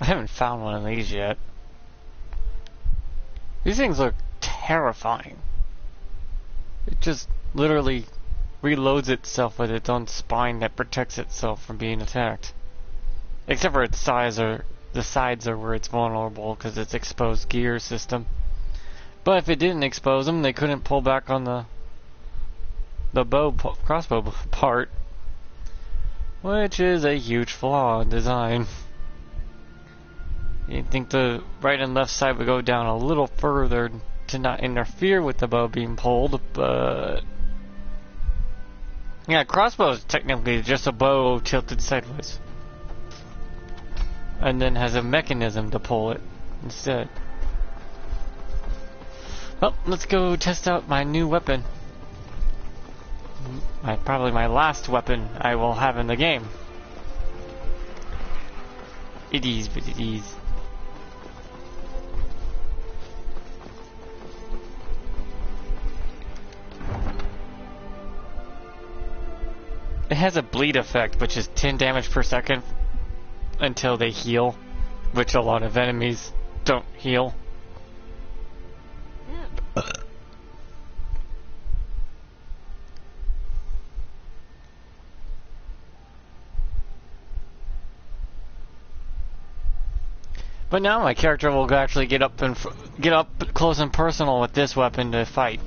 I haven't found one of these yet. These things look terrifying. It just literally reloads itself with its own spine that protects itself from being attacked. Except for its size, or the sides are where it's vulnerable because it's exposed gear system. But if it didn't expose them, they couldn't pull back on the crossbow part, which is a huge flaw in design. You'd think the right and left side would go down a little further to not interfere with the bow being pulled, but yeah, crossbow is technically just a bow tilted sideways, and then has a mechanism to pull it instead. Well, let's go test out my new weapon. Probably my last weapon I will have in the game. It is what it is. It has a bleed effect, which is 10 damage per second until they heal, which a lot of enemies don't heal. But now my character will actually get up close and personal with this weapon to fight.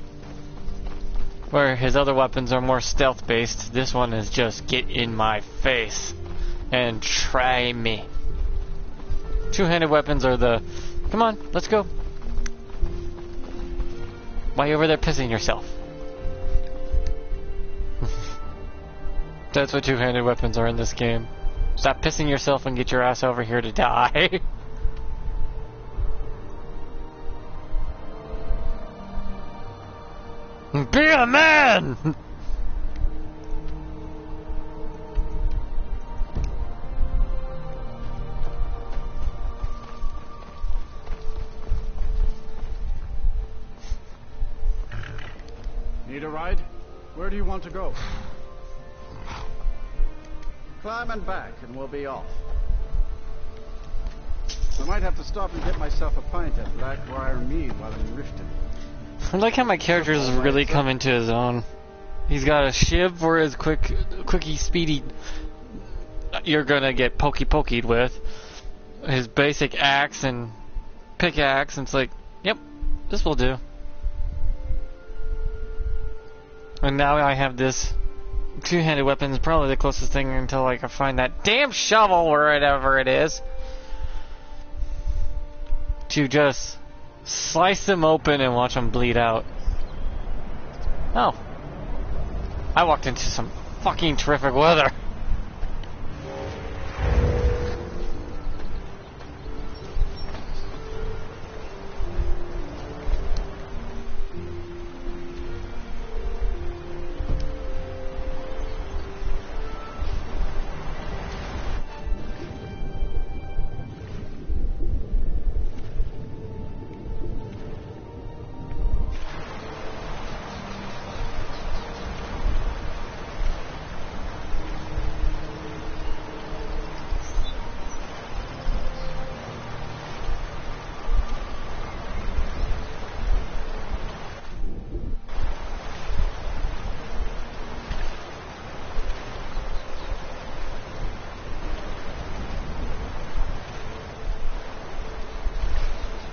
Where his other weapons are more stealth based, this one is just get in my face and try me. Two-handed weapons are the, come on, let's go. Why are you over there pissing yourself? That's what two-handed weapons are in this game. Stop pissing yourself and get your ass over here to die. Be a man! Need a ride? Where do you want to go? Climb and back and we'll be off. I might have to stop and get myself a pint at Blackbriar Mead while I'm rifting. I like how my character has really come into his own. He's got a shiv for his quickie, speedy. You're gonna get pokeyed with his basic axe and pickaxe, and it's like, yep, this will do. And now I have this two-handed weapon, is probably the closest thing until I can find that damn shovel or whatever it is to just slice them open and watch them bleed out. Oh. I walked into some fucking terrific weather.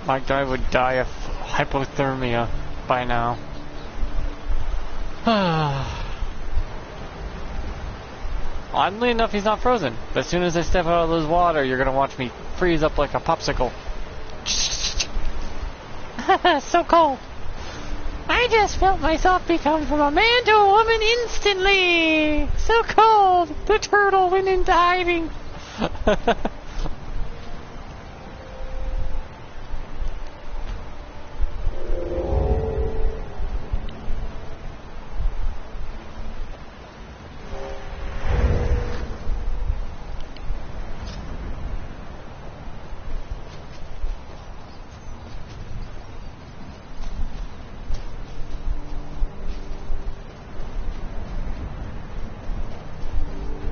My guy would die of hypothermia by now. Oddly enough, he's not frozen. But as soon as I step out of this water, you're gonna watch me freeze up like a popsicle. So cold. I just felt myself become from a man to a woman instantly. So cold. The turtle went into hiding.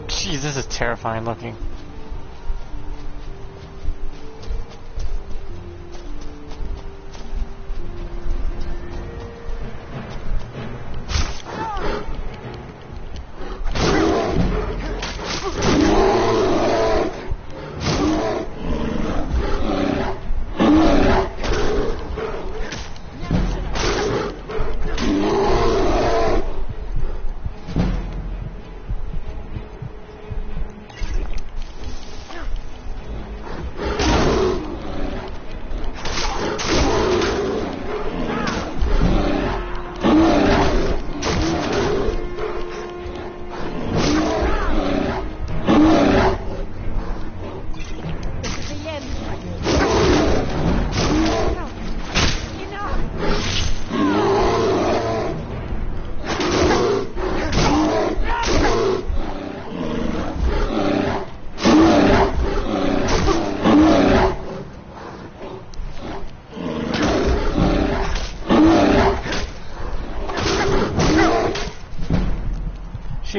Jeez, this is terrifying looking.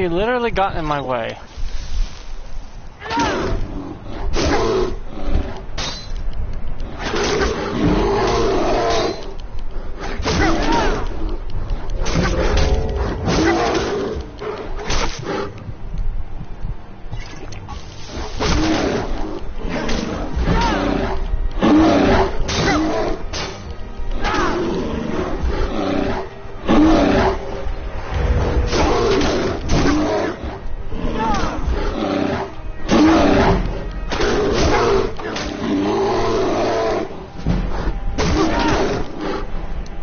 She literally got in my way.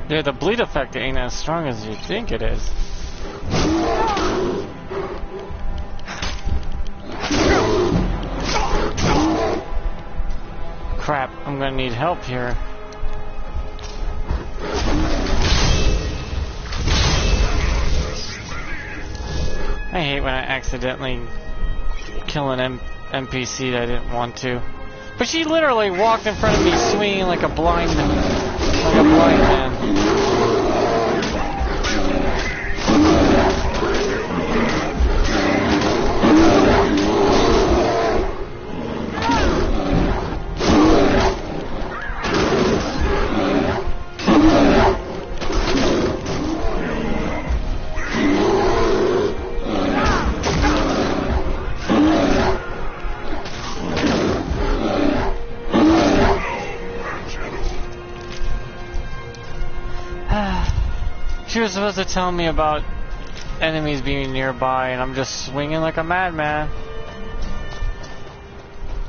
Yeah, the bleed effect ain't as strong as you think it is. Crap, I'm gonna need help here. I hate when I accidentally kill an NPC that I didn't want to. But she literally walked in front of me swinging like a blind man. She was supposed to tell me about enemies being nearby, and I'm just swinging like a madman.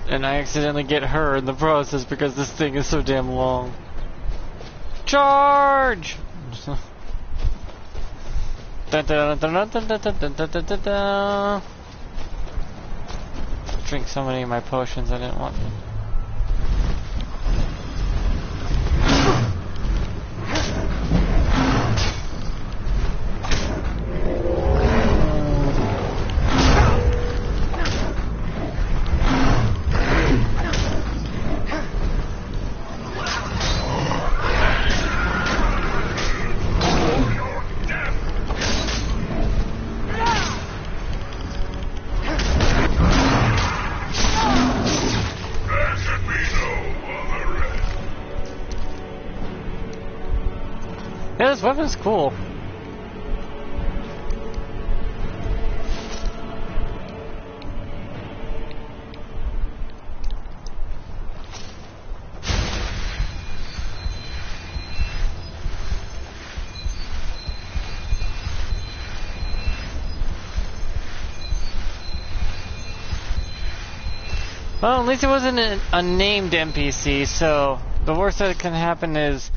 And I accidentally get her in the process because this thing is so damn long. Charge! Drink so many of my potions I didn't want. Yeah, this weapon's cool. Well, at least it wasn't a named NPC, so the worst that can happen is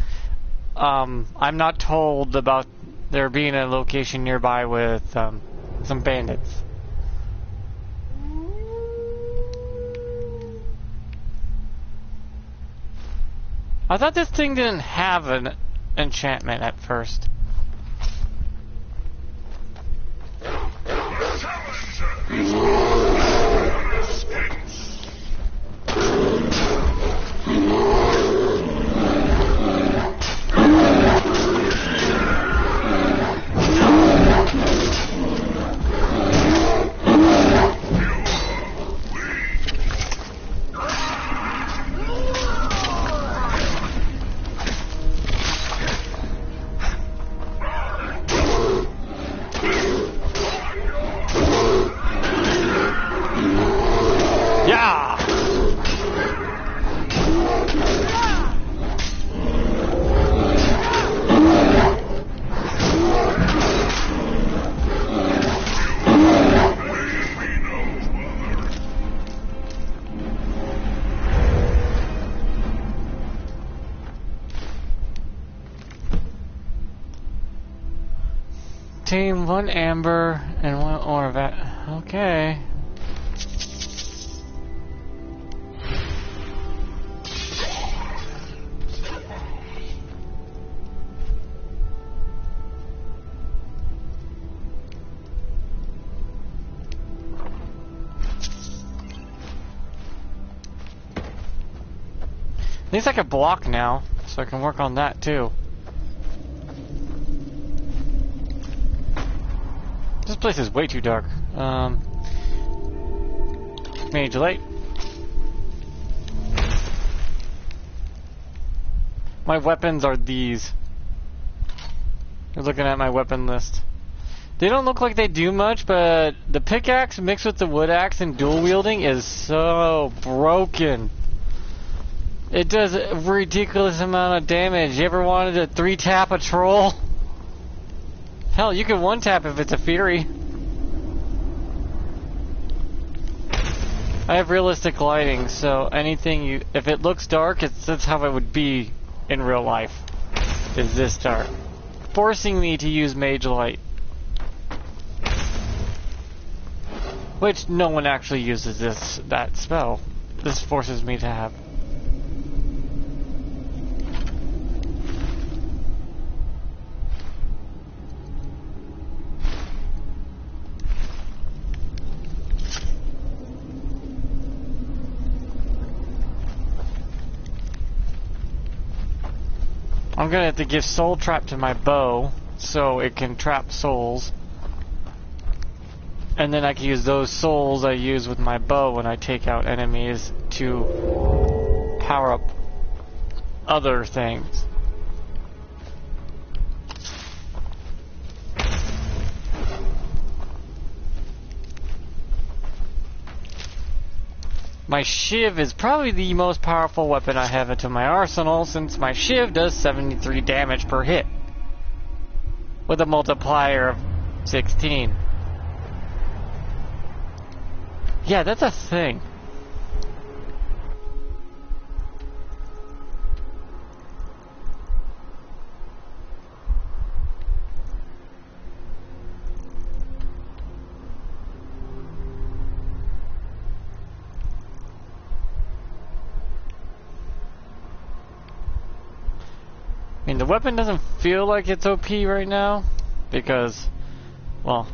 I'm not told about there being a location nearby with some bandits. I thought this thing didn't have an enchantment at first. Team 1 amber and 1 Orvat. Okay. At least I can block now, so I can work on that too. This place is way too dark. Mage light. My weapons are these. You're looking at my weapon list. They don't look like they do much, but the pickaxe mixed with the wood axe and dual wielding is so broken. It does a ridiculous amount of damage. You ever wanted to 3-tap a troll? Hell, you can 1-tap if it's a Fury. I have realistic lighting, so anything if it looks dark, that's how it would be in real life. Is this dark? Forcing me to use mage light. Which no one actually uses that spell. This forces me to have. I'm gonna have to give soul trap to my bow so it can trap souls. And then I can use those souls I use with my bow when I take out enemies to power up other things. My shiv is probably the most powerful weapon I have into my arsenal, since my shiv does 73 damage per hit with a multiplier of 16. Yeah, that's a thing. I mean, the weapon doesn't feel like it's OP right now, because, well,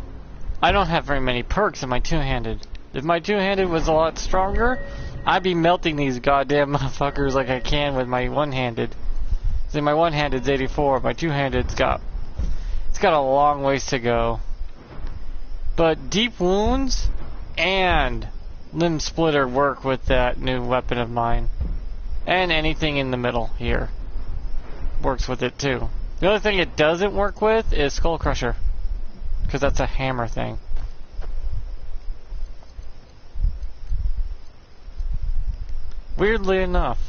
I don't have very many perks in my two-handed. If my two-handed was a lot stronger, I'd be melting these goddamn motherfuckers like I can with my one-handed. See, my one-handed's 84, my two-handed's got a long ways to go. But deep wounds and limb splitter work with that new weapon of mine. And anything in the middle here works with it too. The only thing it doesn't work with is Skull Crusher, because that's a hammer thing. Weirdly enough.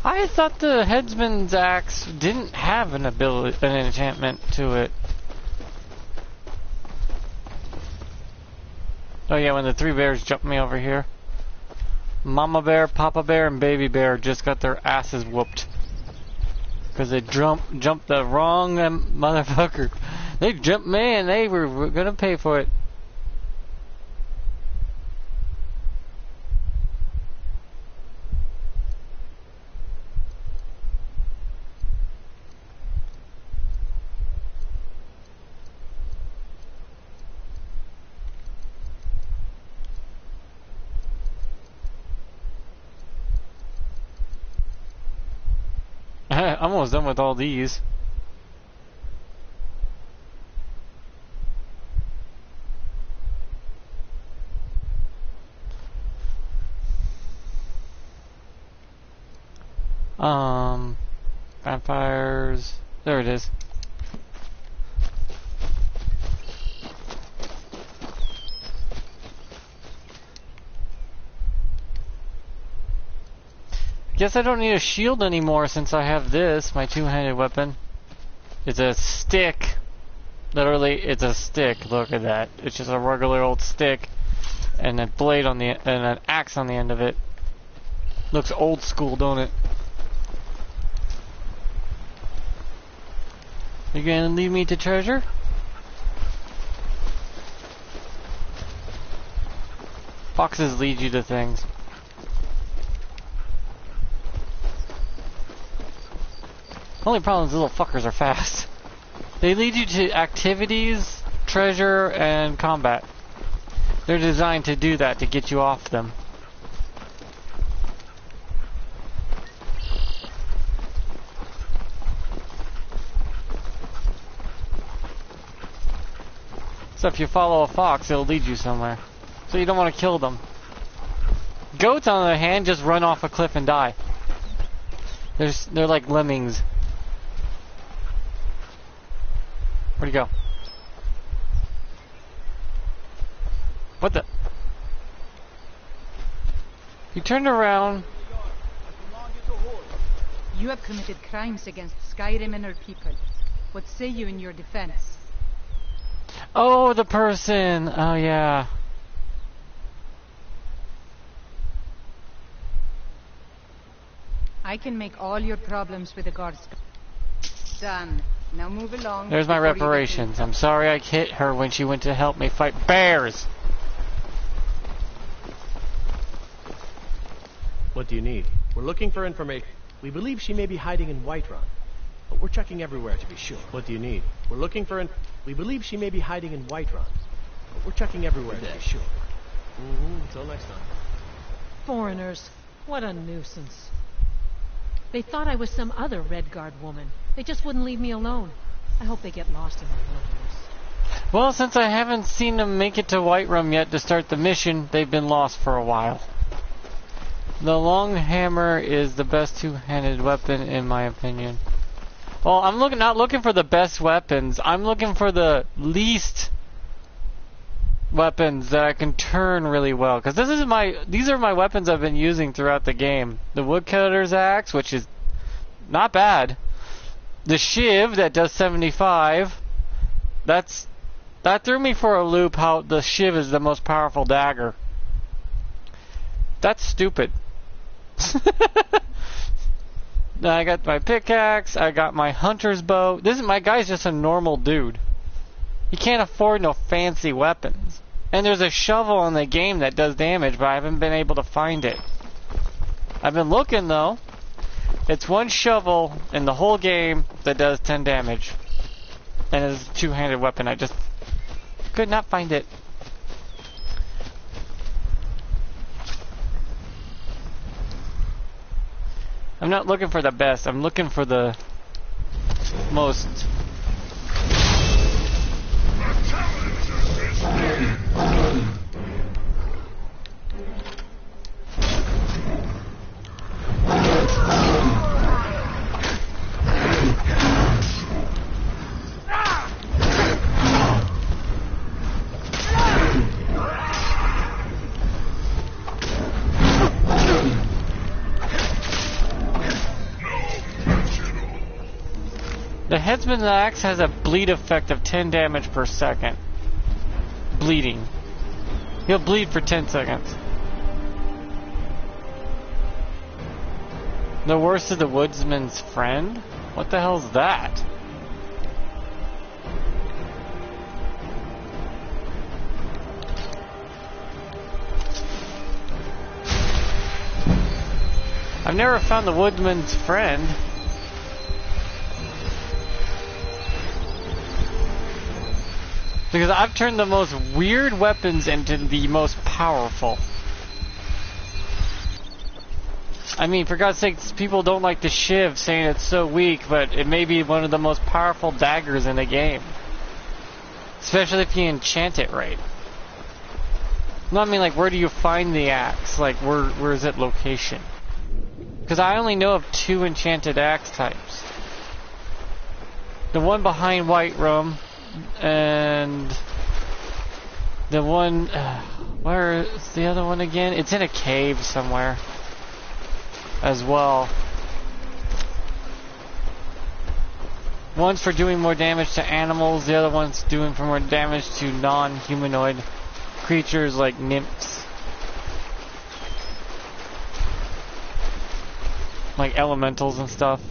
I thought the headsman's axe didn't have an enchantment to it. Oh yeah, when the three bears jumped me over here. Mama bear, Papa bear, and baby bear just got their asses whooped. Because they jumped the wrong motherfucker. They jumped me and they were gonna pay for it. I'm almost done with all these. Vampires. There it is. Guess I don't need a shield anymore since I have this, my two-handed weapon. It's a stick. Literally, it's a stick. Look at that. It's just a regular old stick and a blade on the and an axe on the end of it. Looks old school, don't it? You gonna leave me to treasure? Foxes lead you to things. Only problem is little fuckers are fast. They lead you to activities, treasure and combat. They're designed to do that, to get you off them. So if you follow a fox, it'll lead you somewhere. So you don't want to kill them. Goats, on the other hand, just run off a cliff and die. They're like lemmings. Where'd he go? What the? He turned around. You have committed crimes against Skyrim and her people. What say you in your defense? Oh, the person! Oh, yeah. I can make all your problems with the guards done. Now move along. There's my reparations. I'm sorry I hit her when she went to help me fight bears! What do you need? We're looking for information. We believe she may be hiding in Whiterun, but we're checking everywhere to be sure. What do you need? We're looking for We believe she may be hiding in Whiterun, but we're checking everywhere to be sure. Until next time. Foreigners. What a nuisance. They thought I was some other Redguard woman. They just wouldn't leave me alone. I hope they get lost in the wilderness. Well, since I haven't seen them make it to Whiterun yet to start the mission, they've been lost for a while. The long hammer is the best two-handed weapon, in my opinion. Well, I'm not looking for the best weapons. I'm looking for the least weapons that I can turn really well. Because these are my weapons I've been using throughout the game. The woodcutter's axe, which is not bad. The shiv that does 75. That threw me for a loop. How the shiv is the most powerful dagger. That's stupid. Now I got my pickaxe, I got my hunter's bow. My guy's just a normal dude. He can't afford no fancy weapons. And there's a shovel in the game that does damage, but I haven't been able to find it. I've been looking though. It's one shovel in the whole game that does 10 damage. And it's a two-handed weapon. I just could not find it. I'm not looking for the best, I'm looking for the most. The headsman's axe has a bleed effect of 10 damage per second. Bleeding. He'll bleed for 10 seconds. The worst is the woodsman's friend? What the hell's that? I've never found the woodman's friend. Because I've turned the most weird weapons into the most powerful. I mean, for God's sake, people don't like the shiv, saying it's so weak, but it may be one of the most powerful daggers in the game. Especially if you enchant it right. No, I mean, like, where do you find the axe? Like, where is it location? Because I only know of 2 enchanted axe types. The one behind Whiterun, and the one, where is the other one again? It's in a cave somewhere as well. One's for doing more damage to animals, the other one's doing for more damage to non-humanoid creatures like nymphs. Like elementals and stuff.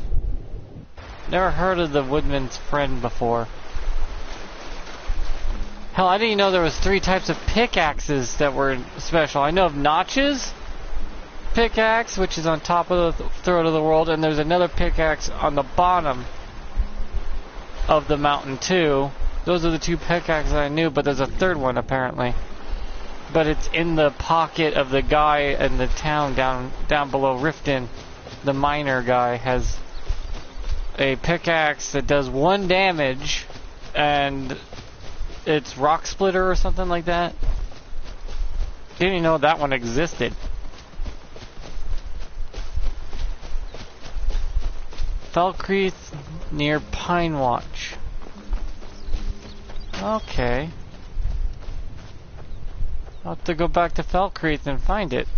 Never heard of the woodman's friend before. Hell, I didn't even know there was 3 types of pickaxes that were special. I know of Notch's pickaxe, which is on top of the throat of the world, and there's another pickaxe on the bottom of the mountain too. Those are the two pickaxes I knew, but there's a third one apparently. But it's in the pocket of the guy in the town down below Riften. The miner guy has a pickaxe that does 1 damage, and it's rock splitter or something like that. Didn't even know that one existed. Falkreath near Pine Watch. Okay. I'll have to go back to Falkreath and find it.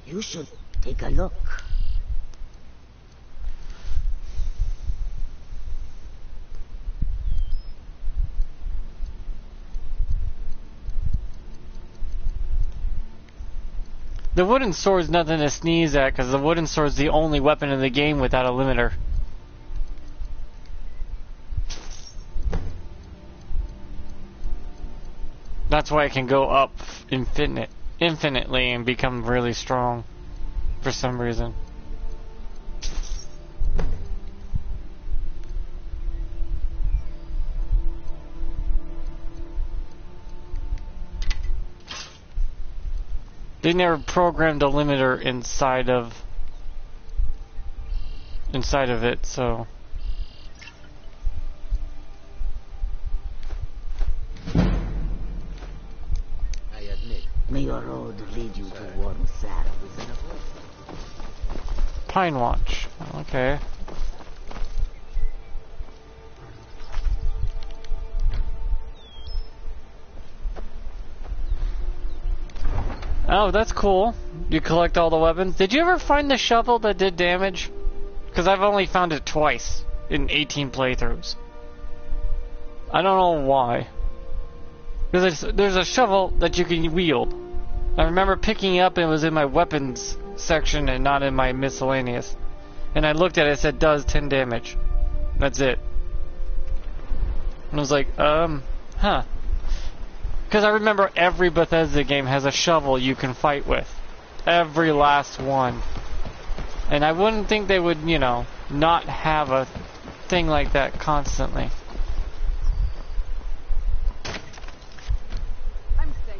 You should take a look. The wooden sword's nothing to sneeze at, because the wooden sword's the only weapon in the game without a limiter. That's why it can go up infinitely and become really strong for some reason. They never programmed a limiter inside of it, so I admit, may your road lead you to warm saddle within a voice. Pine Watch. Okay. Oh, that's cool. You collect all the weapons. Did you ever find the shovel that did damage? Because I've only found it twice in 18 playthroughs. I don't know why. Because there's a shovel that you can wield. I remember picking it up and it was in my weapons section and not in my miscellaneous. And I looked at it, it said does 10 damage. That's it. And I was like, huh. Because I remember every Bethesda game has a shovel you can fight with. Every last one. And I wouldn't think they would, you know, not have a thing like that constantly.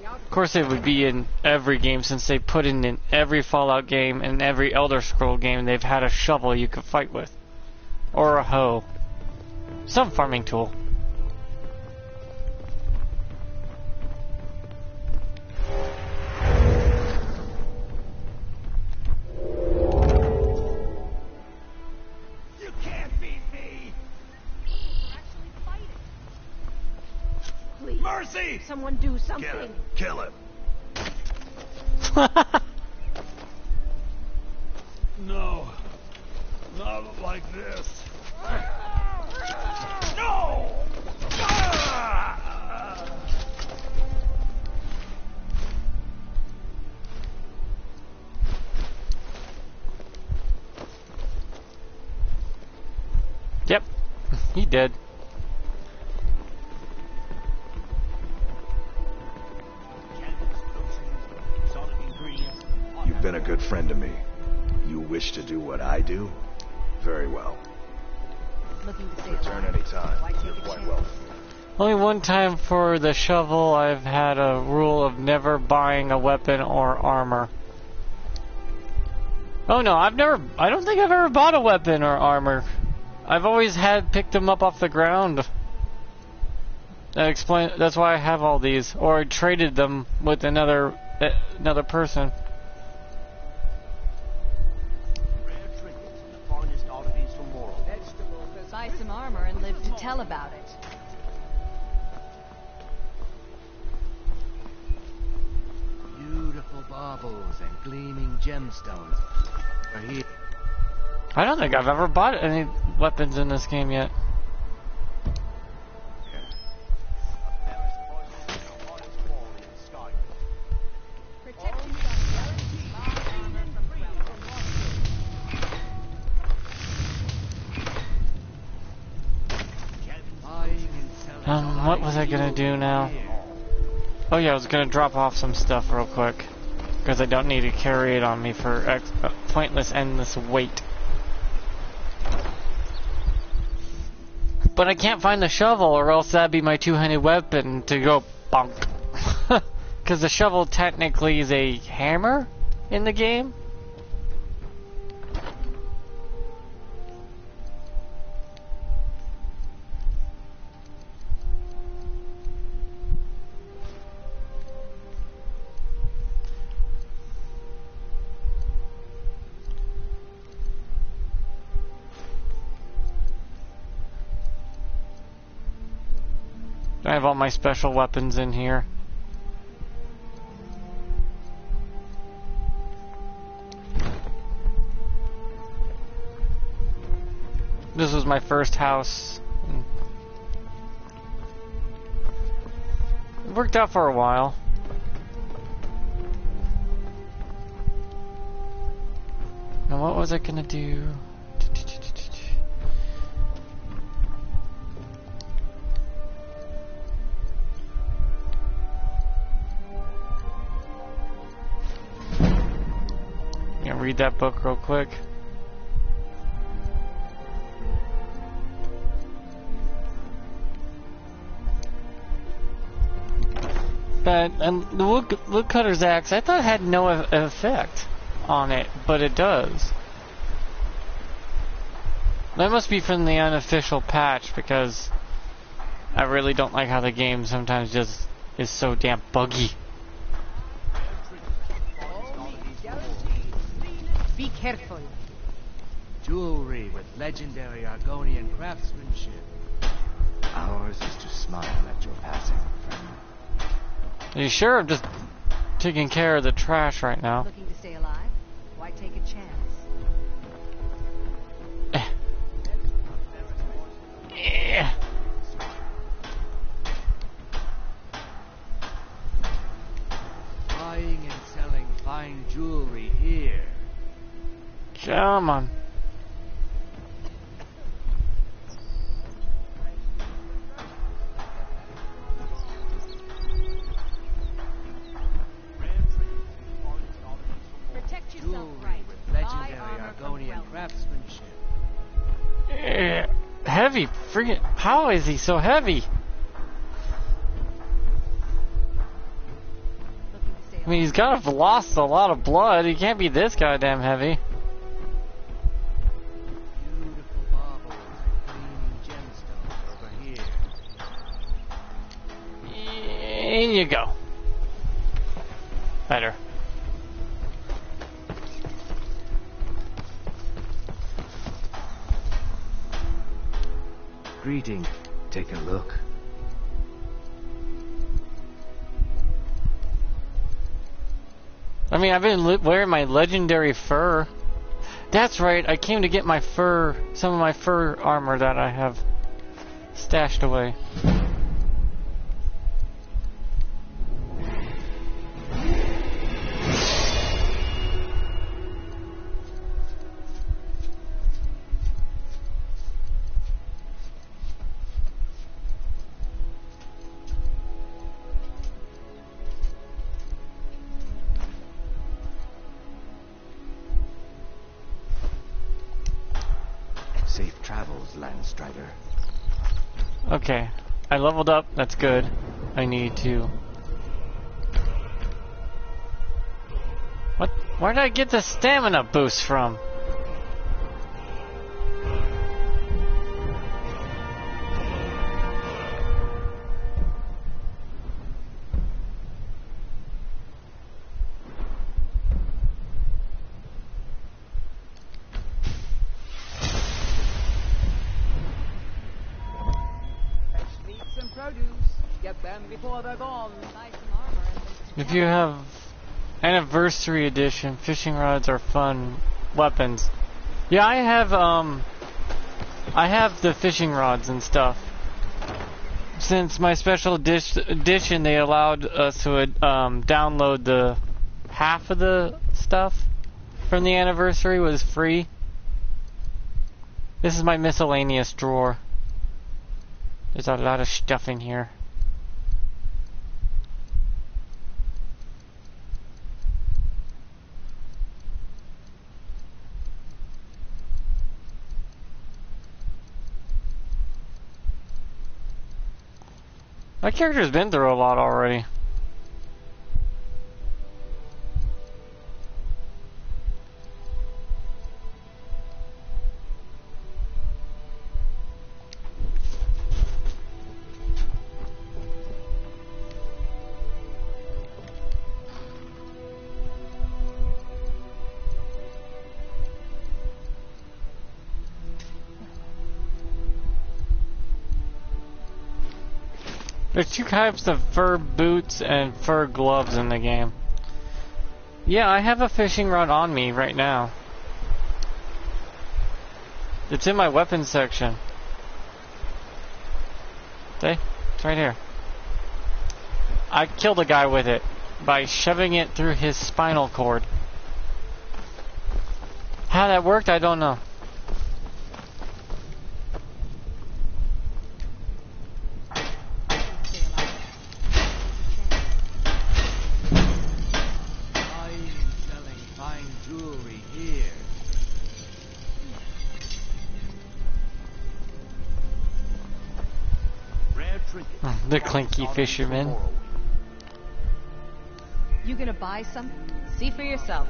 Of course it would be in every game, since they put in every Fallout game and every Elder Scroll game they've had a shovel you could fight with. Or a hoe. Some farming tool. Mercy! Someone do something. Get him. Kill him. No. Not like this. No! Yep. He did. You've been a good friend to me. You wish to do what I do? Very well. Looking to say Return anytime. You're quite welcome. Only one time for the shovel I've had a rule of never buying a weapon or armor. Oh no, I don't think I've ever bought a weapon or armor. I've always picked them up off the ground. That's why I have all these, or I traded them with another person. buy some armor and live to tell about it. Beautiful baubles and gleaming gemstones are here. I don't think I've ever bought any weapons in this game yet. What was I gonna do now? Oh yeah, I was gonna drop off some stuff real quick. Because I don't need to carry it on me for pointless, endless weight. But I can't find the shovel, or else that'd be my two-handed weapon to go bonk. Because the shovel technically is a hammer in the game. I have all my special weapons in here. This was my first house. It worked out for a while. Now what was I gonna do? Read that book real quick. But the woodcutter's axe, I thought had no effect on it, but it does. That must be from the unofficial patch, because I really don't like how the game sometimes just is so damn buggy. Be careful. Jewelry with legendary Argonian craftsmanship. Ours is to smile at your passing, friend. Are you sure? I'm just taking care of the trash right now. Looking to stay alive? Why take a chance? Yeah. Buying and selling fine jewelry here. Come on. Protect yourself Jewelry right. with legendary Buy armor from Argonian Realm. craftsmanship. Heavy. Friggin'. How is he so heavy? Looking to stay I mean, he's alive? gotta have lost a lot of blood. He can't be this goddamn heavy. Beautiful baubles with gleaming gemstones over here. In you go. Better. Greeting. Take a look. I mean, I've been wearing my legendary fur. That's right, I came to get my fur, some of my fur armor that I have stashed away. Safe travels, Landstrider. Okay, I leveled up, that's good. I need to... What? Where did I get the stamina boost from? Get them before they're gone. Buy some armor and If you have Anniversary Edition, fishing rods are fun weapons. Yeah, I have the fishing rods and stuff. Since my special edition, they allowed us to download the half of the stuff from the anniversary was free. This is my miscellaneous drawer. There's a lot of stuff in here. My character's been through a lot already. There's two types of fur boots and fur gloves in the game. Yeah, I have a fishing rod on me right now. It's in my weapons section. See? It's right here. I killed a guy with it by shoving it through his spinal cord. How that worked, I don't know. The clinky fisherman. You gonna buy some? See for yourself.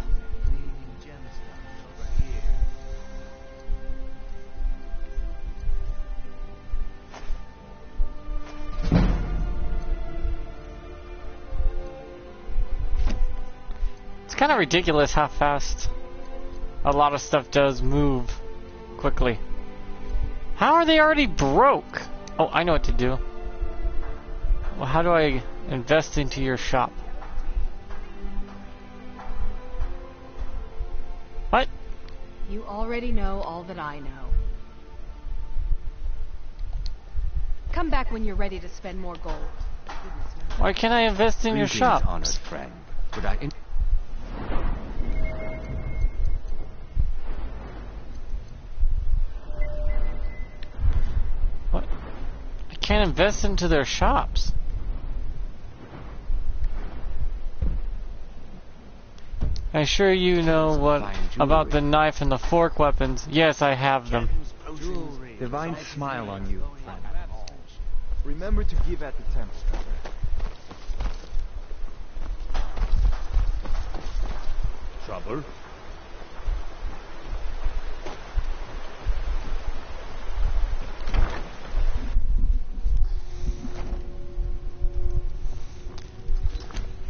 It's kind of ridiculous how fast a lot of stuff does move quickly. How are they already broke? Oh, I know what to do. Well, how do I invest into your shop? What? You already know all that I know. Come back when you're ready to spend more gold. Why can't I invest in your shop? Honored friend. Could I What? I can't invest into their shops. I'm sure you know what about the knife and the fork weapons. Yes, I have them. Divine smile on you, friend. Remember to give at the temple. Trouble?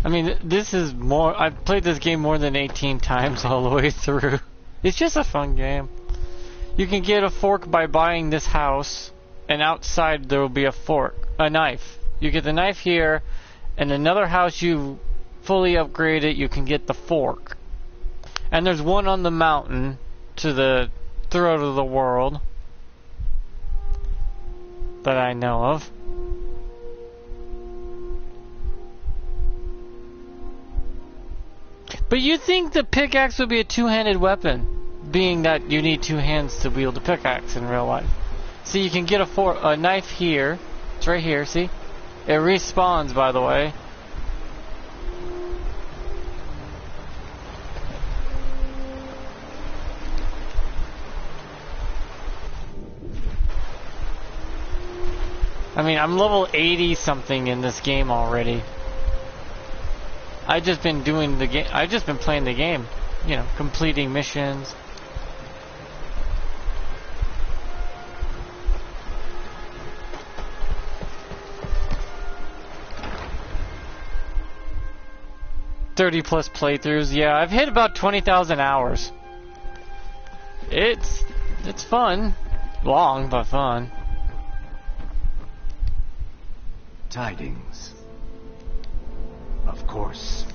I mean, this is more... I've played this game more than 18 times all the way through. It's just a fun game. You can get a fork by buying this house, and outside there will be a fork, a knife. You get the knife here, and another house you fully upgrade it, you can get the fork. And there's one on the mountain to the throat of the world that I know of. But you'd think the pickaxe would be a two-handed weapon, being that you need two hands to wield a pickaxe in real life. See, you can get a knife here. It's right here, see? It respawns, by the way. I mean, I'm level 80 something in this game already. I've just been doing the game. I've just been playing the game, you know, completing missions. +30 playthroughs. Yeah, I've hit about 20,000 hours. It's fun, long but fun. Tidings. Of course.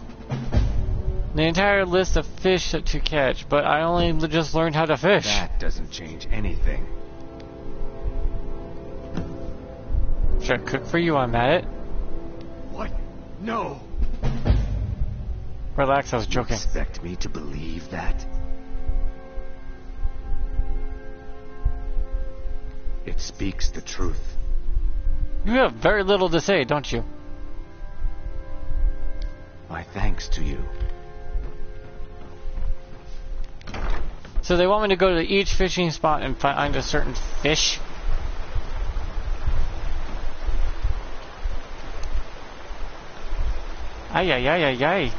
The entire list of fish to catch, but I only just learned how to fish. That doesn't change anything. Should I cook for you? I'm at it. What? No! Relax, I was joking. You expect me to believe that? It speaks the truth. You have very little to say, don't you? My thanks to you. So they want me to go to each fishing spot and find a certain fish? Ay, ay, ay, ay, ay.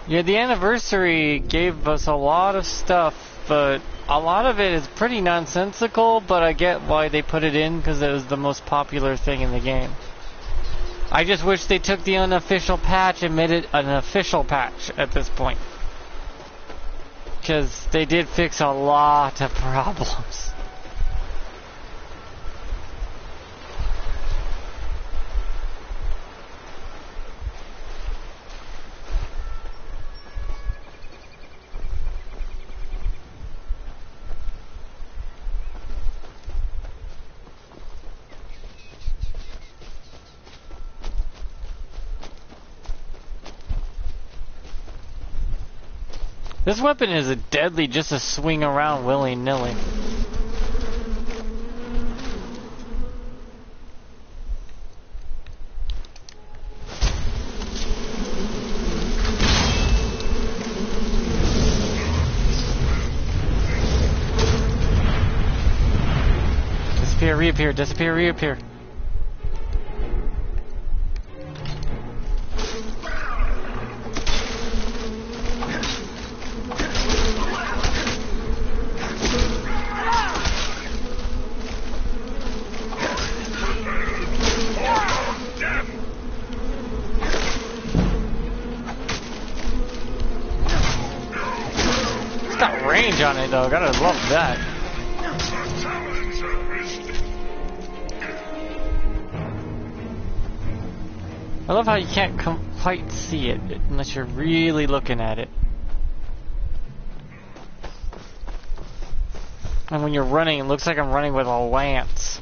Yeah, the anniversary gave us a lot of stuff, but a lot of it is pretty nonsensical, but I get why they put it in, because it was the most popular thing in the game. I just wish they took the unofficial patch and made it an official patch at this point. Because they did fix a lot of problems. This weapon is a deadly just to swing around willy-nilly. Disappear, reappear, disappear, reappear. On it though, gotta love that. I love how you can't quite see it unless you're really looking at it. And when you're running, it looks like I'm running with a lance.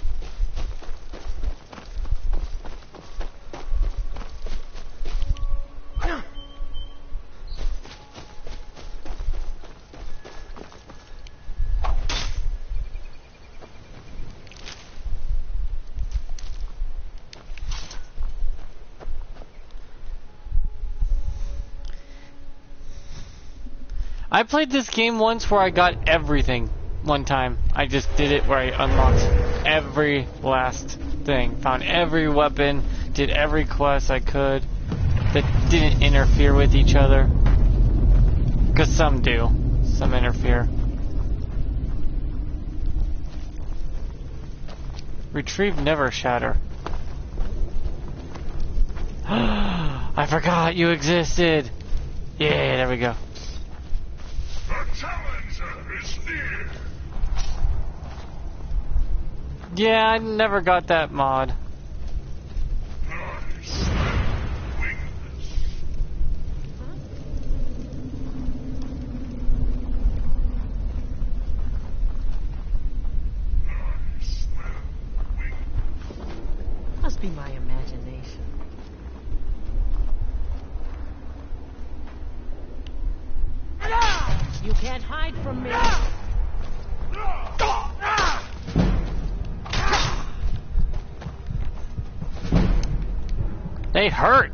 I played this game once where I got everything one time. I just did it where I unlocked every last thing. Found every weapon, did every quest I could that didn't interfere with each other. Because some do. Some interfere. Retrieve Never Shatter. I forgot you existed! Yeah, there we go. Yeah, I never got that mod. Must be my imagination. You can't hide from me. They hurt.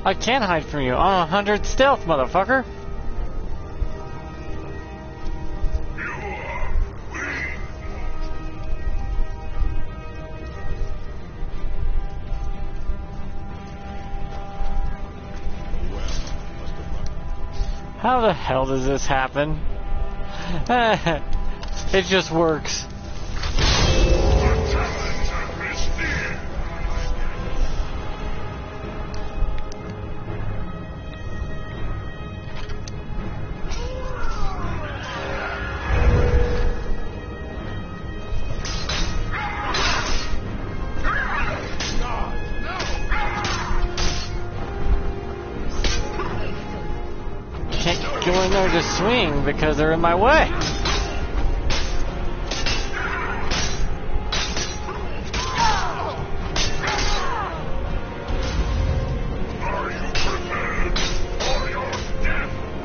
I can't hide from you. I'm 100 stealth, motherfucker. How the hell does this happen? It just works. Can't go in there to swing because they're in my way.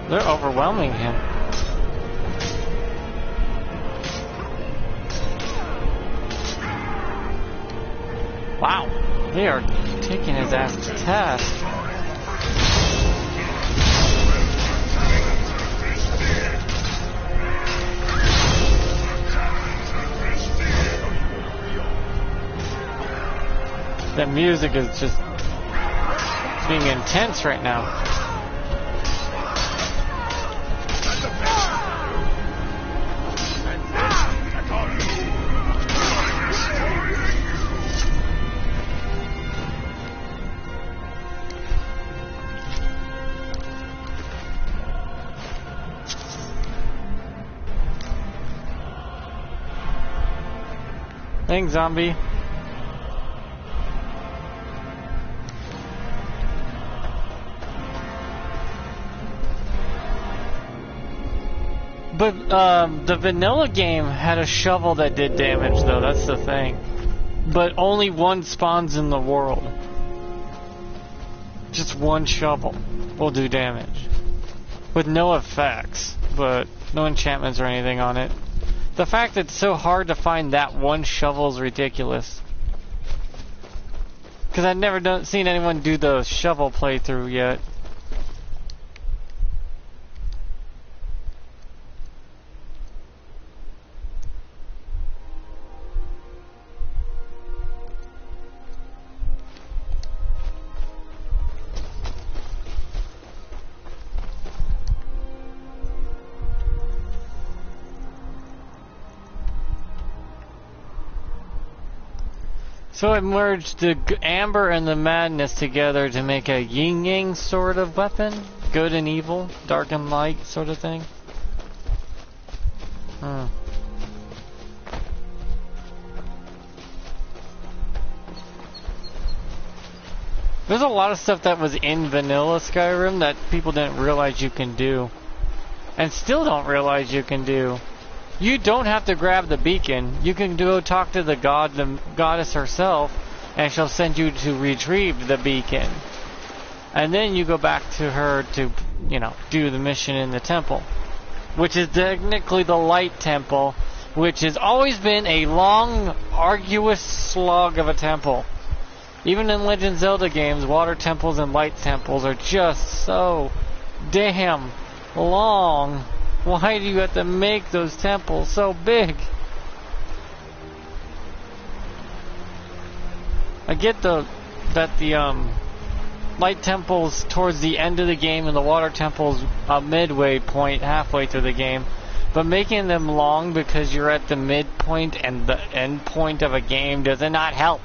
They're overwhelming him. They are taking his ass to task. That music is just being intense right now. Thanks, zombie. But the vanilla game had a shovel that did damage, though. That's the thing. But only one spawns in the world. Just one shovel will do damage. With no effects, but no enchantments or anything on it. The fact that it's so hard to find that one shovel is ridiculous. Because I've never seen anyone do the shovel playthrough yet. So it merged the amber and the madness together to make a yin-yang sort of weapon? Good and evil, dark and light sort of thing? There's a lot of stuff that was in vanilla Skyrim that people didn't realize you can do. And still don't realize you can do. You don't have to grab the beacon. You can go talk to the goddess herself, and she'll send you to retrieve the beacon. And then you go back to her to, you know, do the mission in the temple. Which is technically the light temple, which has always been a long, arduous slog of a temple. Even in Legend of Zelda games, water temples and light temples are just so damn long. Why do you have to make those temples so big? I get that the light temples towards the end of the game and the water temples a midway point, halfway through the game, but making them long because you're at the midpoint and the end point of a game does not help.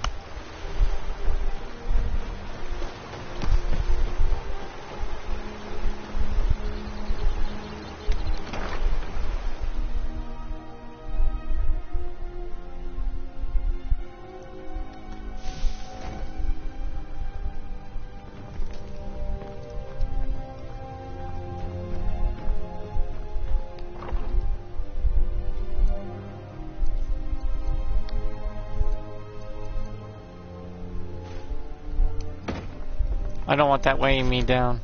I don't want that weighing me down.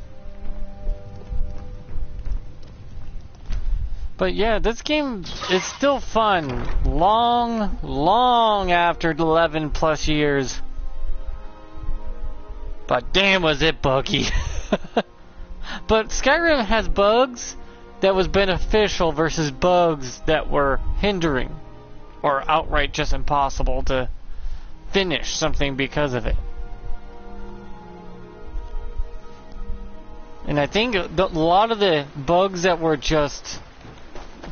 But yeah, this game is still fun. Long after 11 plus years. But damn was it buggy. But Skyrim has bugs that was beneficial versus bugs that were hindering. Or outright just impossible to finish something because of it. And I think a lot of the bugs that were just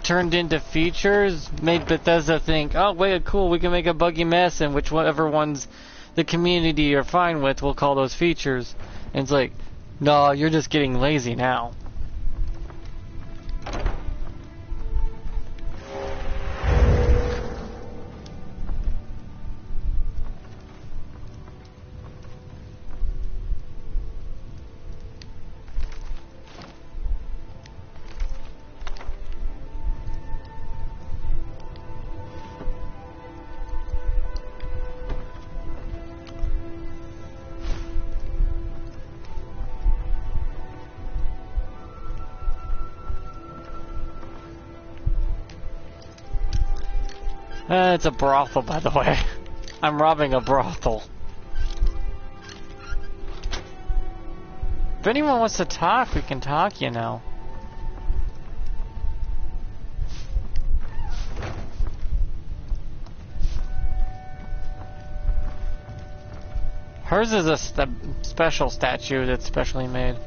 turned into features made Bethesda think, oh wait, cool, we can make a buggy mess, and whichever ones the community are fine with, we'll call those features. And it's like, no, you're just getting lazy now. It's a brothel, by the way. I'm robbing a brothel. If anyone wants to talk, we can talk, you know. Hers is a special statue that's specially made.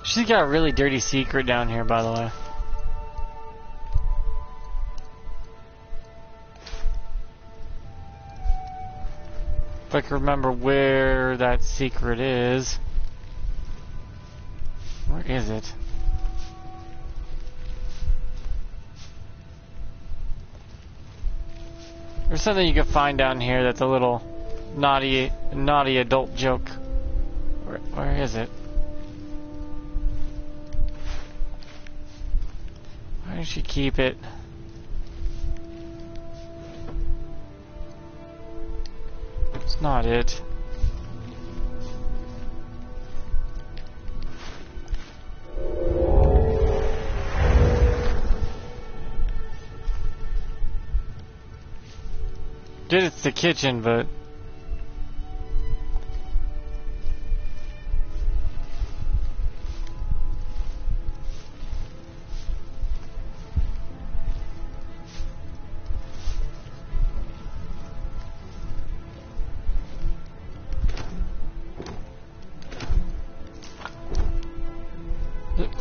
She's got a really dirty secret down here, by the way. If I can remember where that secret is. Where is it? There's something you can find down here that's a little naughty adult joke. Where is it? Why did she keep it? It's not it. Dude, it's the kitchen, but...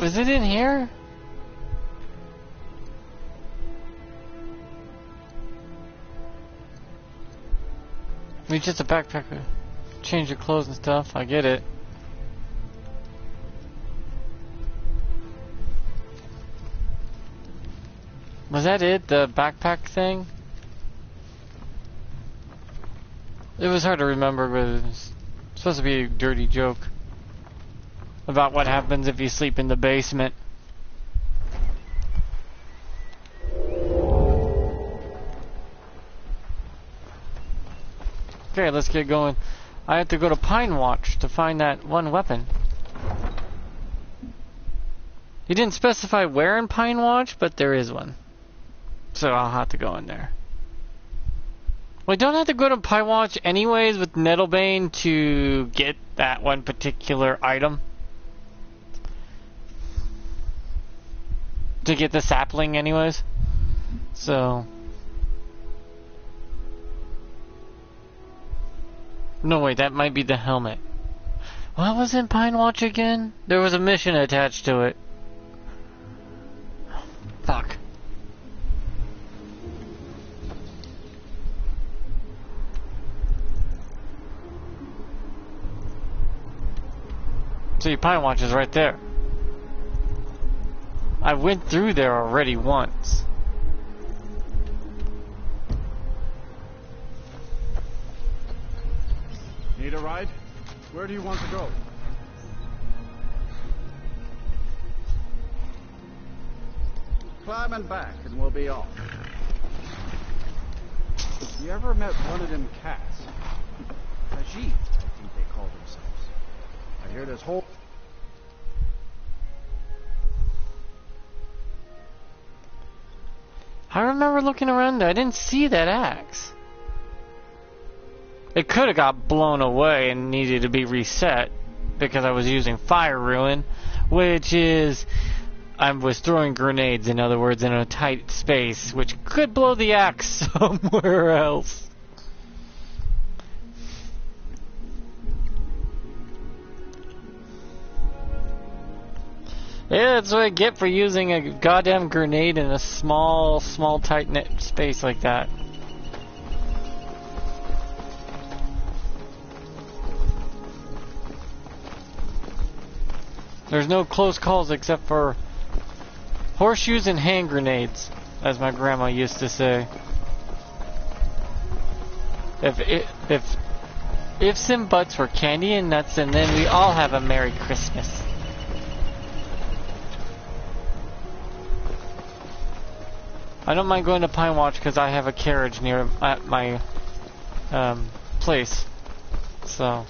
Was it in here? I mean, just a backpacker. Change your clothes and stuff. I get it. Was that it? The backpack thing? It was hard to remember, but it was supposed to be a dirty joke about what happens if you sleep in the basement. Okay, let's get going. I have to go to Pine Watch to find that one weapon. He didn't specify where in Pine Watch, but there is one. So I'll have to go in there. Well, I don't have to go to Pine Watch anyways with Nettlebane to get that one particular item. To get the sapling anyways. So... No, wait, that might be the helmet. What was in Pine Watch again? There was a mission attached to it. Fuck. See, Pine Watch is right there. I went through there already once. Need a ride? Where do you want to go? Climb and back and we'll be off. You ever met one of them cats? Khajiit, I think they call themselves. I hear this whole... I remember looking around there. I didn't see that axe. It could have got blown away and needed to be reset because I was using Fire Ruin, which is... I was throwing grenades, in other words, in a tight space, which could blow the axe somewhere else. Yeah, that's what I get for using a goddamn grenade in a small, tight-knit space like that. There's no close calls except for horseshoes and hand grenades, as my grandma used to say. If ifs and buts were candy and nuts, and then we all have a Merry Christmas. I don't mind going to Pine Watch because I have a carriage near at my place, so.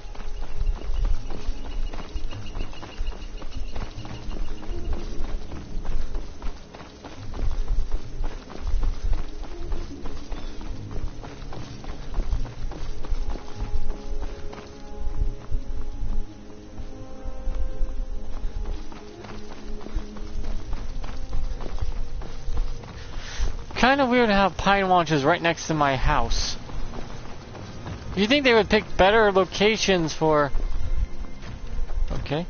kind of weird to have Pine Watch is right next to my house. You think they would pick better locations for... Okay.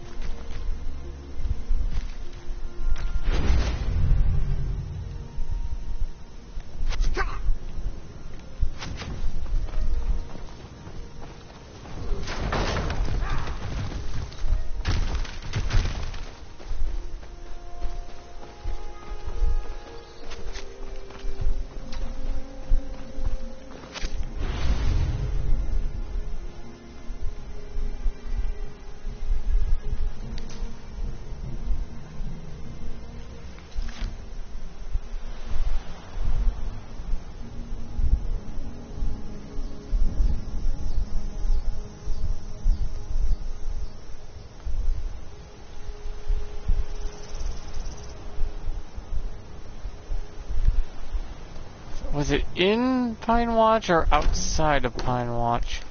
Was it in Pine Watch or outside of Pine Watch?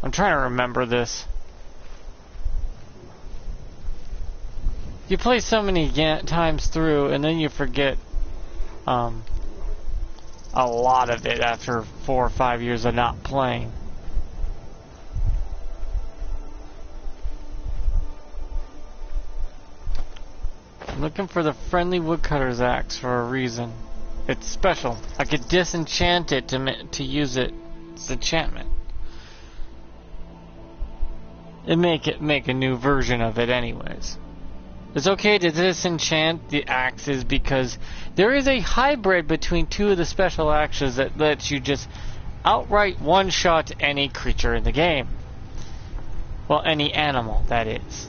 I'm trying to remember this. You play so many times through and then you forget a lot of it after 4 or 5 years of not playing. I'm looking for the friendly woodcutter's axe for a reason. It's special. I could disenchant it to use it. It's enchantment. And make a new version of it anyways. It's okay to disenchant the axes because there is a hybrid between two of the special axes that lets you just outright one-shot any creature in the game. Well, any animal, that is.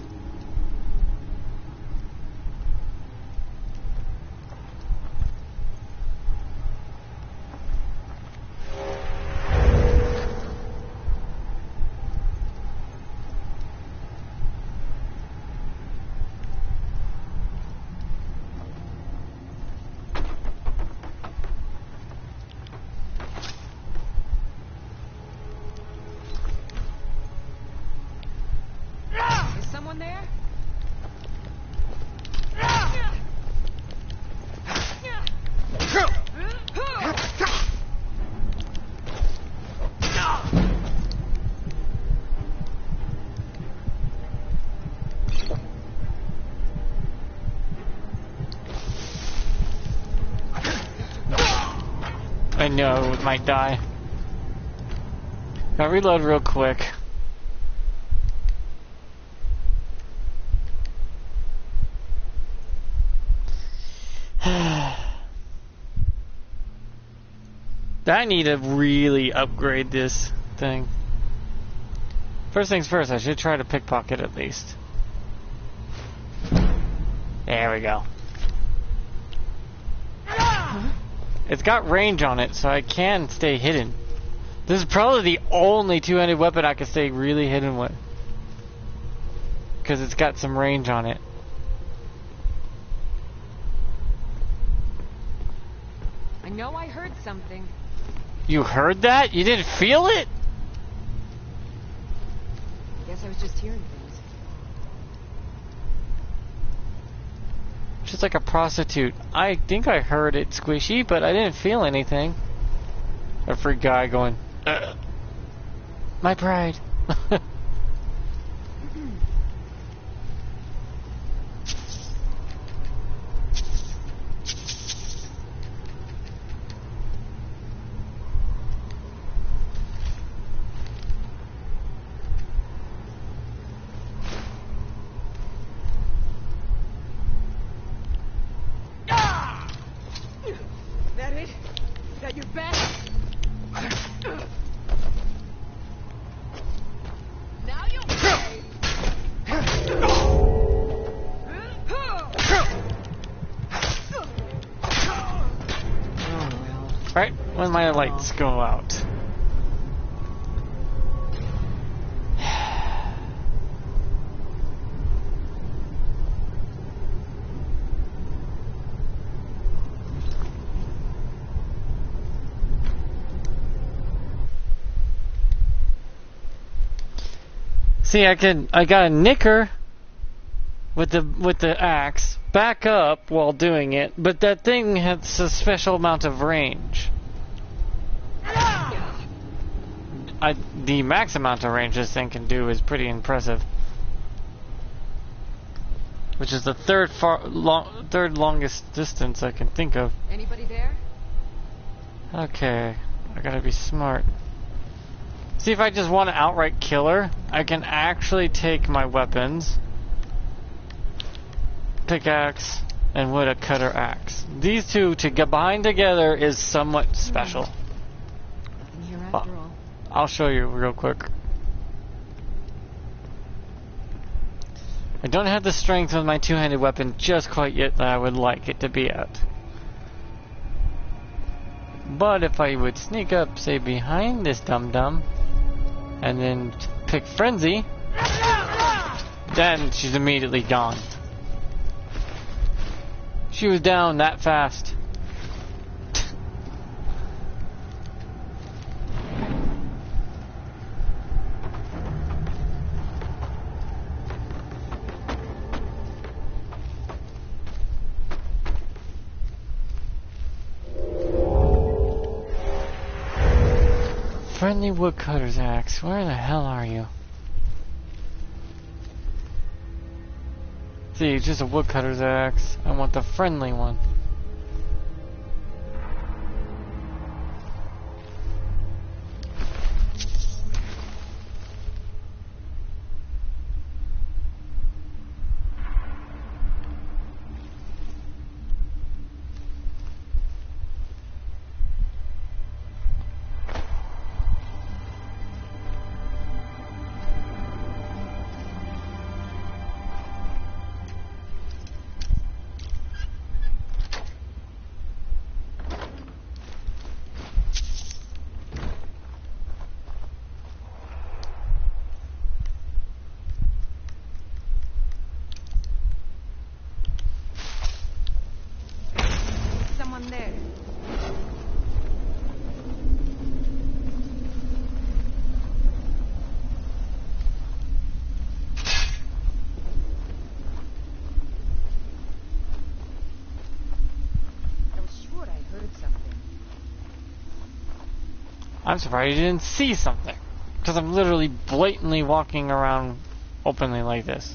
I know it might die. Gotta reload real quick. I need to really upgrade this thing. First things first, I should try to pickpocket at least. There we go. It's got range on it, so I can stay hidden. This is probably the only two-handed weapon I can stay really hidden with. Because it's got some range on it. I know I heard something. You heard that? You didn't feel it? Guess I was just hearing things. Just like a prostitute. I think I heard it squishy, but I didn't feel anything. A freak guy going, ugh. My pride. Right when my lights go out. See, I got a knicker. with the axe, back up while doing it, but that thing has a special amount of range. The max amount of range this thing can do is pretty impressive. Which is the third longest distance I can think of. Anybody there? Okay, I gotta be smart. See, if I just want to outright kill her, I can actually take my weapons, pickaxe, and wood-cutter axe. These two to combine together is somewhat special. Nothing here after all. I'll show you real quick. I don't have the strength with my two-handed weapon just quite yet that I would like it to be at. But if I would sneak up, say, behind this dum-dum, and then pick Frenzy, then she's immediately gone. She was down that fast. Friendly woodcutter's axe. Where the hell are you? See, it's just a woodcutter's axe. I want the friendly one. There. I was sure I heard something. I'm surprised you didn't see something. Because I'm literally blatantly walking around openly like this.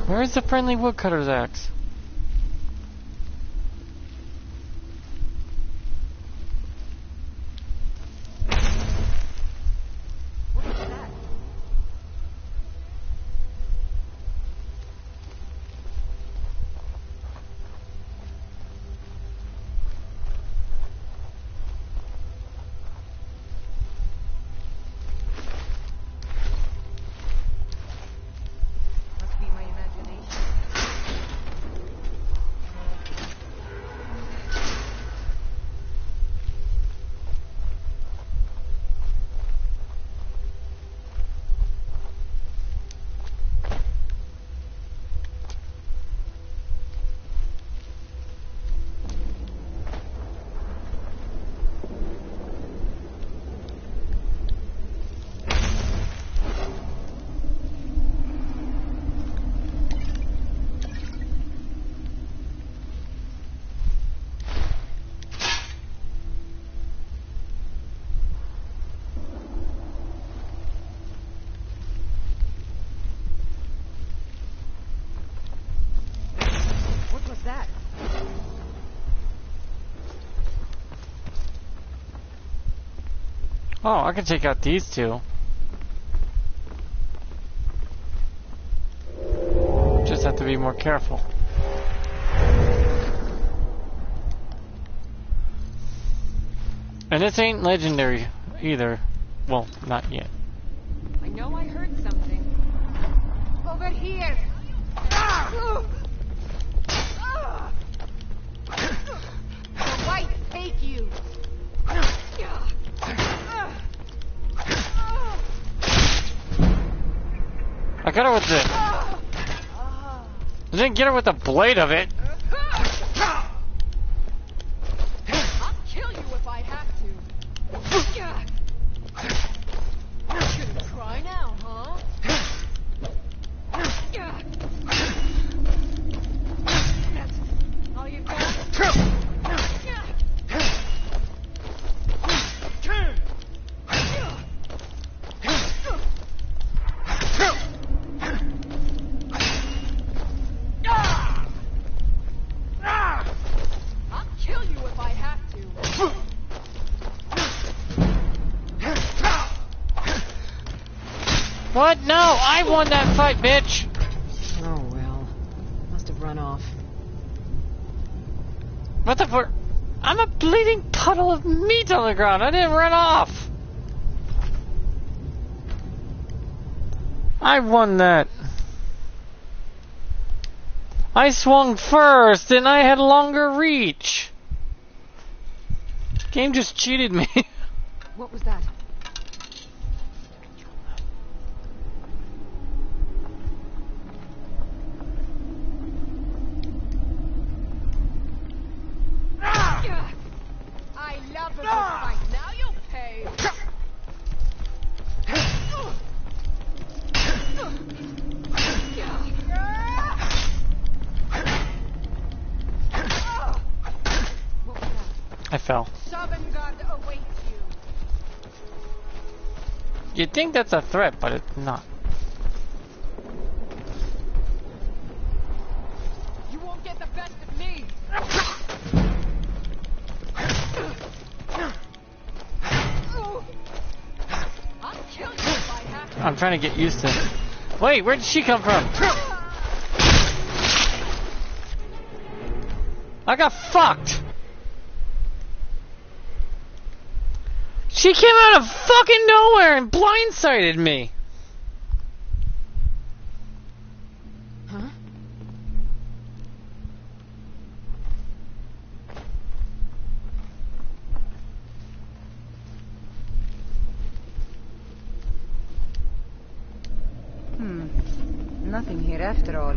Where's the friendly woodcutter's axe? What was that? Must be my imagination. What was that? Oh, I can take out these two. Just have to be more careful. And this ain't legendary either. Well, not yet. I know I heard something. Over here! The white take you! I got her with the... I didn't get her with the blade of it. I'll kill you if I have to. Gonna try now, huh? That's all you got? I'll kill you if I have to. What? No! I won that fight, bitch! Oh well. Must have run off. What the fuck? I'm a bleeding puddle of meat on the ground. I didn't run off. I won that. I swung first and I had longer reach. Game just cheated me. What was that? I love a good fight. Now you'll pay. I fell. Sovngarde awaits you. You'd think that's a threat, but it's not. You won't get the best of me. I'll kill you if I have to. I'm trying to get used to it. Wait, where did she come from? I got fucked! She came out of fucking nowhere and blindsided me! Huh? Nothing here after all.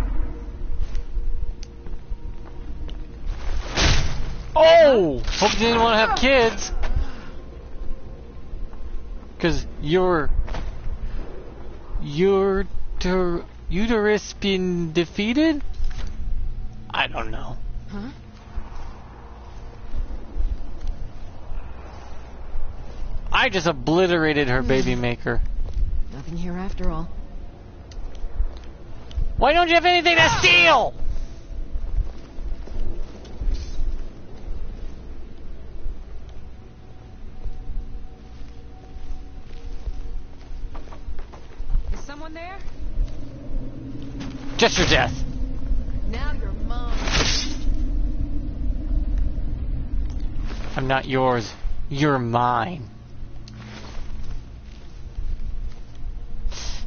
Oh! Hope you didn't want to have kids! Cause your uterus been defeated? I don't know. Huh? I just obliterated her baby maker. Nothing here after all. Why don't you have anything to steal? Is someone there? Just your death. Now you're mine. I'm not yours. You're mine.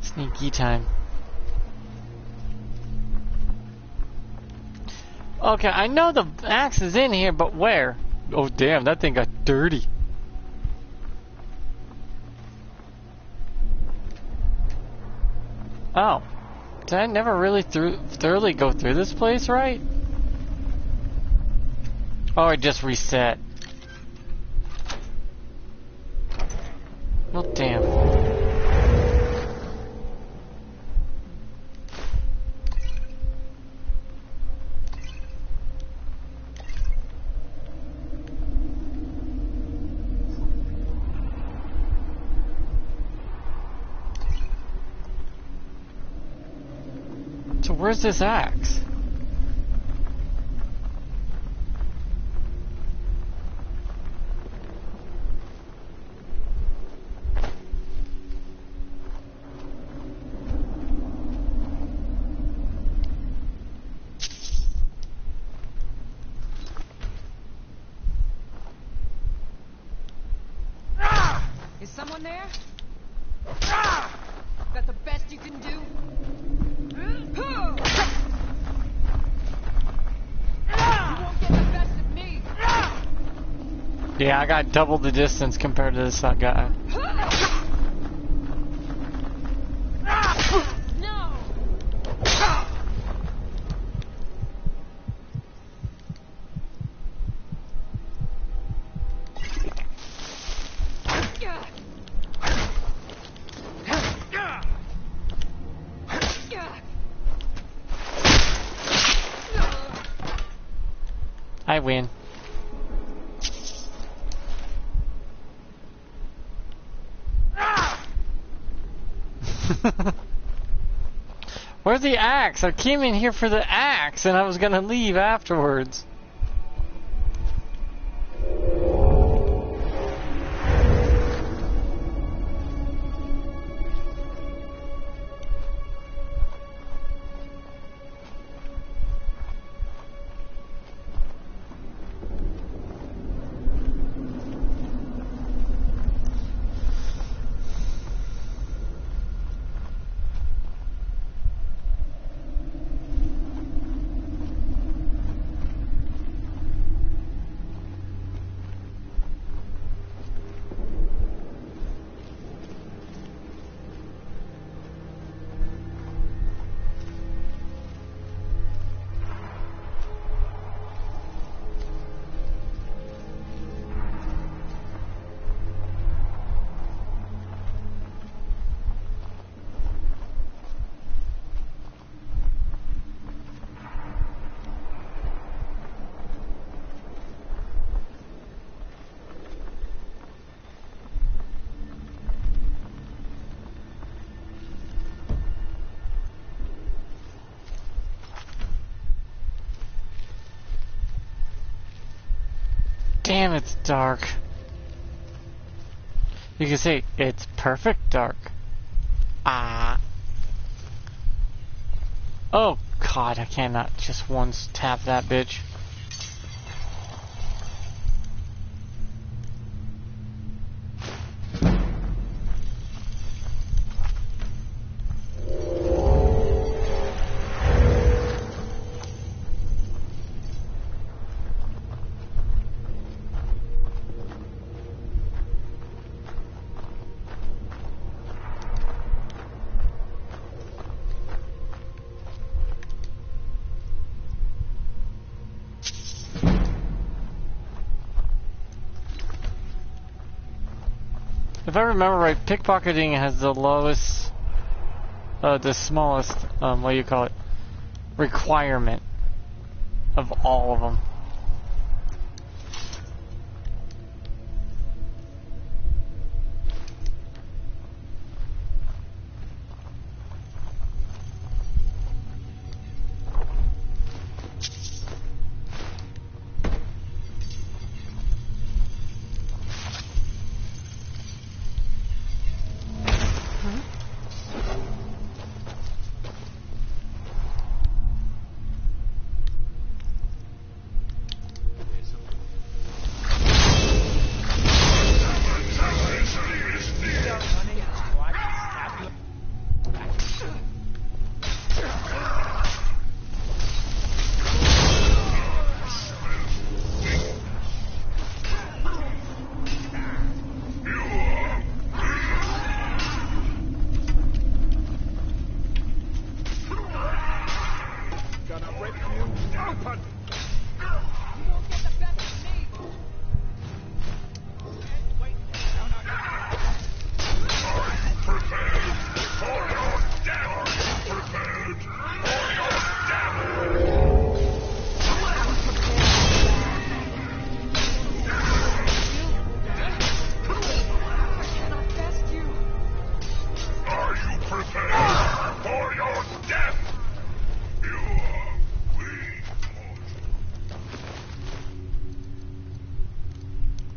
Sneaky time. Okay, I know the axe is in here, but where? Oh damn, that thing got dirty. Oh. Did I never really thoroughly go through this place, right? Oh, I just reset. Well, damn. So where's this axe? Is someone there? That the best you can do? You won't get the best of me. Yeah, I got double the distance compared to this guy. No. I win. Where's the axe? I came in here for the axe and I was gonna leave afterwards. Damn, it's dark. You can say it's perfect dark. Ah. Oh god, I cannot just once tap that bitch. If I remember right, pickpocketing has the lowest, the smallest, what do you call it, requirement of all of them.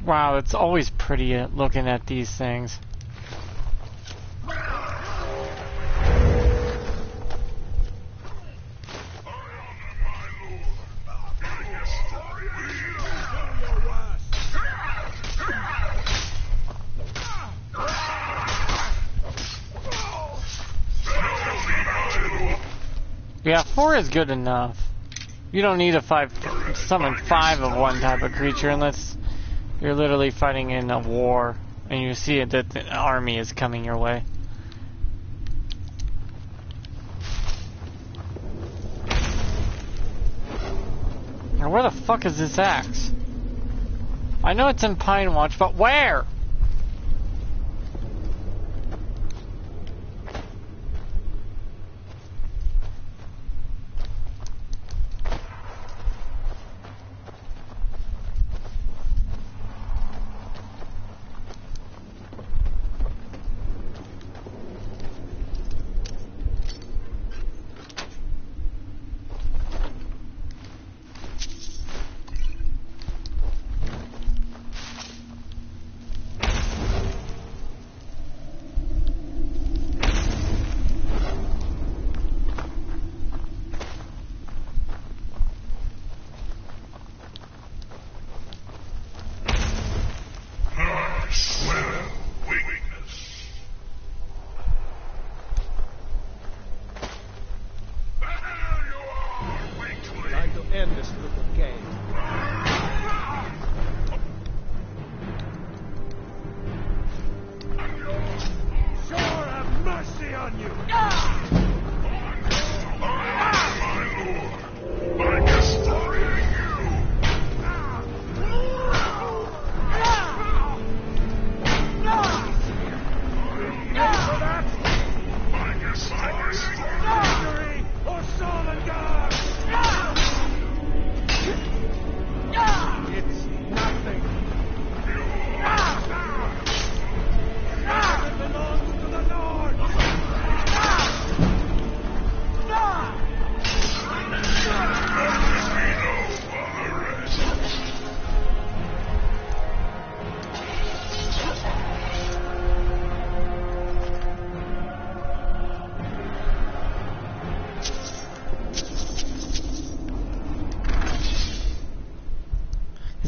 Wow, it's always pretty looking at these things. Yeah, 4 is good enough. You don't need a summon 5 of one type of creature unless you're literally fighting in a war and you see that the army is coming your way. Now where the fuck is this axe? I know it's in Pine Watch, but where?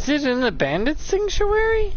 Is it in the bandit sanctuary?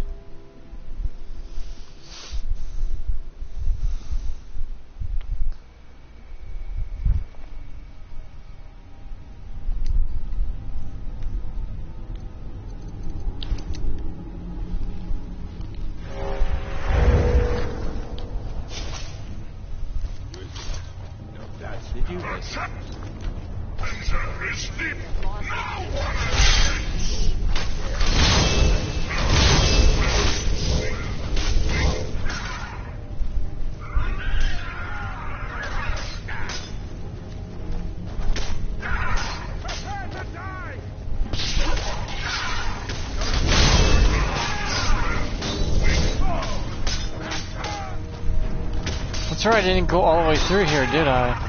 That's right, I didn't go all the way through here, did I?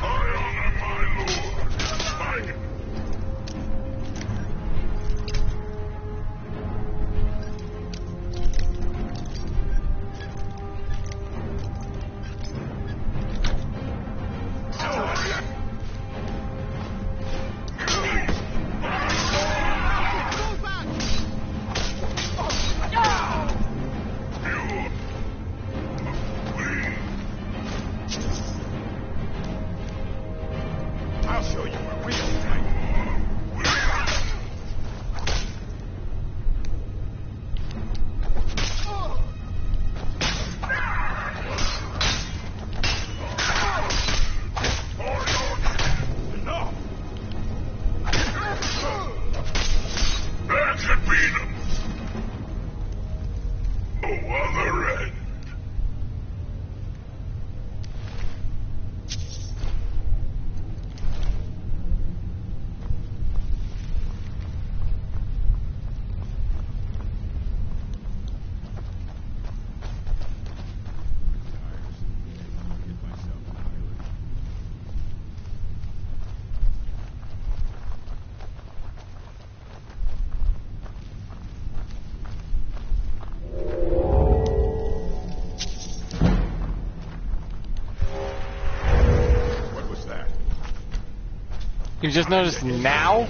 You just noticed now?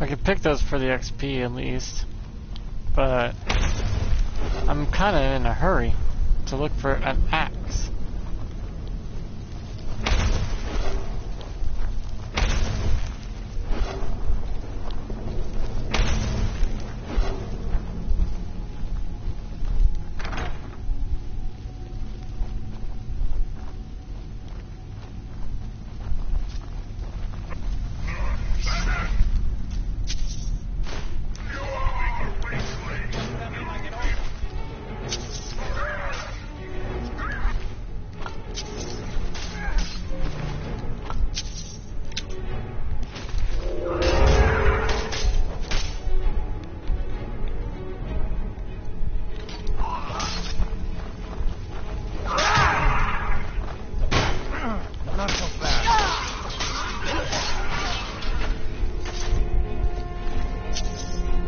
I could pick those for the XP at least, but I'm kind of in a hurry to look for an axe.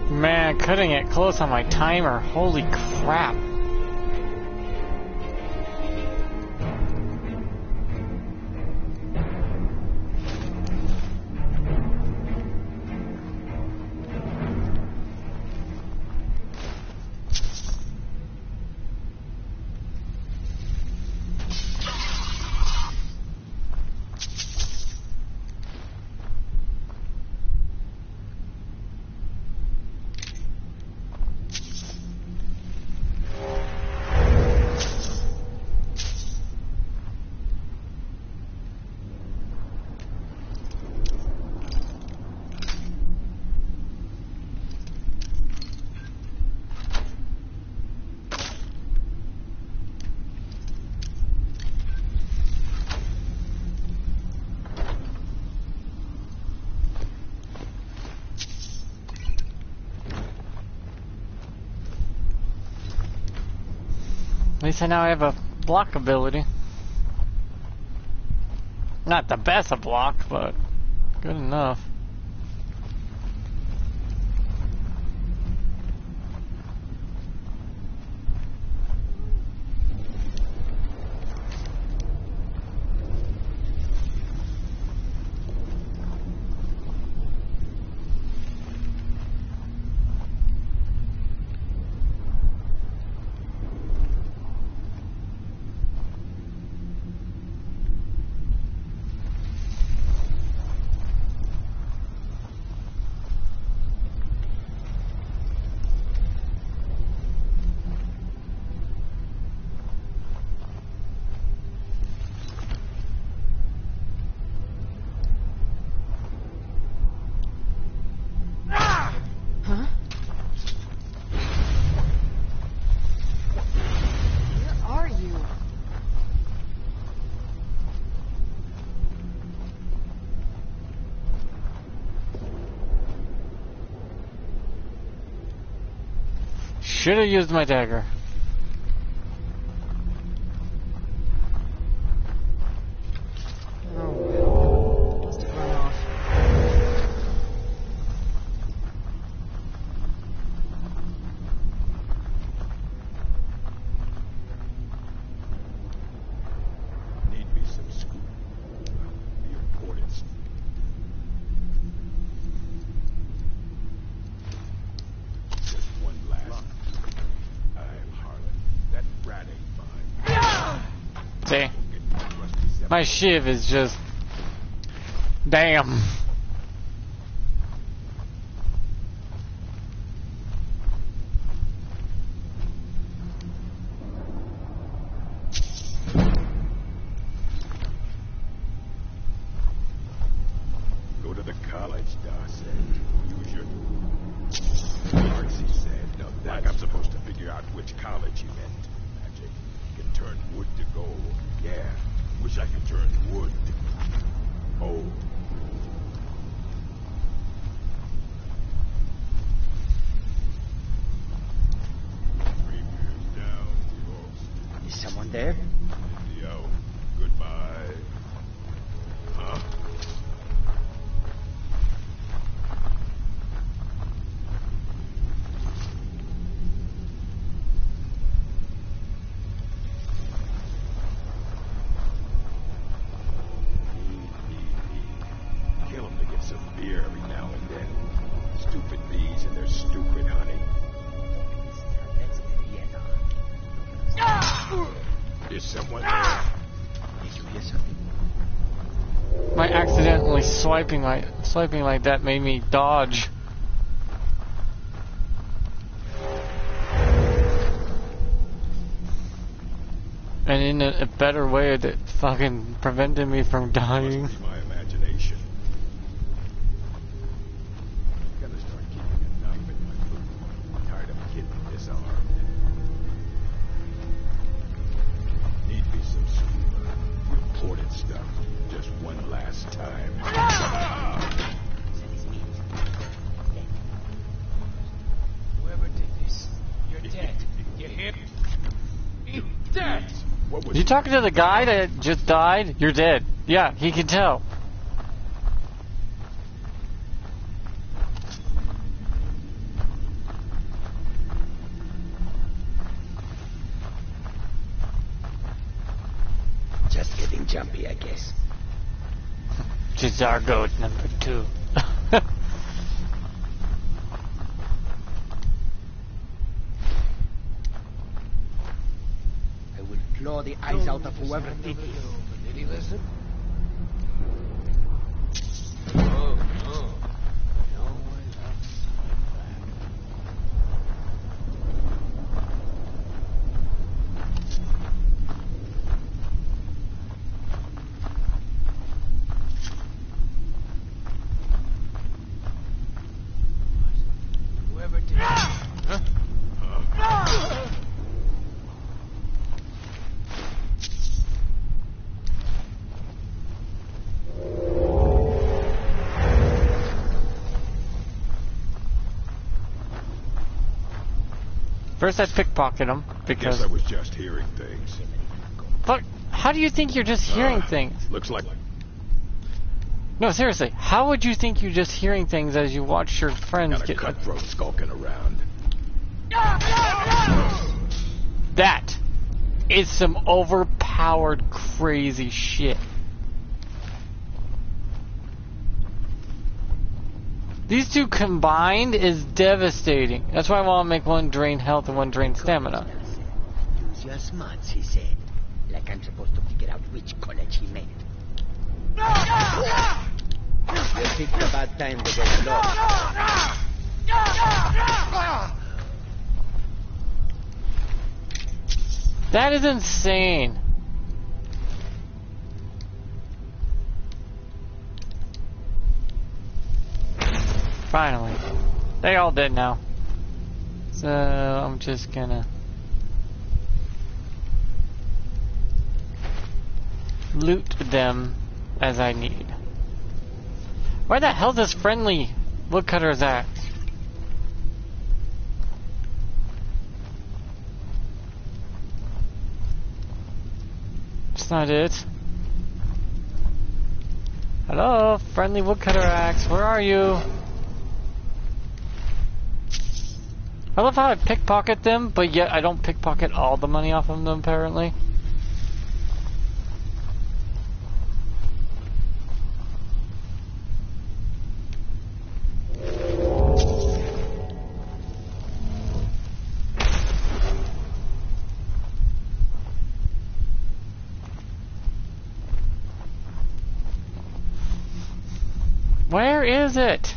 Man, cutting it close on my timer. Holy crap. At least I now have a block ability. Not the best of block, but good enough. Should have used my dagger. Oh, must have run off. Need me some scoop. The importance. Just one last. I'm Harlan. That rat ain't fine. See? My shiv is just... Damn. Go to the college, Dar said. Use your... Marcy said, no, like I'm supposed to figure out which college you meant. Magic can turn wood to gold. Yeah, wish I could turn wood to gold. Premier's down, folks. Is someone there? Yo, goodbye. Huh? Kill him to get some beer every now and then. stupid, honey. Is someone there? Did you hear something? My accidentally swiping like that made me dodge. And in a better way that fucking prevented me from dying. Must be my imagination. Gotta start keeping a knife in my boot. I'm tired of getting disarmed. Need me some scuba. Imported stuff. Just one last time. Whoever did this, you're dead. You hit? You're dead! What was You talking to the guy that just died? You're dead. Yeah, he can tell. Just getting jumpy, I guess. Cesargo number 2. I will claw the eyes out of whoever did this. Did he listen? Whoever did it. First I pickpocket him Guess because I was just hearing things. fuck. How do you think you're just hearing things? Looks like No, seriously. How would you think you're just hearing things as you watch your friends got a get? cutthroat skulking around. That is some overpowered crazy shit. These two combined is devastating. That's why I want to make one drain health and one drain stamina. Use your smarts, he said. Like I'm supposed to figure out which college he meant. You picked a bad time to get lost. That is insane. Finally. They all dead now. So I'm just gonna loot them as I need. Where the hell this friendly woodcutter's at? That's not it. Hello, friendly woodcutter axe, where are you? I love how I pickpocket them, but yet I don't pickpocket all the money off of them, apparently. Where is it?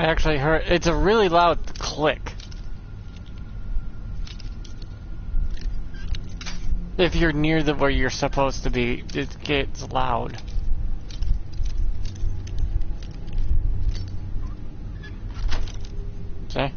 I actually heard it's a really loud click. If you're near the where you're supposed to be, it gets loud. See?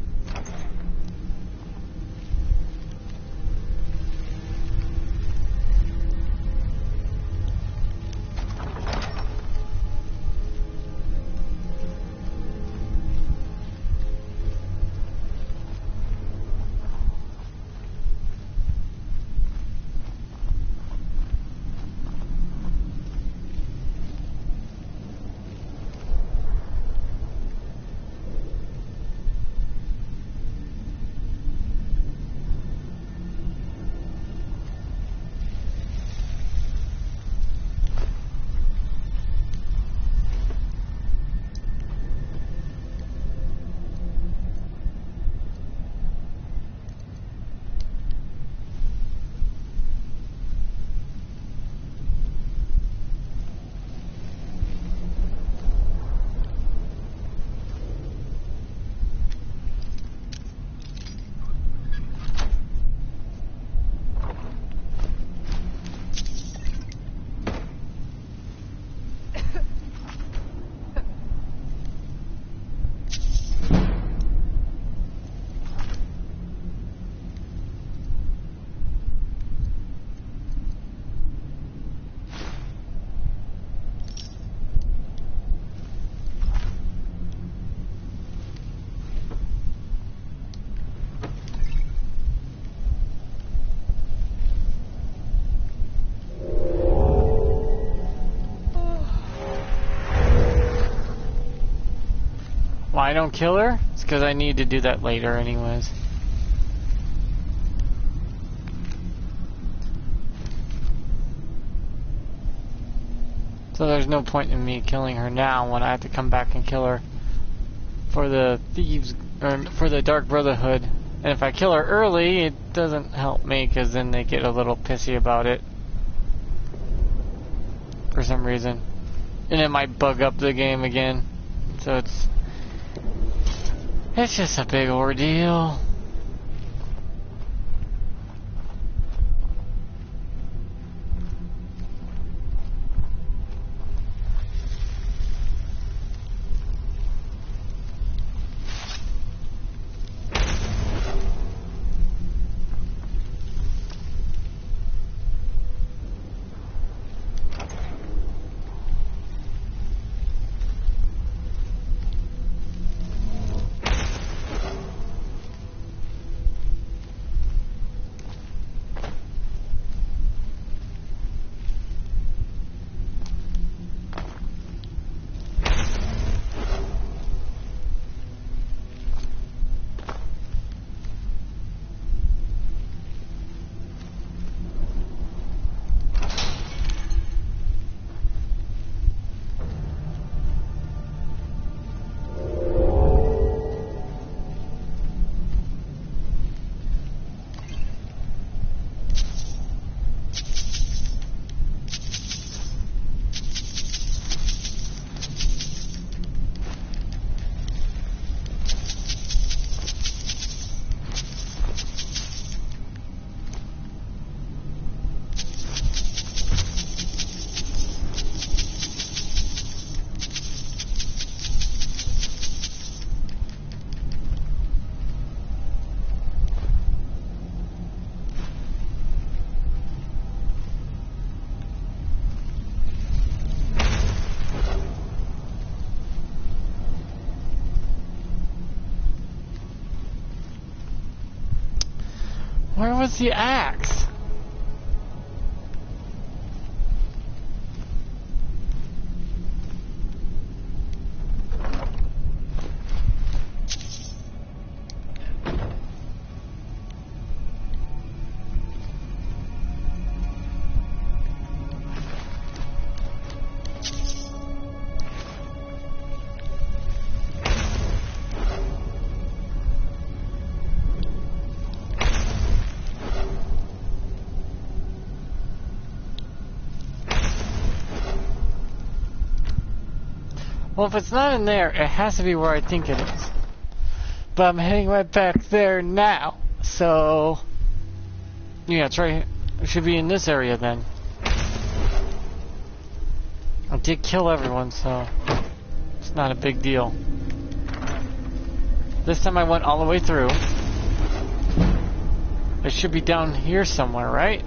Why I don't kill her? It's because I need to do that later anyways. So there's no point in me killing her now when I have to come back and kill her for the thieves, or for the Dark Brotherhood. And if I kill her early, it doesn't help me because then they get a little pissy about it for some reason. And it might bug up the game again. So it's just a big ordeal. Where was the axe? Well, if it's not in there, it has to be where I think it is. But I'm heading right back there now. So, yeah, it's right. It should be in this area then. I did kill everyone, so it's not a big deal. This time I went all the way through. It should be down here somewhere, right?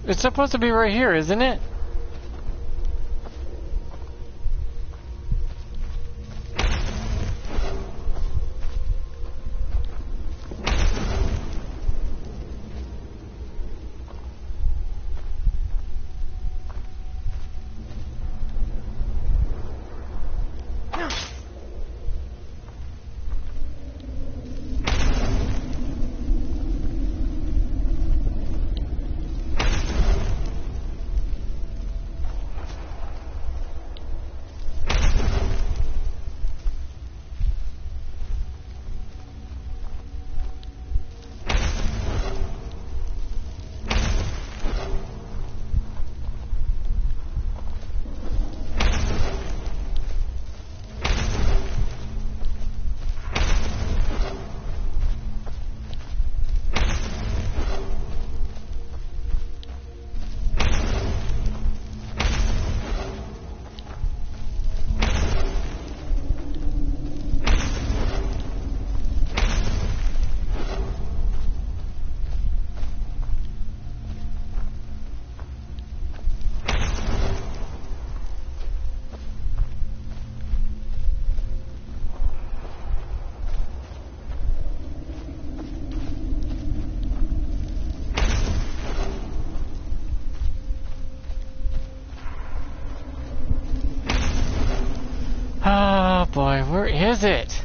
It's supposed to be right here, isn't it? Oh boy, where is it?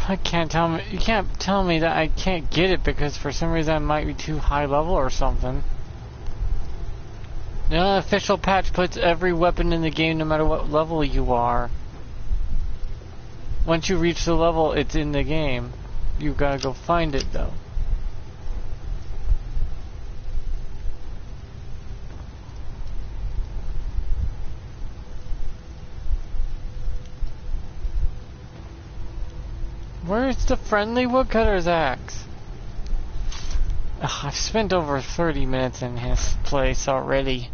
I can't tell me. You can't tell me that I can't get it because for some reason I might be too high level or something. The official patch puts every weapon in the game, no matter what level you are. Once you reach the level, it's in the game. You gotta go find it though. Where's the friendly woodcutter's axe? Ugh, I've spent over 30 minutes in his place already.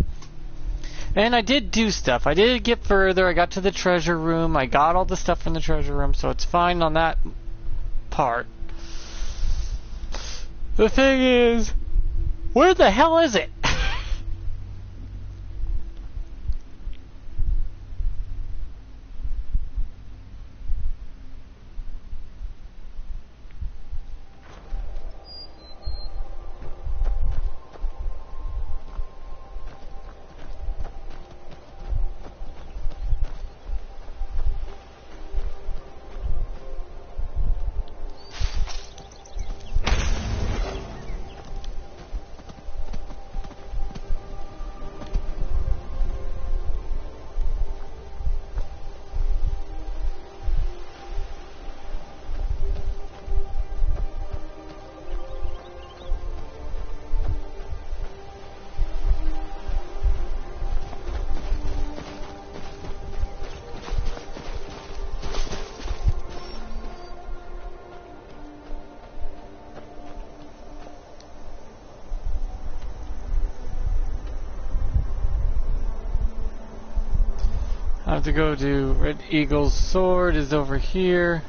And I did do stuff. I did get further. I got to the treasure room. I got all the stuff from the treasure room, so it's fine on that part. The thing is, where the hell is it? I have to go to Red Eagle's sword is over here.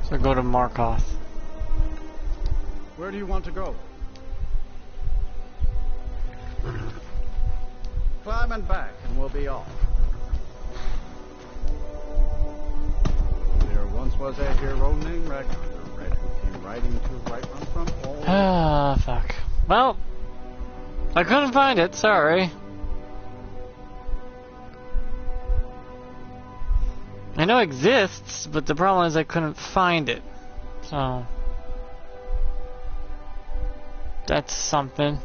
So go to Markoth. Where do you want to go? Climb and back, and we'll be off. There once was a hero named Ragnar the Red who came riding to Whiterun from all. Ah, fuck. Well, I couldn't find it, sorry. I know it exists, but the problem is I couldn't find it. So that's something.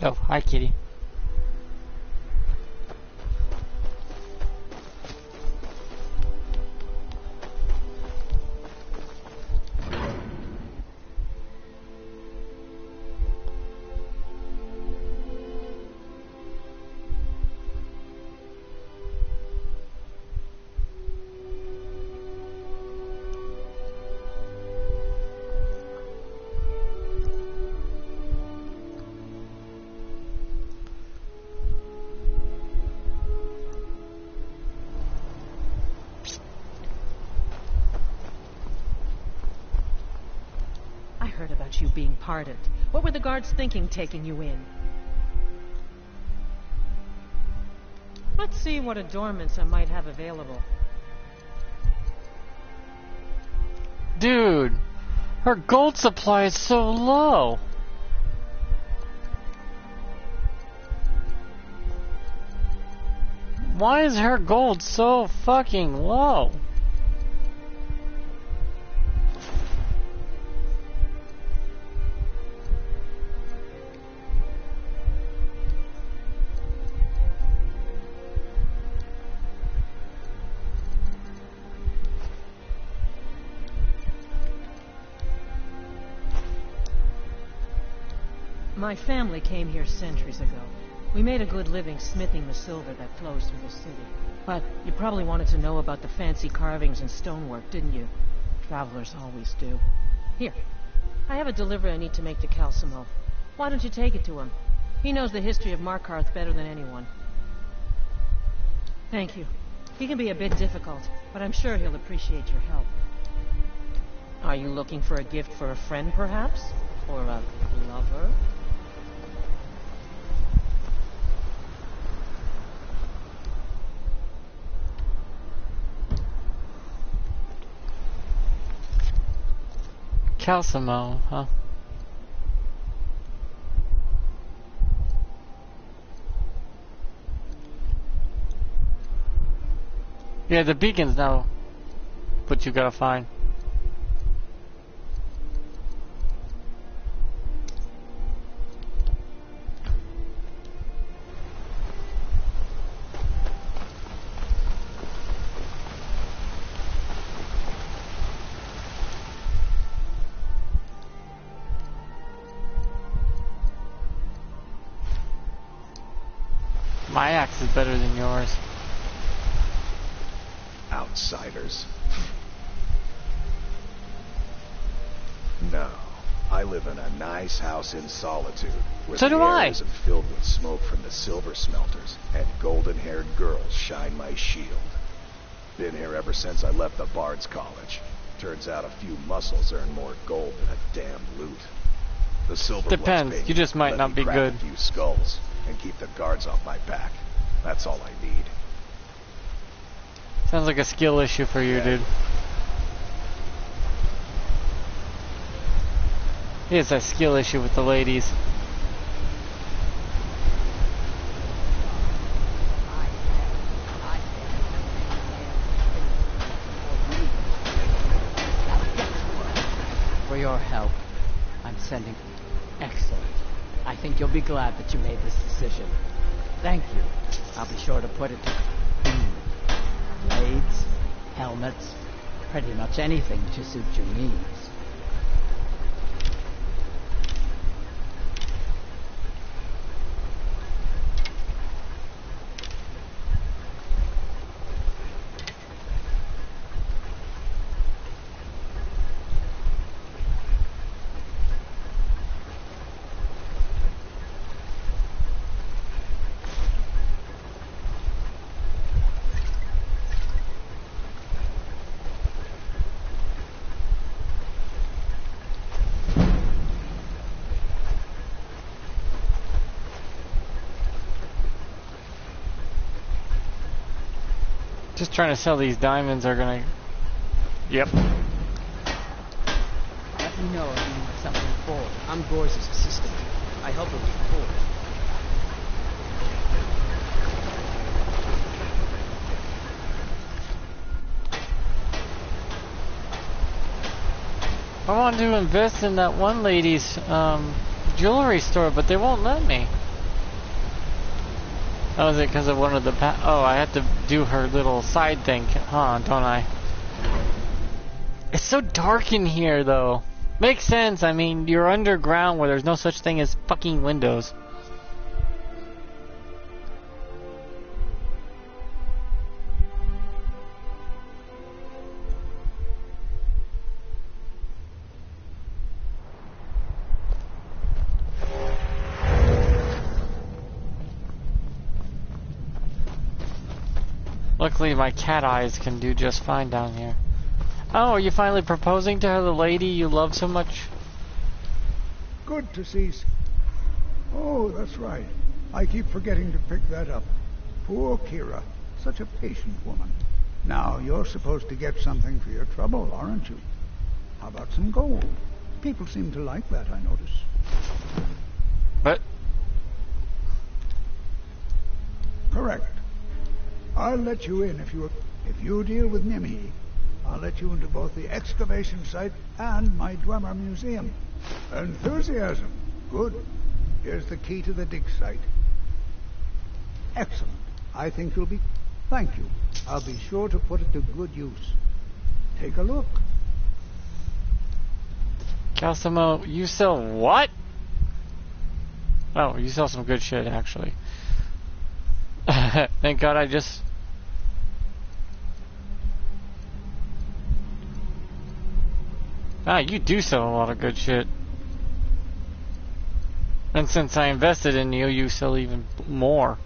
Oh, hi kitty. You being pardoned. What were the guards thinking taking you in? Let's see what adornments I might have available. Dude, her gold supply is so low. Why is her gold so fucking low? My family came here centuries ago. We made a good living smithing the silver that flows through the city. But you probably wanted to know about the fancy carvings and stonework, didn't you? Travelers always do. Here, I have a delivery I need to make to Calcimo. Why don't you take it to him? He knows the history of Markarth better than anyone. Thank you. He can be a bit difficult, but I'm sure he'll appreciate your help. Are you looking for a gift for a friend, perhaps? Or a lover? Calcimo, huh? Yeah, the beacons now what you gotta find. My axe is better than yours. Outsiders. No. I live in a nice house in solitude, where So the do air I. isn't filled with smoke from the silver smelters, and golden-haired girls shine my shield. Been here ever since I left the Bard's College. Turns out a few muscles earn more gold than a damn loot. The silver Depends. You just might not be good. A few skulls and keep the guards off my back. That's all I need. Sounds like a skill issue for you, dude. It's a skill issue with the ladies. For your help, I'm sending... Excellent. I think you'll be glad that you made this decision. Thank you. I'll be sure to put it to... Blades, helmets, pretty much anything to suit your needs. Just trying to sell these diamonds are gonna... Yep. Let me know if you need something for. I'm Gore's assistant. I help him with forge. I want to invest in that one lady's jewelry store, but they won't let me. Oh, is it because of one of the oh, I have to do her little side thing, huh, don't I? It's so dark in here, though. Makes sense, I mean, you're underground where there's no such thing as fucking windows. Luckily, my cat eyes can do just fine down here. Oh, are you finally proposing to her, the lady you love so much? Good to see. Oh, that's right. I keep forgetting to pick that up. Poor Kira. Such a patient woman. Now, you're supposed to get something for your trouble, aren't you? How about some gold? People seem to like that, I notice. But... Correct. I'll let you in if you deal with Nimi. I'll let you into both the excavation site and my Dwemer museum. Enthusiasm. Good. Here's the key to the dig site. Excellent. I think you'll be... Thank you. I'll be sure to put it to good use. Take a look. Calcimo, you sell what? Oh, you sell some good shit, actually. Thank God I just... Ah, you do sell a lot of good shit. And since I invested in you, you sell even more.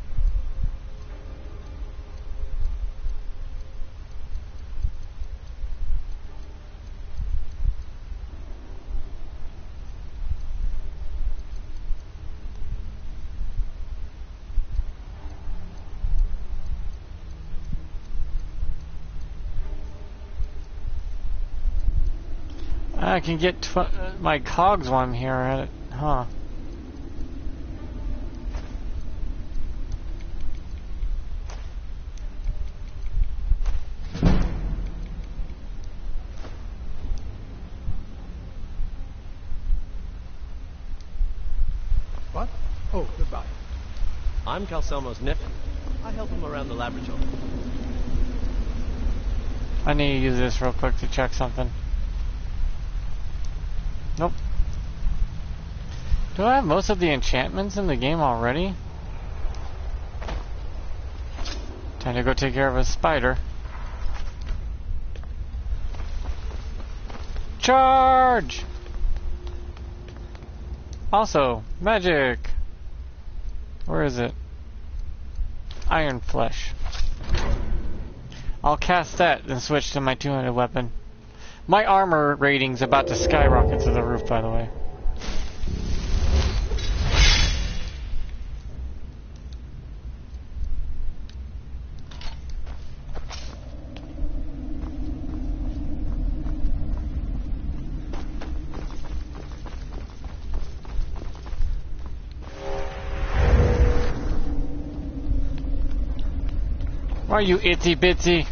I can get my cogs while I'm here at it. Huh. What? Oh, goodbye. I'm Calselmo's nephew. I help him around the laboratory. I need to use this real quick to check something. Nope. Do I have most of the enchantments in the game already? Time to go take care of a spider. Charge! Also, magic! Where is it? Iron Flesh. I'll cast that and switch to my two-handed weapon. My armor rating's about to skyrocket to the roof, by the way. Why are you itsy bitsy?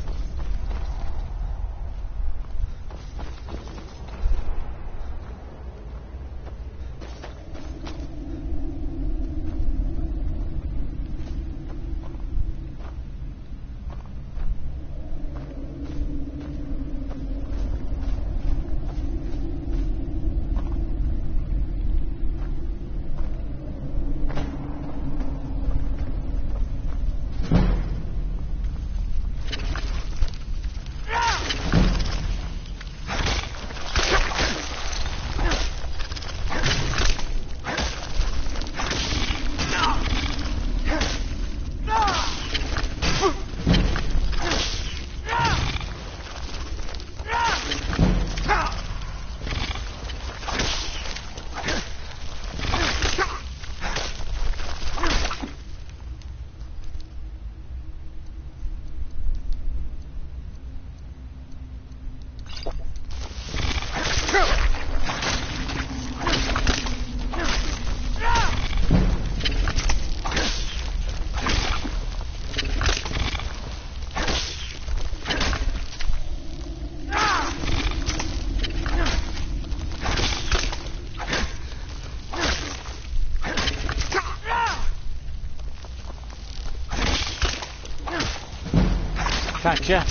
Gotcha.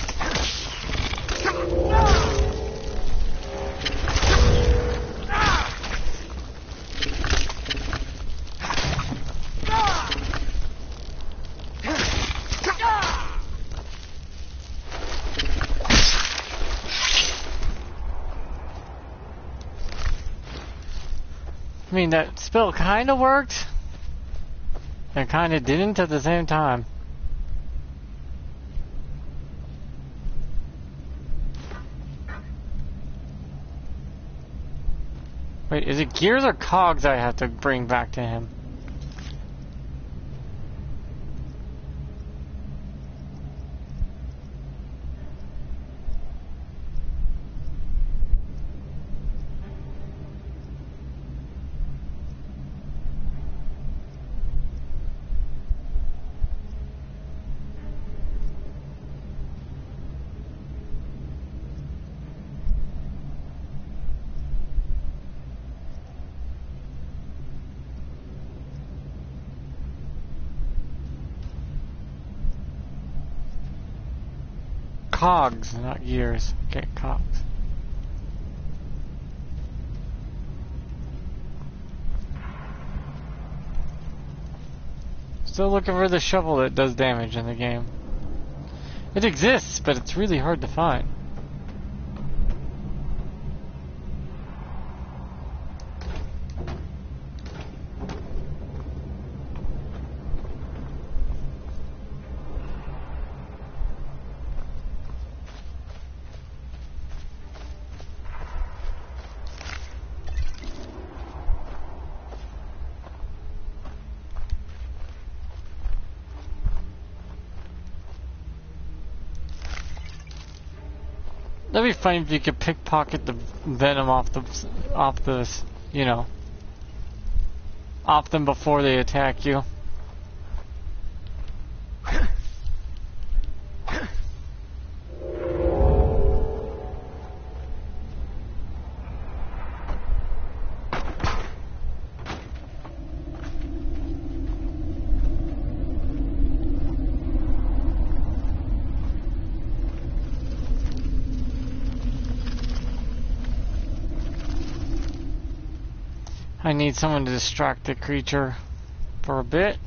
I mean, that spell kinda worked, and kinda didn't at the same time. Wait, is it gears or cogs I have to bring back to him? Cogs, not gears. Okay, cogs. Still looking for the shovel that does damage in the game. It exists, but it's really hard to find. That'd be funny if you could pickpocket the venom off the, you know, off them before they attack you. I need someone to distract the creature for a bit.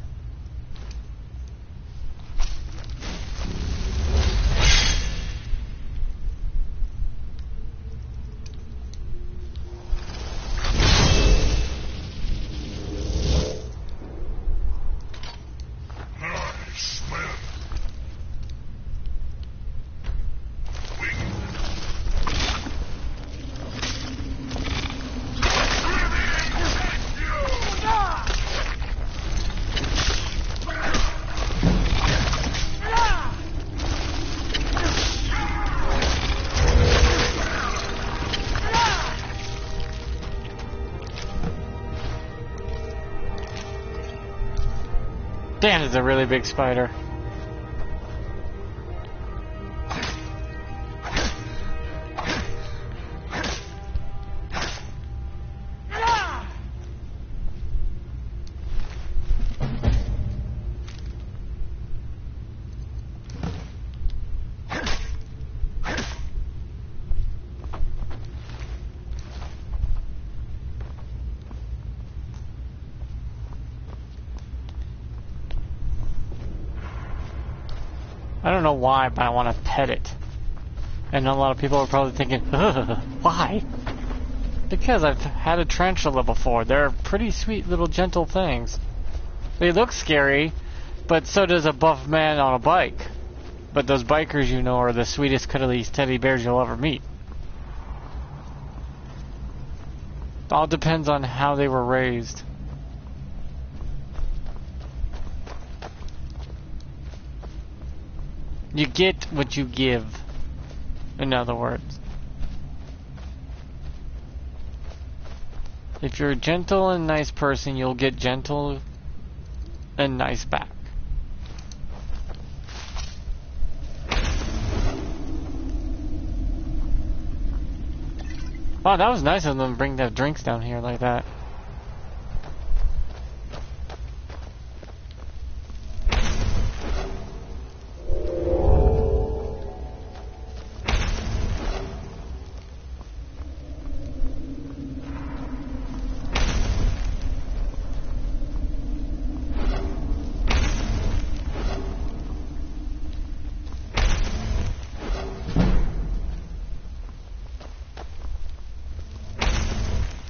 Damn, it's a really big spider. I don't know why, but I want to pet it. And a lot of people are probably thinking, ugh, why? Because I've had a tarantula before. They're pretty sweet little gentle things. They look scary, but so does a buff man on a bike. But those bikers, you know, are the sweetest, cuddliest teddy bears you'll ever meet. It all depends on how they were raised. You get what you give, in other words. If you're a gentle and nice person, you'll get gentle and nice back. Wow, that was nice of them to bring the drinks down here like that.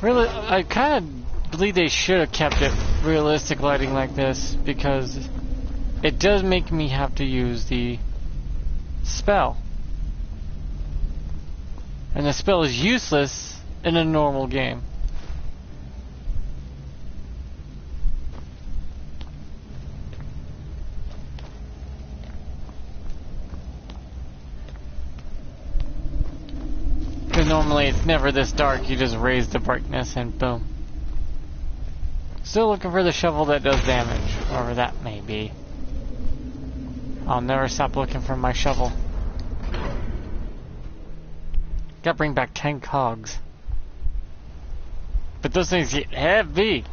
Really, I kind of believe they should have kept it realistic lighting like this, because it does make me have to use the spell. And the spell is useless in a normal game. Normally it's never this dark, you just raise the brightness and boom. Still looking for the shovel that does damage, whatever that may be. I'll never stop looking for my shovel. Gotta bring back 10 cogs. But those things get heavy.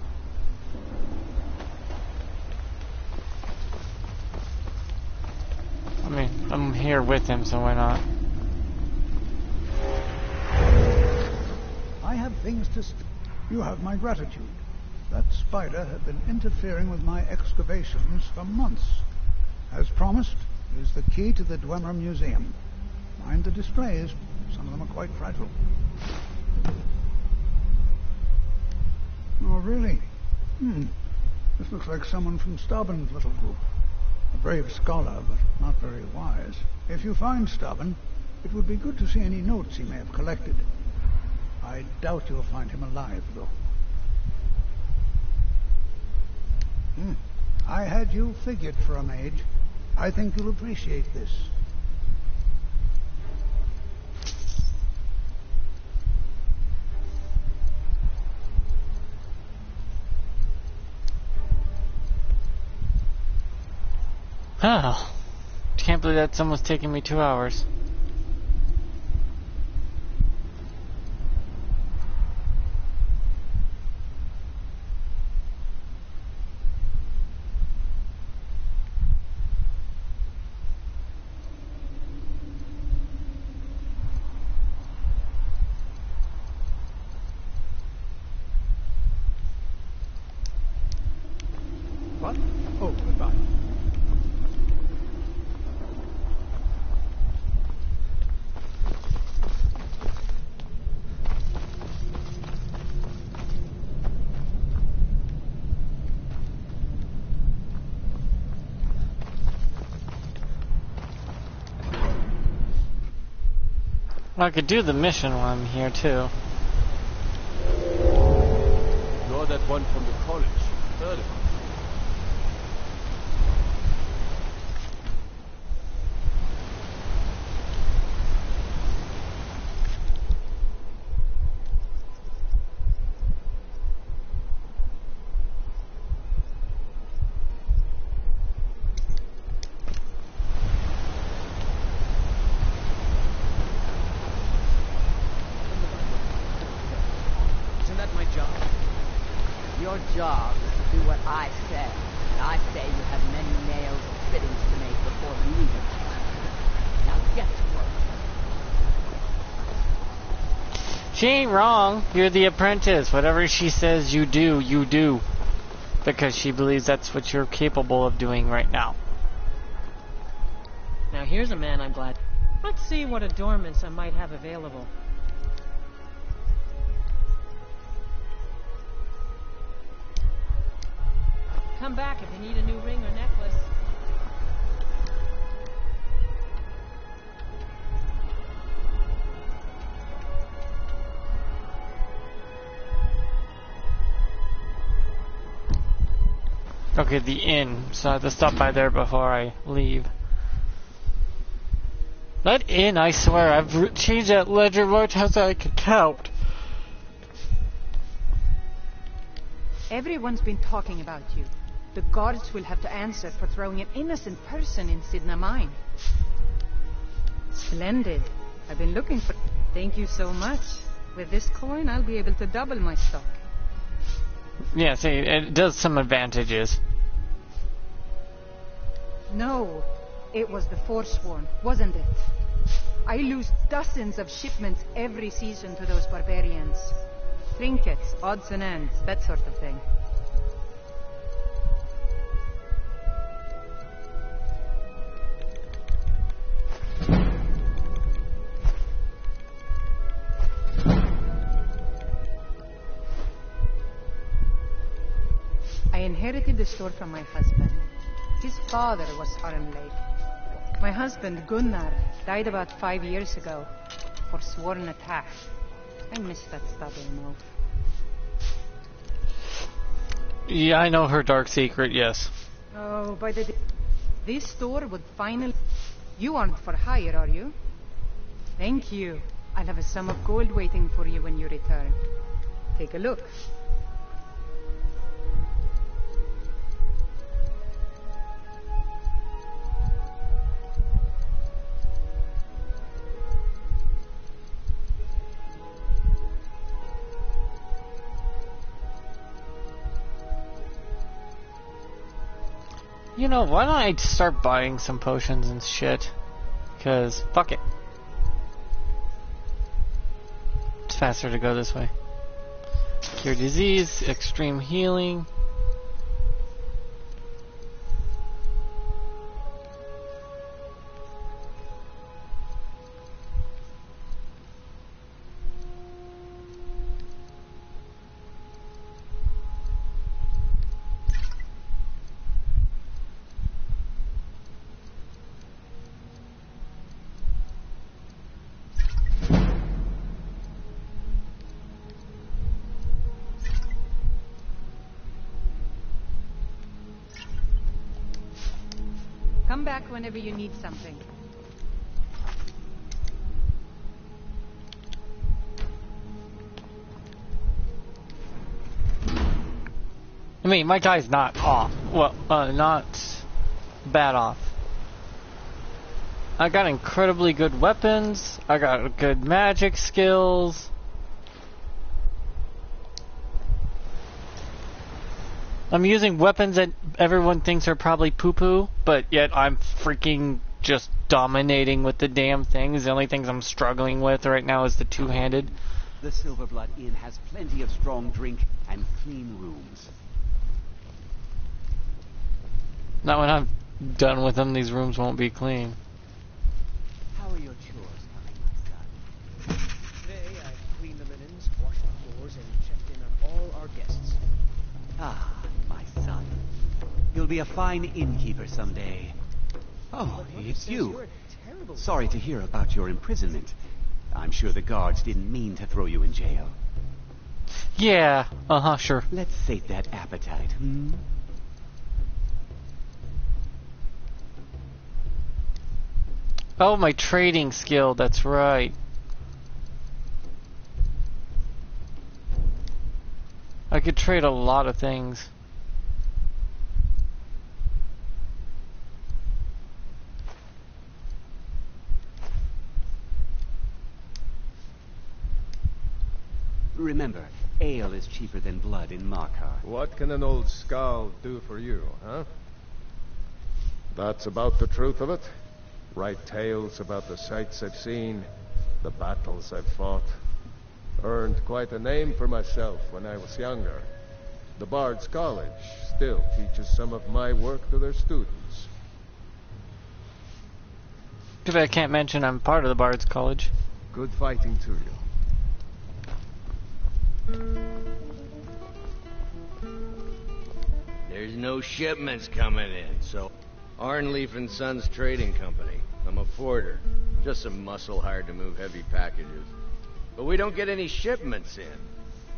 I mean, I'm here with him, so why not? I have things to you have my gratitude. That spider had been interfering with my excavations for months. As promised, it is the key to the Dwemer Museum. Mind the displays. Some of them are quite fragile. Oh, really? This looks like someone from Stubben's little group. A brave scholar, but not very wise. If you find Stubben, it would be good to see any notes he may have collected. I doubt you'll find him alive, though. I had you figured for a mage. I think you'll appreciate this. Oh, can't believe that's almost taking me 2 hours. What? Oh, goodbye. Well, I could do the mission while I'm here too. You're that one from the college. Heard of it. Isn't that my job? Your job is to do what I say. And I say you have many nails and fittings to make before you even can. Now get to work. She ain't wrong. You're the apprentice. Whatever she says you do, you do. Because she believes that's what you're capable of doing right now. Now here's a man I'm glad. Let's see what adornments I might have available. Come back if you need a new ring or necklace. Okay, the inn. So I have to stop by there before I leave. That inn, I swear, I've changed that ledger more times than I can count. Everyone's been talking about you. The guards will have to answer for throwing an innocent person in Sidna Mine. Splendid. I've been looking for... Thank you so much. With this coin, I'll be able to double my stock. Yeah, see, it does some advantages. No, it was the Forsworn, wasn't it? I lose dozens of shipments every season to those barbarians. Trinkets, odds and ends, that sort of thing. I inherited the store from my husband. His father was Harrenlake. My husband, Gunnar, died about 5 years ago. Forsworn attack. I miss that stubborn oaf. Yeah, I know her dark secret, yes. Oh, by the... This store would finally... You aren't for hire, are you? Thank you. I'll have a sum of gold waiting for you when you return. Take a look. You know, why don't I start buying some potions and shit? Because, fuck it. It's faster to go this way. Cure disease, extreme healing. Come back whenever you need something. I mean, my guy's not off. Well, not bad off. I got incredibly good weapons. I got good magic skills. I'm using weapons that everyone thinks are probably poo-poo, but yet I'm freaking just dominating with the damn things. The only things I'm struggling with right now is the two-handed. The Silverblood Inn has plenty of strong drink and clean rooms. Not when I'm done with them, these rooms won't be clean. How are your chores coming, my son? Today I cleaned the linens, washed the floors, and checked in on all our guests. Ah, my son. You'll be a fine innkeeper someday. Oh, it's you. Sorry to hear about your imprisonment. I'm sure the guards didn't mean to throw you in jail. Yeah, sure. Let's sate that appetite, hmm? Oh, my trading skill, that's right. I could trade a lot of things. Remember, ale is cheaper than blood in Markar. What can an old skull do for you, huh? That's about the truth of it. Write tales about the sights I've seen, the battles I've fought. Earned quite a name for myself when I was younger. The Bard's College still teaches some of my work to their students. Too bad I can't mention I'm part of the Bard's College. Good fighting to you. There's no shipments coming in, so Arnleaf and Sons Trading Company. I'm a porter. Just some muscle hired to move heavy packages. But we don't get any shipments in.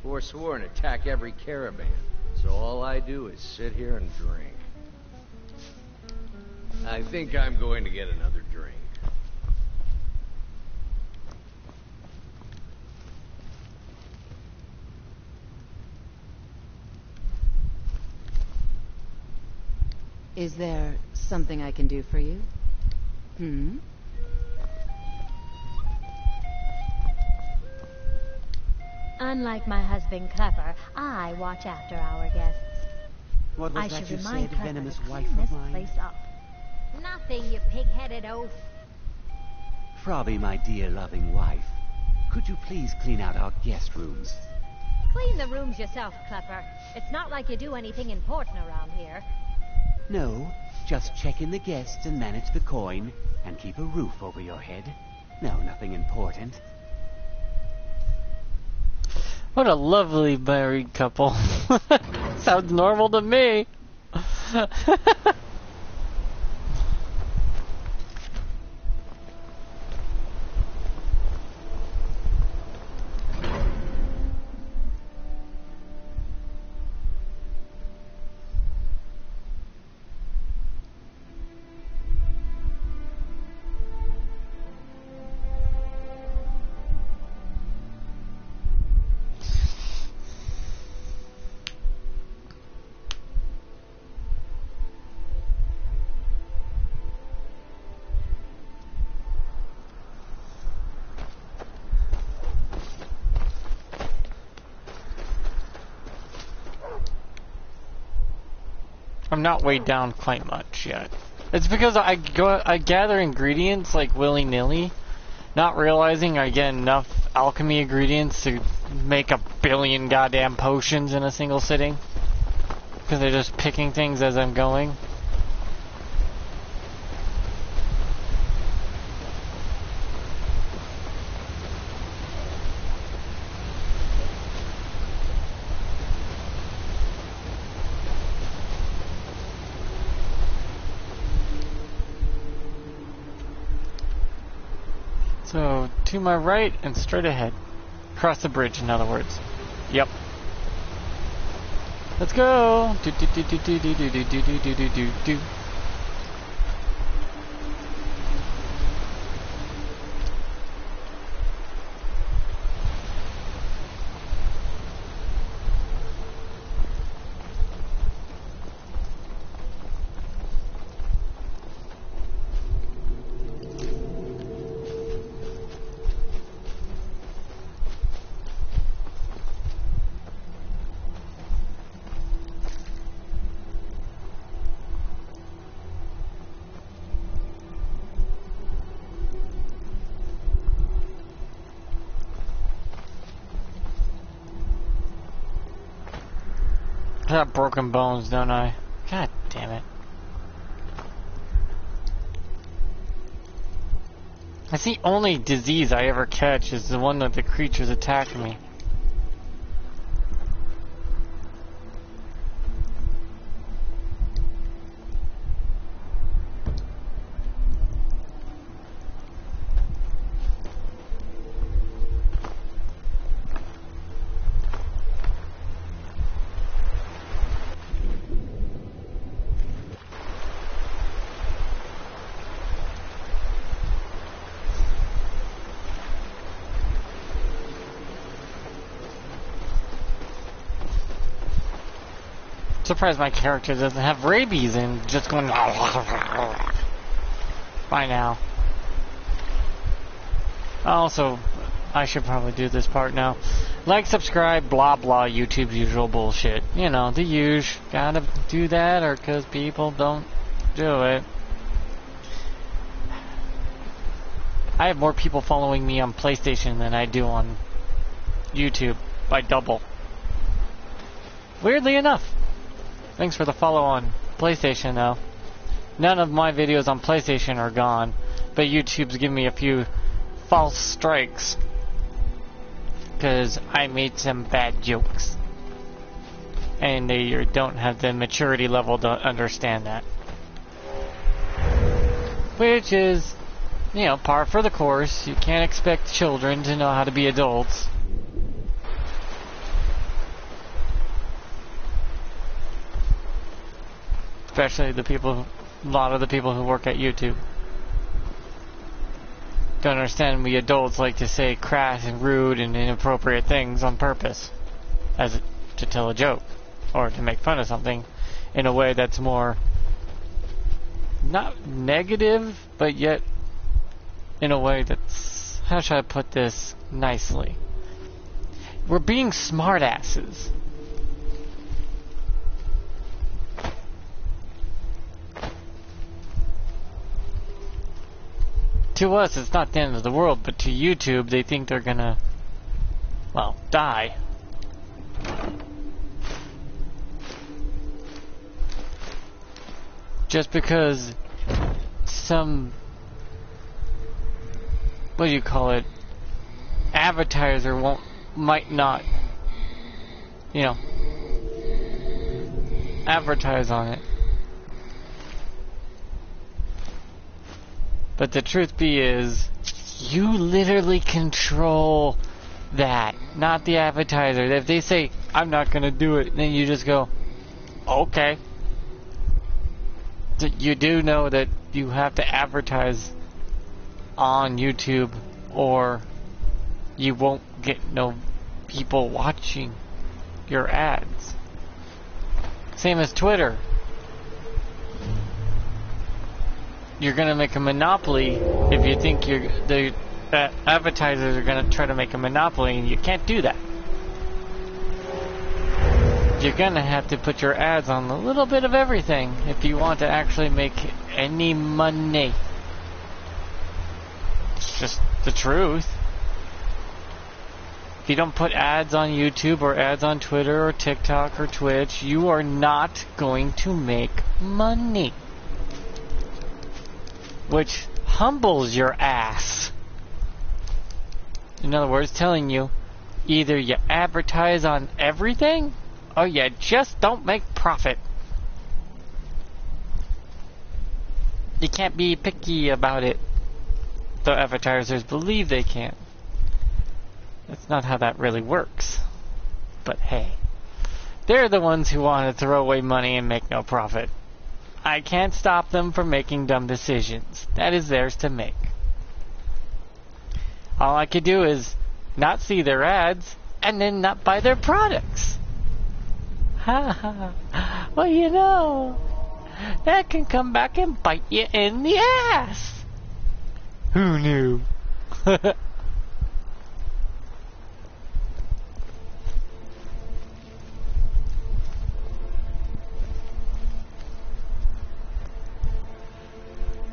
Forsworn attack every caravan. So all I do is sit here and drink. I think I'm going to get another drink. Is there something I can do for you? Hmm? Unlike my husband Clever, I watch after our guests. What was I that should you remind said, Clever venomous to wife clean of this mine? place up. Nothing, you pig-headed oaf. Frobby, my dear loving wife, could you please clean out our guest rooms? Clean the rooms yourself, Clever. It's not like you do anything important around here. No, just check in the guests and manage the coin, and keep a roof over your head. No, nothing important. What a lovely married couple. Sounds normal to me. I'm not weighed down quite much yet. It's because I gather ingredients like willy-nilly, not realizing I get enough alchemy ingredients to make 1 billion goddamn potions in a single sitting. Because they're just picking things as I'm going. So, to my right and straight ahead. Cross the bridge, in other words. Yep. Let's go! Do do do do do do do do do do do do do. have broken bones, don't I? God damn it. That's the only disease I ever catch, is the one that the creatures attack me. Surprised my character doesn't have rabies and just going by now. Also, I should probably do this part now. Like, subscribe, blah blah, YouTube's usual bullshit. You know, the usual. Gotta do that or because people don't do it. I have more people following me on PlayStation than I do on YouTube, by double. Weirdly enough. Thanks for the follow on PlayStation, though. None of my videos on PlayStation are gone, but YouTube's giving me a few false strikes. Because I made some bad jokes. And they don't have the maturity level to understand that. Which is, you know, par for the course. You can't expect children to know how to be adults. Especially a lot of the people who work at YouTube. Don't understand we adults like to say crass and rude and inappropriate things on purpose. To tell a joke. Or to make fun of something in a way that's more not negative, but yet in a way that's, how should I put this nicely? We're being smartasses. To us, it's not the end of the world, but to YouTube, they think they're gonna, well, die. Just because some, what do you call it, advertiser might not, you know, advertise on it. But the truth be is, you literally control that, not the advertiser. If they say, I'm not going to do it, then you just go, okay. You do know that you have to advertise on YouTube, or you won't get no people watching your ads. Same as Twitter. You're gonna make a monopoly if you think the advertisers are gonna try to make a monopoly, and you can't do that. You're gonna have to put your ads on a little bit of everything if you want to actually make any money. It's just the truth. If you don't put ads on YouTube or ads on Twitter or TikTok or Twitch, you are not going to make money. Which humbles your ass. In other words, telling you either you advertise on everything or you just don't make profit. You can't be picky about it. The advertisers believe they can. That's not how that really works. But hey, they're the ones who want to throw away money and make no profit. I can't stop them from making dumb decisions. That is theirs to make. All I could do is not see their ads and then not buy their products. Ha ha. Well, you know, that can come back and bite you in the ass. Who knew?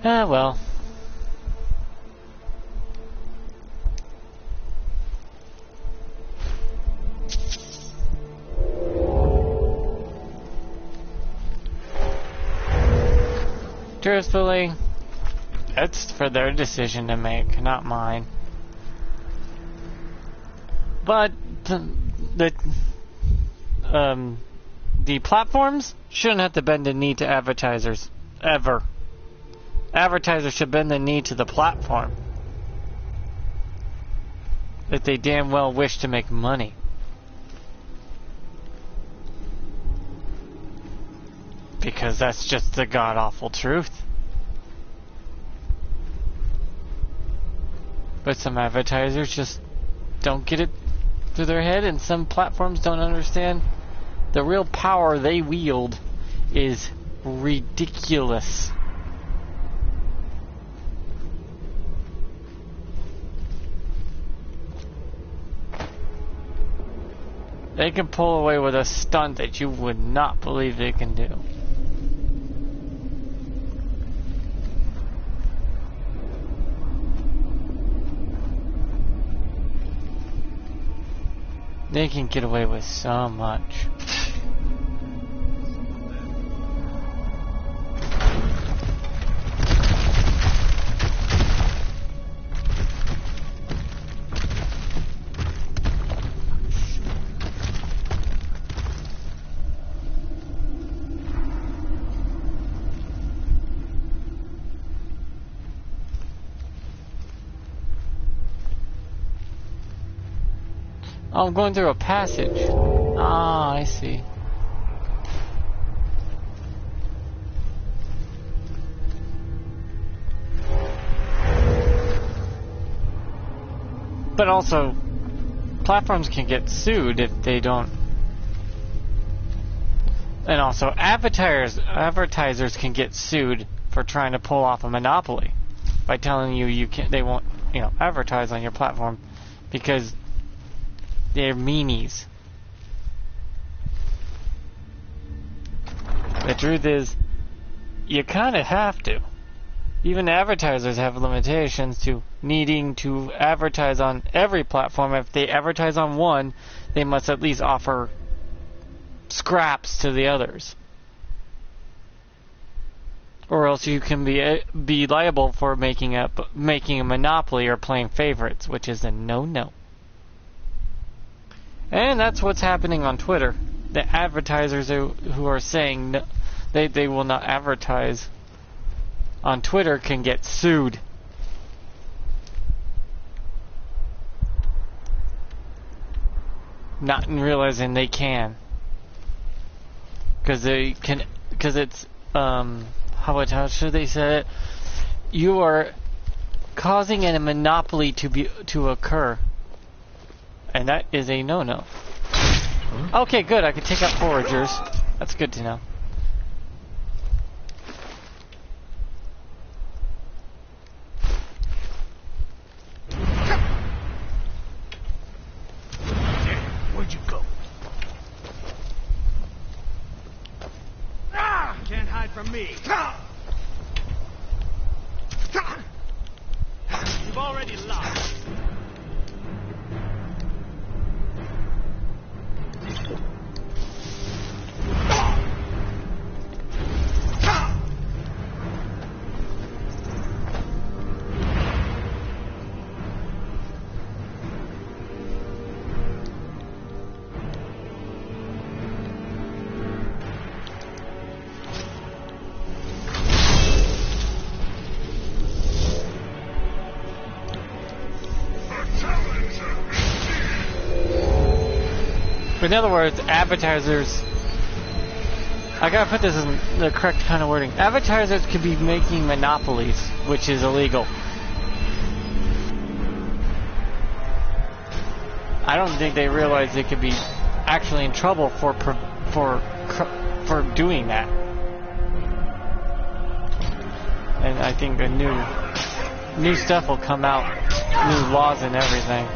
Ah, well. Truthfully, that's for their decision to make, not mine. But the platforms shouldn't have to bend the knee to advertisers, ever. Advertisers should bend the knee to the platform if they damn well wish to make money. Because that's just the god-awful truth. But some advertisers just don't get it through their head, and some platforms don't understand the real power they wield is ridiculous. They can pull away with a stunt that you would not believe they can do. They can get away with so much. Oh, I'm going through a passage. Ah, I see. But also, platforms can get sued if they don't. And also, advertisers can get sued for trying to pull off a monopoly by telling you they won't, advertise on your platform because they're meanies. The truth is, you kind of have to. Even advertisers have limitations to needing to advertise on every platform. If they advertise on one, they must at least offer scraps to the others. Or else you can be liable for making a monopoly or playing favorites, which is a no-no. And that's what's happening on Twitter. The advertisers who are saying they will not advertise on Twitter can get sued. Not realizing they can. Because it's, how should they say it? You are causing a monopoly to occur. And that is a no-no. Okay, good. I can take out foragers. That's good to know. Where'd you go? Can't hide from me. You've already lost. In other words, advertisers... I gotta put this in the correct kind of wording. Advertisers could be making monopolies, which is illegal. I don't think they realize they could be actually in trouble for doing that. And I think a new stuff will come out, new laws and everything.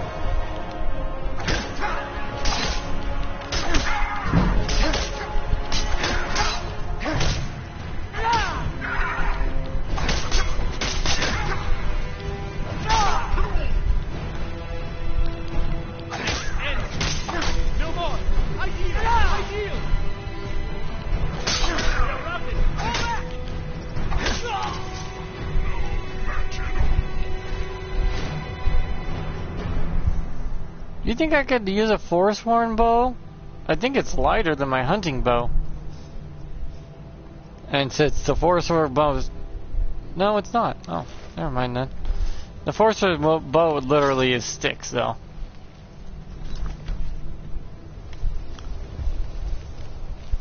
think I could use a Forsworn bow? I think it's lighter than my hunting bow. And since the Forsworn bow is... No, it's not. Oh, never mind then. The Forsworn bow literally is sticks, though.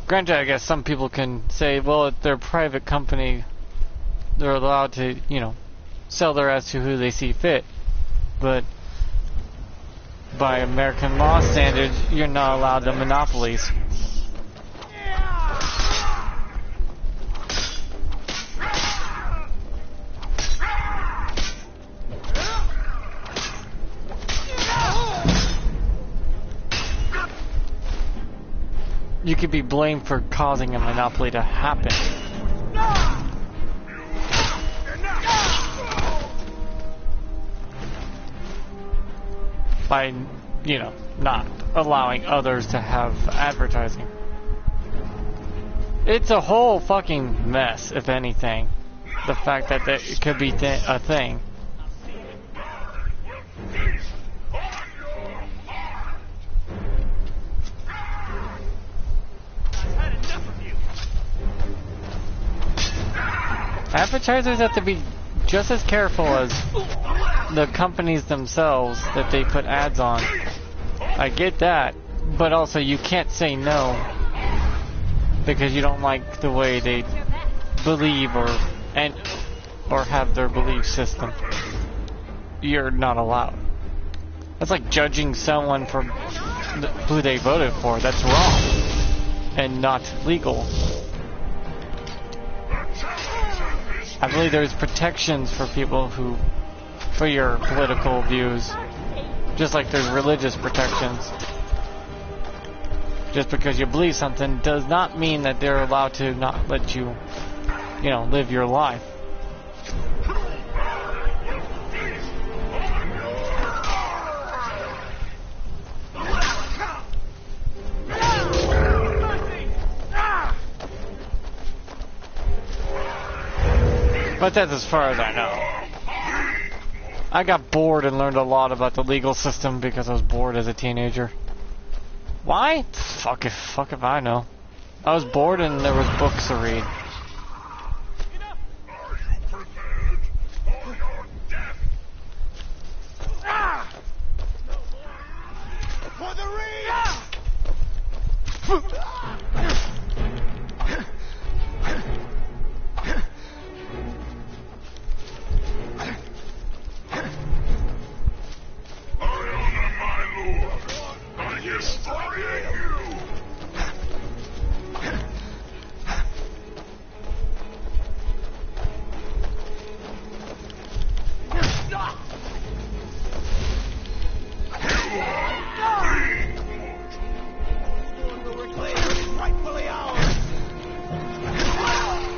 Granted, I guess some people can say, well, if they're a private company, they're allowed to, you know, sell their ass to who they see fit. But by American law standards, you're not allowed to monopolies. You could be blamed for causing a monopoly to happen. By, you know, not allowing others to have advertising. It's a whole fucking mess, if anything. The fact that it could be a thing. Advertisers have to be just as careful as the companies themselves that they put ads on. I get that, but also you can't say no because you don't like the way they believe or have their belief system. You're not allowed. That's like judging someone for who they voted for. That's wrong and not legal. I believe there's protections for people for your political views. Just like there's religious protections. Just because you believe something does not mean that they're allowed to not let you, you know, live your life. But that's as far as I know. I got bored and learned a lot about the legal system because I was bored as a teenager. Why? Fuck if I know. I was bored and there was books to read. For the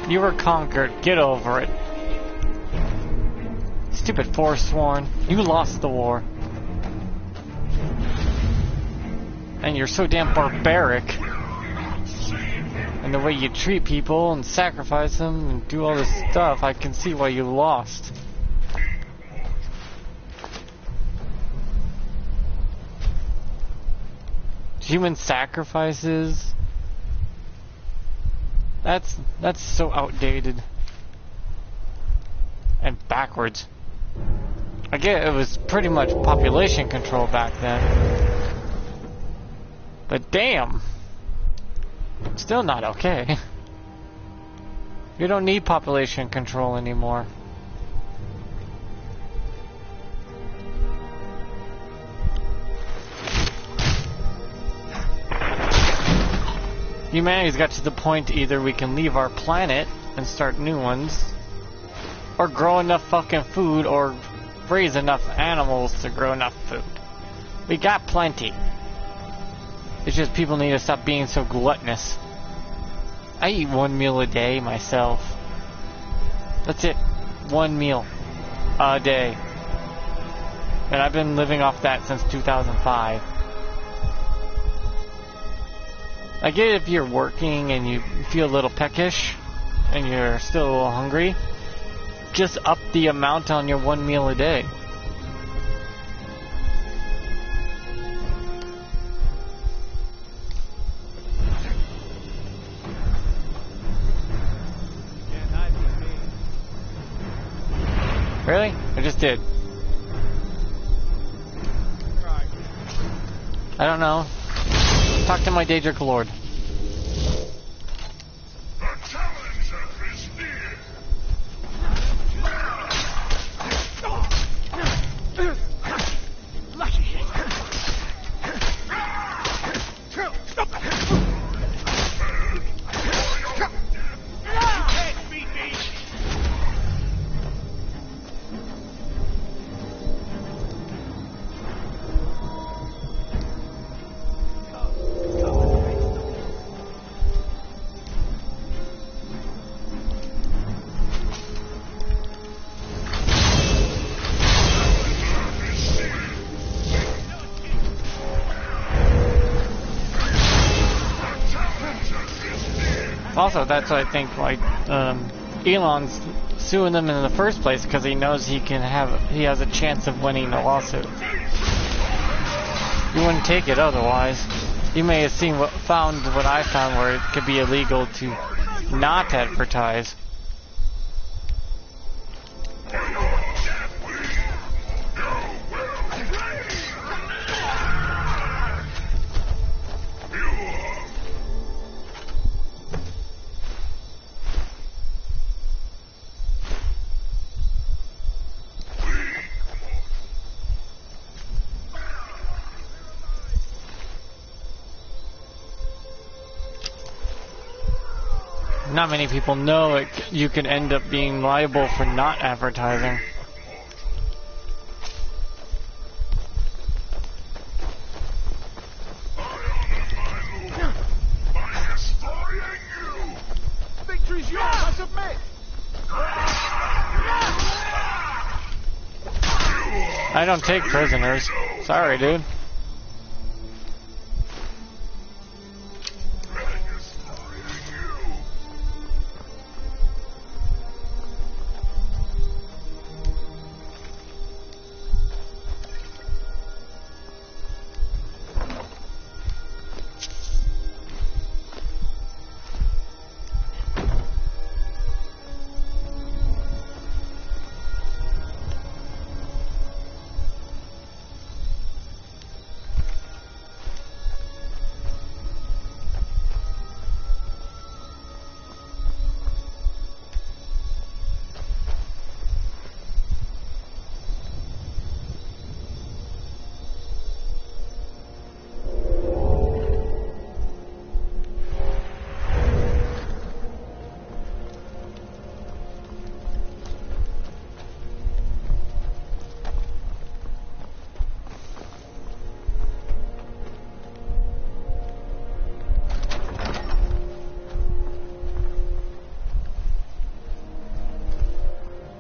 You were conquered. Get over it. Stupid Forsworn. You lost the war. And you're so damn barbaric. And the way you treat people and sacrifice them and do all this stuff, I can see why you lost. Human sacrifices? That's so outdated. And backwards. I get it was pretty much population control back then. But damn. Still not okay. You don't need population control anymore. Humanity's got to the point either we can leave our planet and start new ones, or grow enough fucking food, or raise enough animals to grow enough food. We got plenty. It's just people need to stop being so gluttonous. I eat one meal a day myself. That's it. One meal a day. And I've been living off that since 2005. I get it if you're working and you feel a little peckish and you're still a little hungry, just up the amount on your one meal a day. Really? I just did. I don't know. Talk to my Daedric Lord. Also, that's I think like Elon's suing them in the first place because he knows he has a chance of winning the lawsuit. You wouldn't take it otherwise. You may have found what I found, where it could be illegal to not advertise. Not many people know it. You could end up being liable for not advertising. Victory's yours, I submit! I don't take prisoners. Sorry, dude.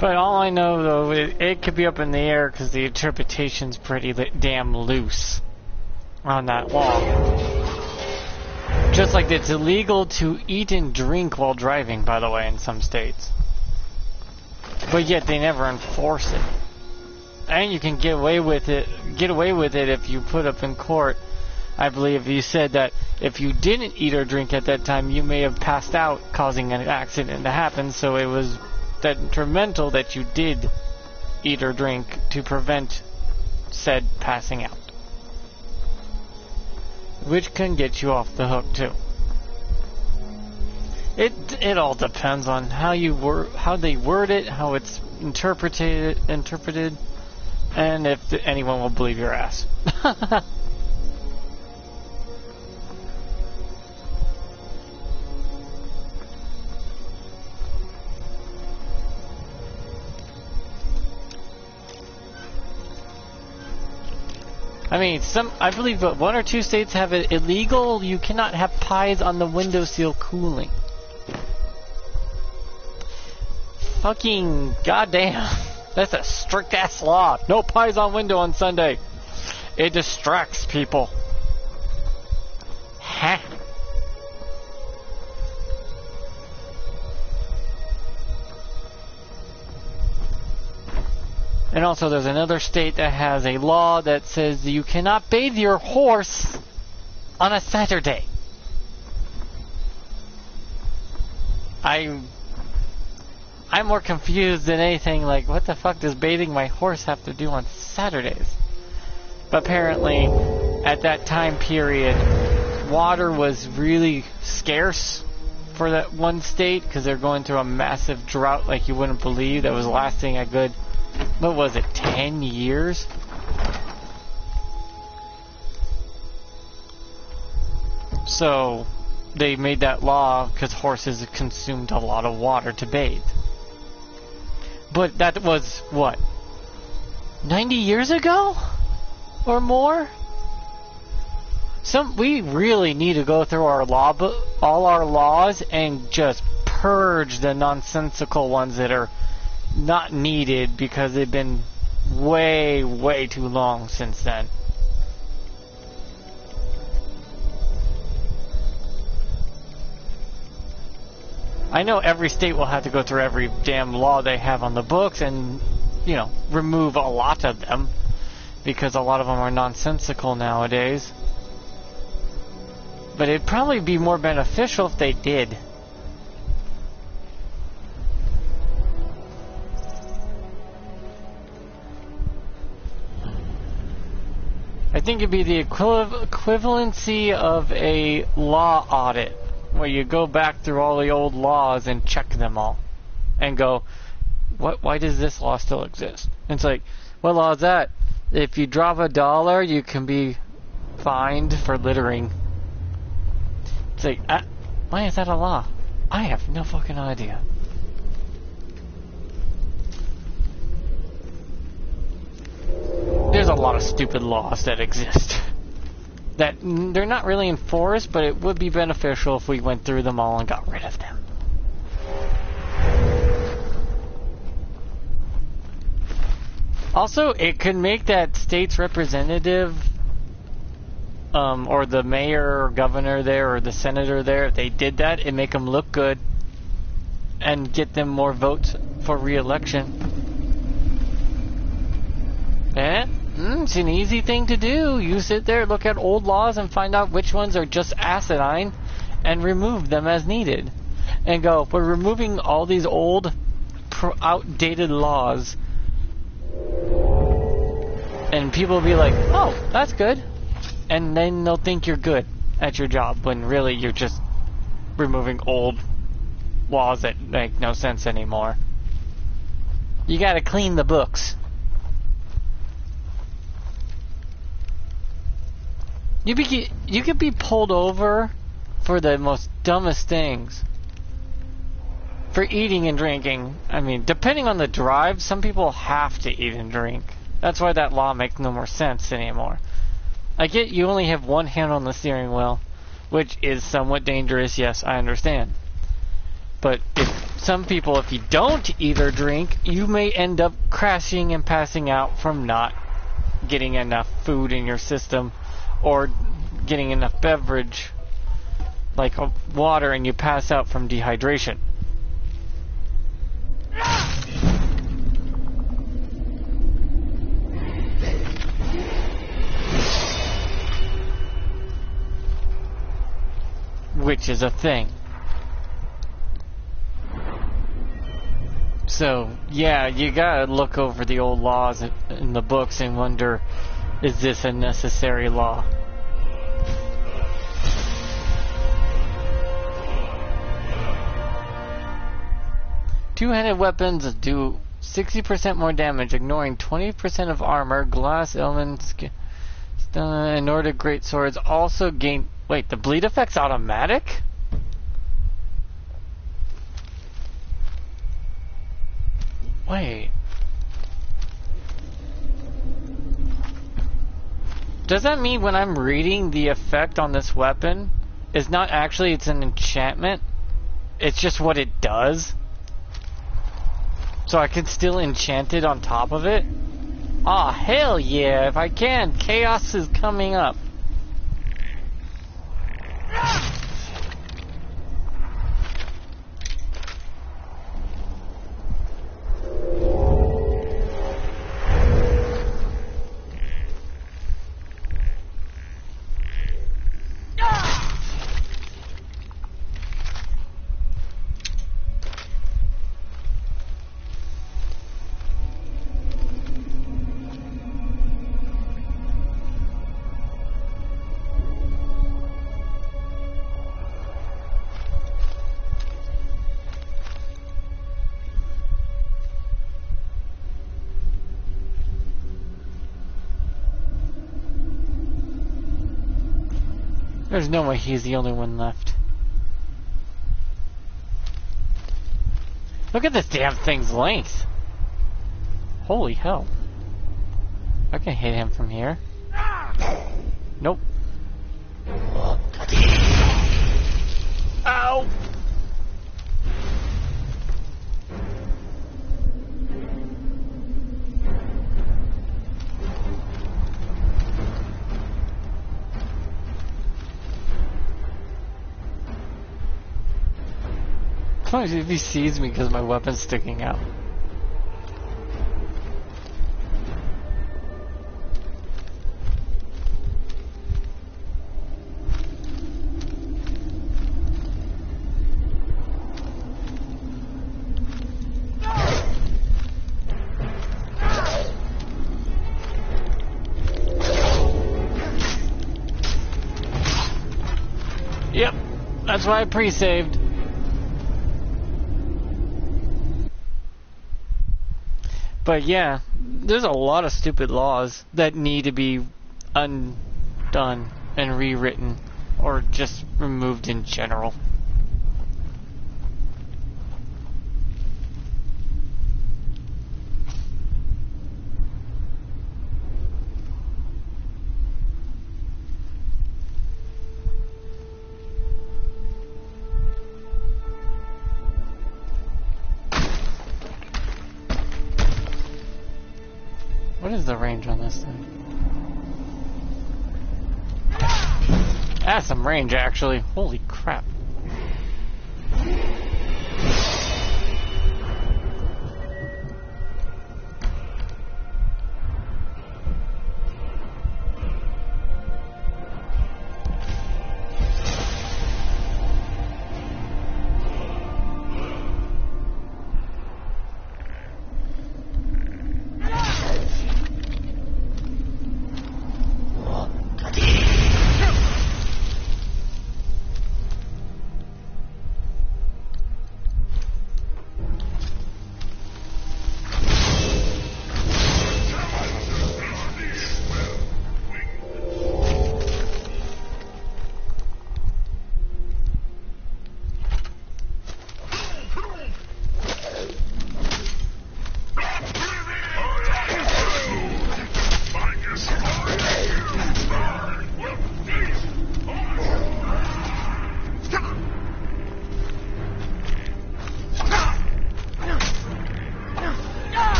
But all I know, though, it could be up in the air because the interpretation's pretty damn loose on that law. Just like it's illegal to eat and drink while driving, by the way, in some states. But yet they never enforce it. And you can get away with it if you put up in court. I believe you said that if you didn't eat or drink at that time, you may have passed out, causing an accident to happen, so it was detrimental that you did eat or drink to prevent said passing out, which can get you off the hook too. It all depends on how they word it, how it's interpreted, and if anyone will believe your ass. I mean, I believe one or two states have it illegal. You cannot have pies on the windowsill cooling. Fucking goddamn. That's a strict ass law. No pies on window on Sunday. It distracts people. Huh? And also there's another state that has a law that says you cannot bathe your horse on a Saturday. I'm more confused than anything, like, what the fuck does bathing my horse have to do on Saturdays? But apparently, at that time period, water was really scarce for that one state, because they're going through a massive drought like you wouldn't believe that was lasting a good, what was it, 10 years? So, they made that law because horses consumed a lot of water to bathe. But that was, what, 90 years ago? Or more? We really need to go through our all our laws and just purge the nonsensical ones that are not needed because they've been way, way too long since then. I know every state will have to go through every damn law they have on the books and, you know, remove a lot of them because a lot of them are nonsensical nowadays. But it'd probably be more beneficial if they did. I think it'd be the equivalency of a law audit, where you go back through all the old laws and check them all, and go, why does this law still exist? And it's like, what law is that? If you drop $1, you can be fined for littering. It's like, why is that a law? I have no fucking idea. There's a lot of stupid laws that exist. That they're not really enforced, but it would be beneficial if we went through them all and got rid of them. Also, it could make that state's representative, or the mayor or governor there, or the senator there, if they did that, it'd make them look good and get them more votes for re-election. It's an easy thing to do. You sit there, look at old laws, and find out which ones are just asinine, and remove them as needed. And go, we're removing all these old, outdated laws. And people will be like, oh, that's good. And then they'll think you're good at your job, when really you're just removing old laws that make no sense anymore. You gotta clean the books. You could be pulled over for the most dumbest things. For eating and drinking. I mean, depending on the drive, some people have to eat and drink. That's why that law makes no more sense anymore. I get you only have one hand on the steering wheel, which is somewhat dangerous, yes, I understand. But some people, if you don't eat or drink, you may end up crashing and passing out from not getting enough food in your system, or getting enough beverage, like water, and you pass out from dehydration. Which is a thing. So, yeah, you gotta look over the old laws in the books and wonder, is this a necessary law? Two-handed weapons do 60% more damage, ignoring 20% of armor. Glass elements, and Nordic great swords also gain. Wait, the bleed effect's automatic? Wait. Does that mean when I'm reading the effect on this weapon, it's not actually, it's an enchantment? It's just what it does? So I can still enchant it on top of it? Aw, hell yeah, if I can. Chaos is coming up. There's no way he's the only one left. Look at this damn thing's length. Holy hell. I can hit him from here. Nope. Ow! If he sees me because my weapon's sticking out. Yep, that's why I pre-saved. But yeah, there's a lot of stupid laws that need to be undone and rewritten, or just removed in general. What is the range on this thing? That's some range, actually. Holy crap.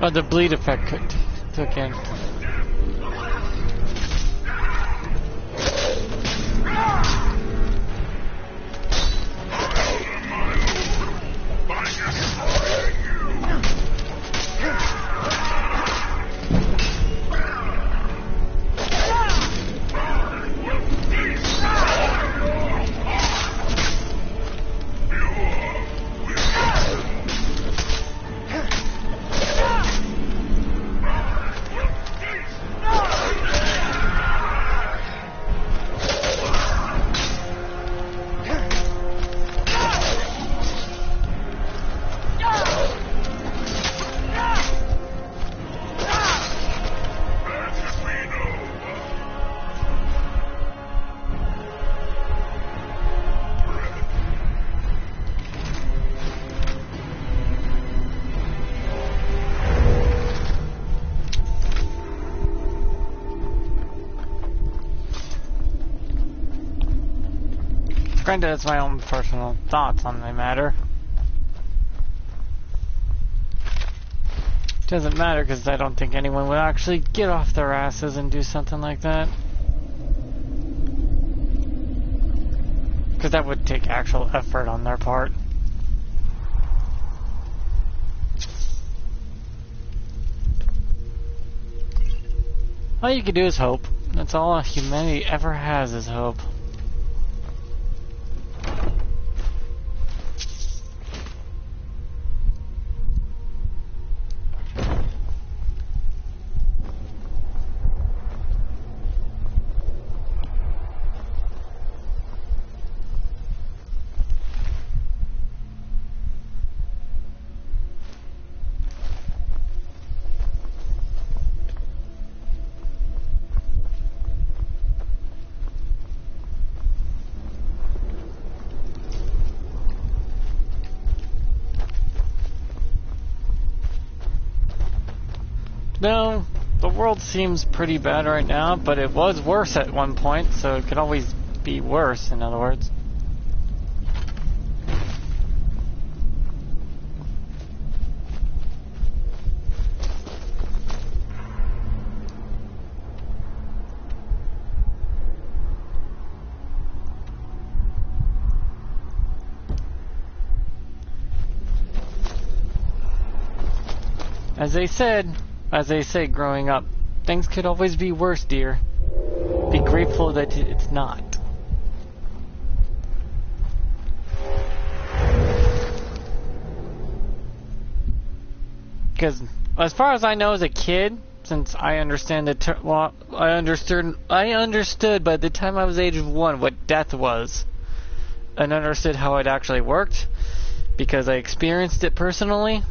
Oh, the bleed effect took in. Granted, it's my own personal thoughts on the matter. Doesn't matter because I don't think anyone would actually get off their asses and do something like that. Because that would take actual effort on their part. All you can do is hope. That's all humanity ever has is hope. No, the world seems pretty bad right now, but it was worse at one point, so it could always be worse, in other words. As they say growing up, things could always be worse, dear. Be grateful that it's not. Because as far as I know as a kid, since I understand I understood by the time I was age of 1 what death was, and understood how it actually worked, because I experienced it personally.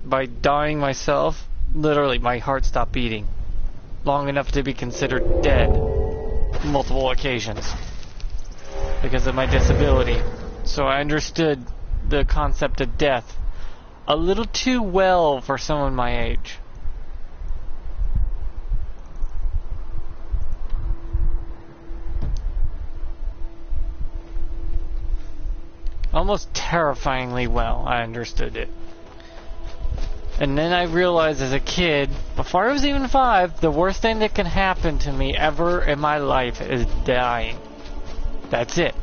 By dying myself, literally my heart stopped beating long enough to be considered dead multiple occasions because of my disability. So I understood the concept of death a little too well for someone my age. Almost terrifyingly well, I understood it. And then I realized as a kid, before I was even 5, the worst thing that can happen to me ever in my life is dying. That's it.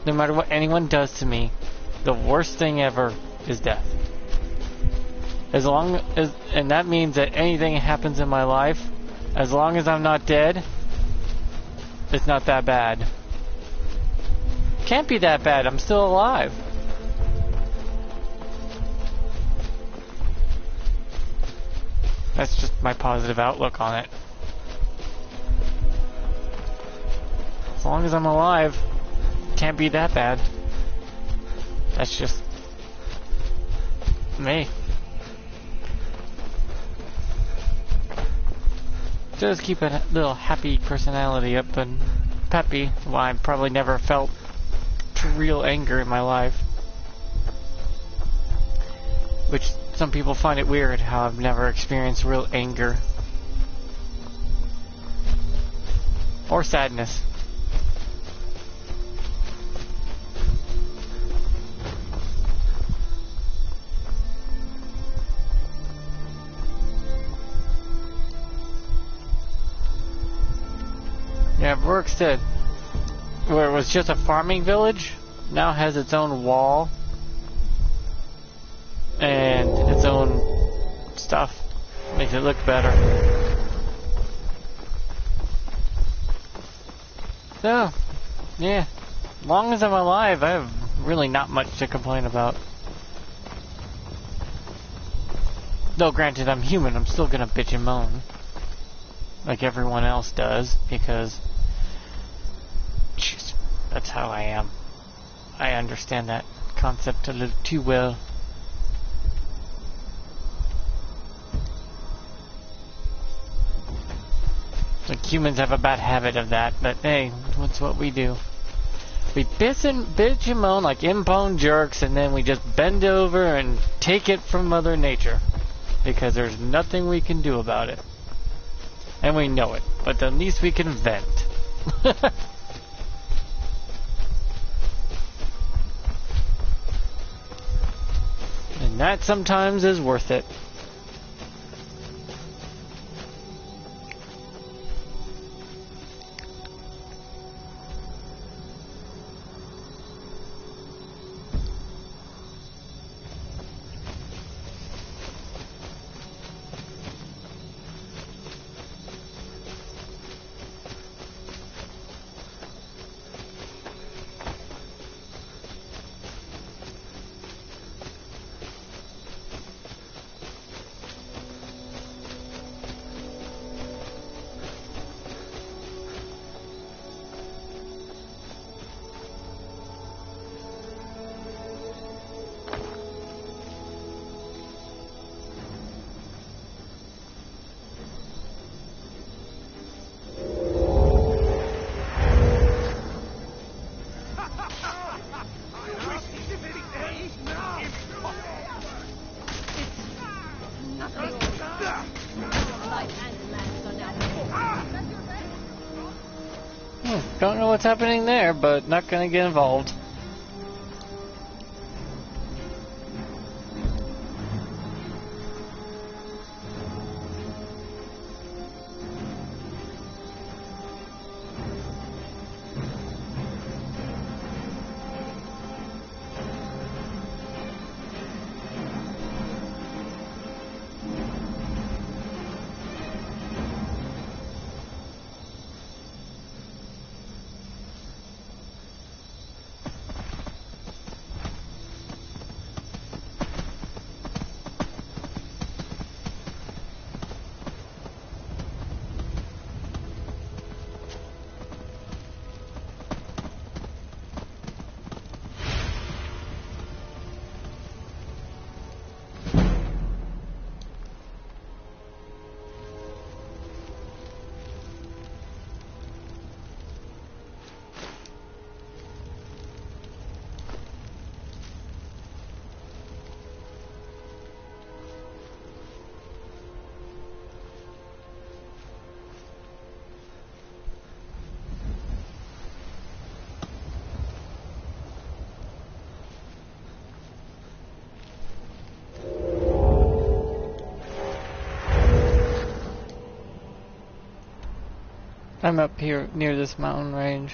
No matter what anyone does to me, the worst thing ever is death. And that means that anything happens in my life, as long as I'm not dead, it's not that bad. Can't be that bad, I'm still alive. That's just my positive outlook on it. As long as I'm alive, can't be that bad. That's just me. Just keep a little happy personality up and peppy. Why I probably never felt real anger in my life. Which some people find it weird how I've never experienced real anger. Or sadness. Yeah, Brooksted, where it was just a farming village, now has its own wall and its own stuff. Makes it look better. So, yeah, as long as I'm alive, I have really not much to complain about. Though granted, I'm human, I'm still gonna bitch and moan. Like everyone else does, because jeez, that's how I am. I understand that concept a little too well. Like humans have a bad habit of that, but hey, what's what we do? We bitch and moan like impone jerks, and then we just bend over and take it from Mother Nature. Because there's nothing we can do about it. And we know it, but at least we can vent. And that sometimes is worth it. Don't know what's happening there, but not gonna get involved. I'm up here near this mountain range.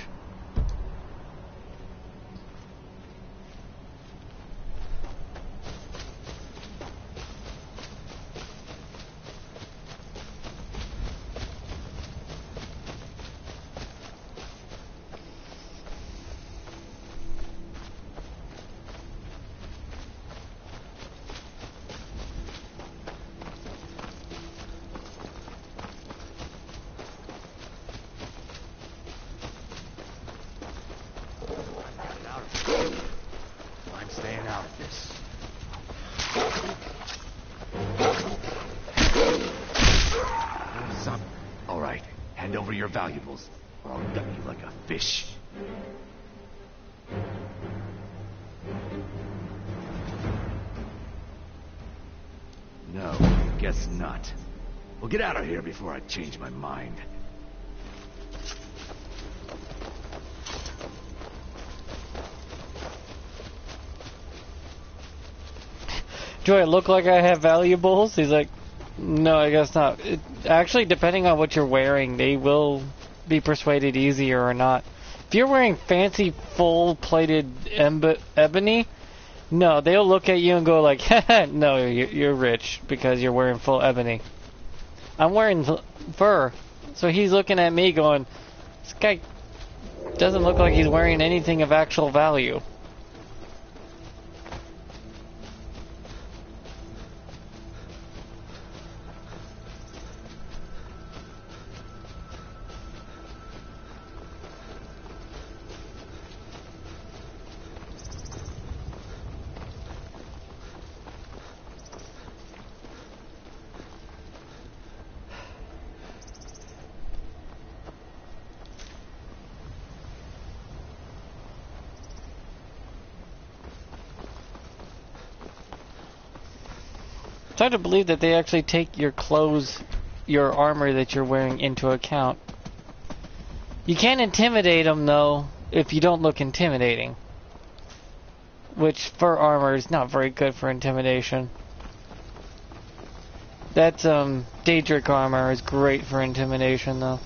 I'm staying out of this. Son, all right, hand over your valuables, or I'll gut you like a fish. No, guess not. Well, get out of here before I change my mind. Do I look like I have valuables? He's like, no, I guess not. Actually, depending on what you're wearing, they will be persuaded easier or not. If you're wearing fancy, full-plated ebony, no, they'll look at you and go like, haha, no, you're rich because you're wearing full ebony. I'm wearing fur, so he's looking at me going, this guy doesn't look like he's wearing anything of actual value. It's hard to believe that they actually take your clothes, your armor that you're wearing into account. You can't intimidate them, though, if you don't look intimidating. Which, fur armor is not very good for intimidation. That's, Daedric armor is great for intimidation, though.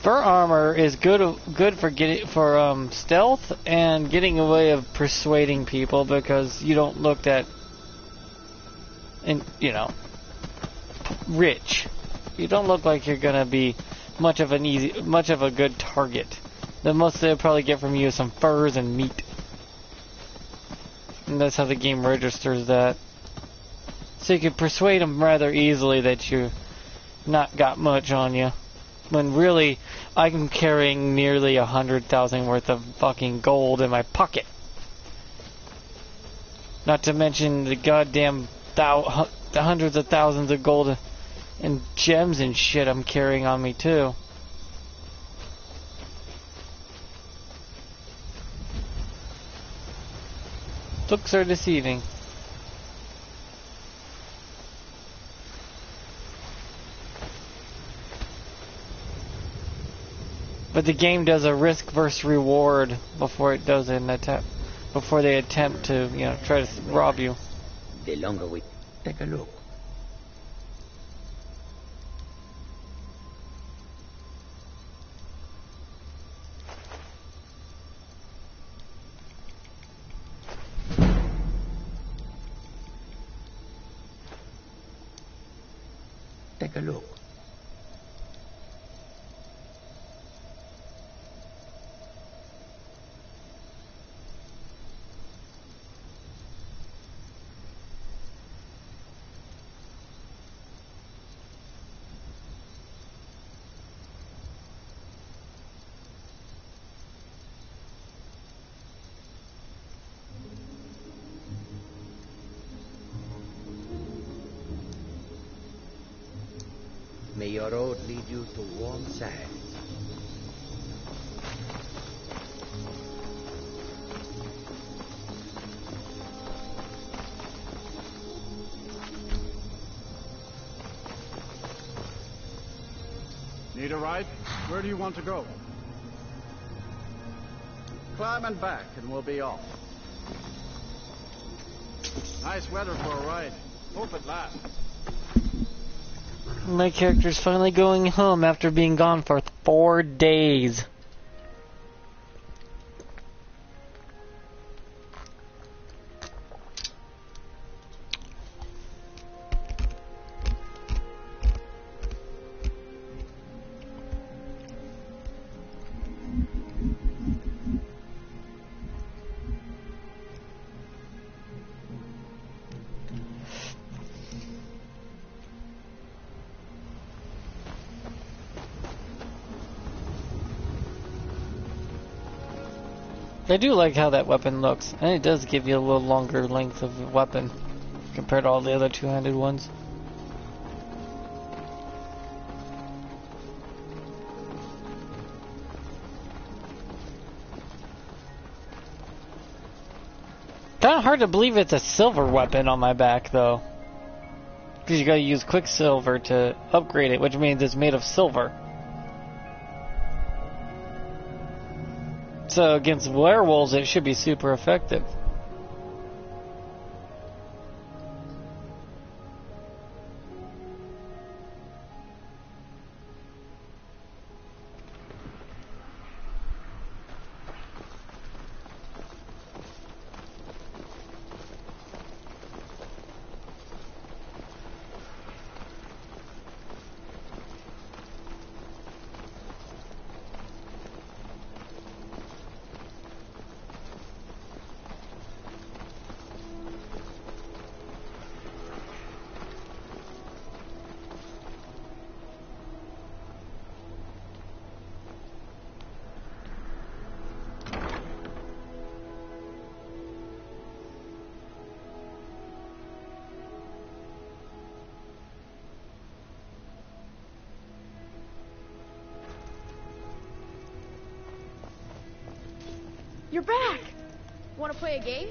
Fur armor is good for stealth and getting away of persuading people because you don't look that, rich. You don't look like you're gonna be much of a good target. The most they'll probably get from you is some furs and meat, and that's how the game registers that. So you can persuade them rather easily that you not got much on you. When really, I'm carrying nearly 100,000 worth of fucking gold in my pocket. Not to mention the goddamn hundreds of thousands of gold and gems and shit I'm carrying on me too. Looks are deceiving. But the game does a risk versus reward before it does an attack, before they attempt to, you know, try to rob you. The longer we take a look. Take a look. May your road lead you to warm sands. Need a ride? Where do you want to go? Climb and back and we'll be off. Nice weather for a ride. Hope it lasts. My character's finally going home after being gone for 4 days. I do like how that weapon looks, and it does give you a little longer length of weapon compared to all the other two-handed ones. Kinda hard to believe it's a silver weapon on my back, though. Because you gotta use Quicksilver to upgrade it, which means it's made of silver. So against werewolves, it should be super effective. You're back! Want to play a game?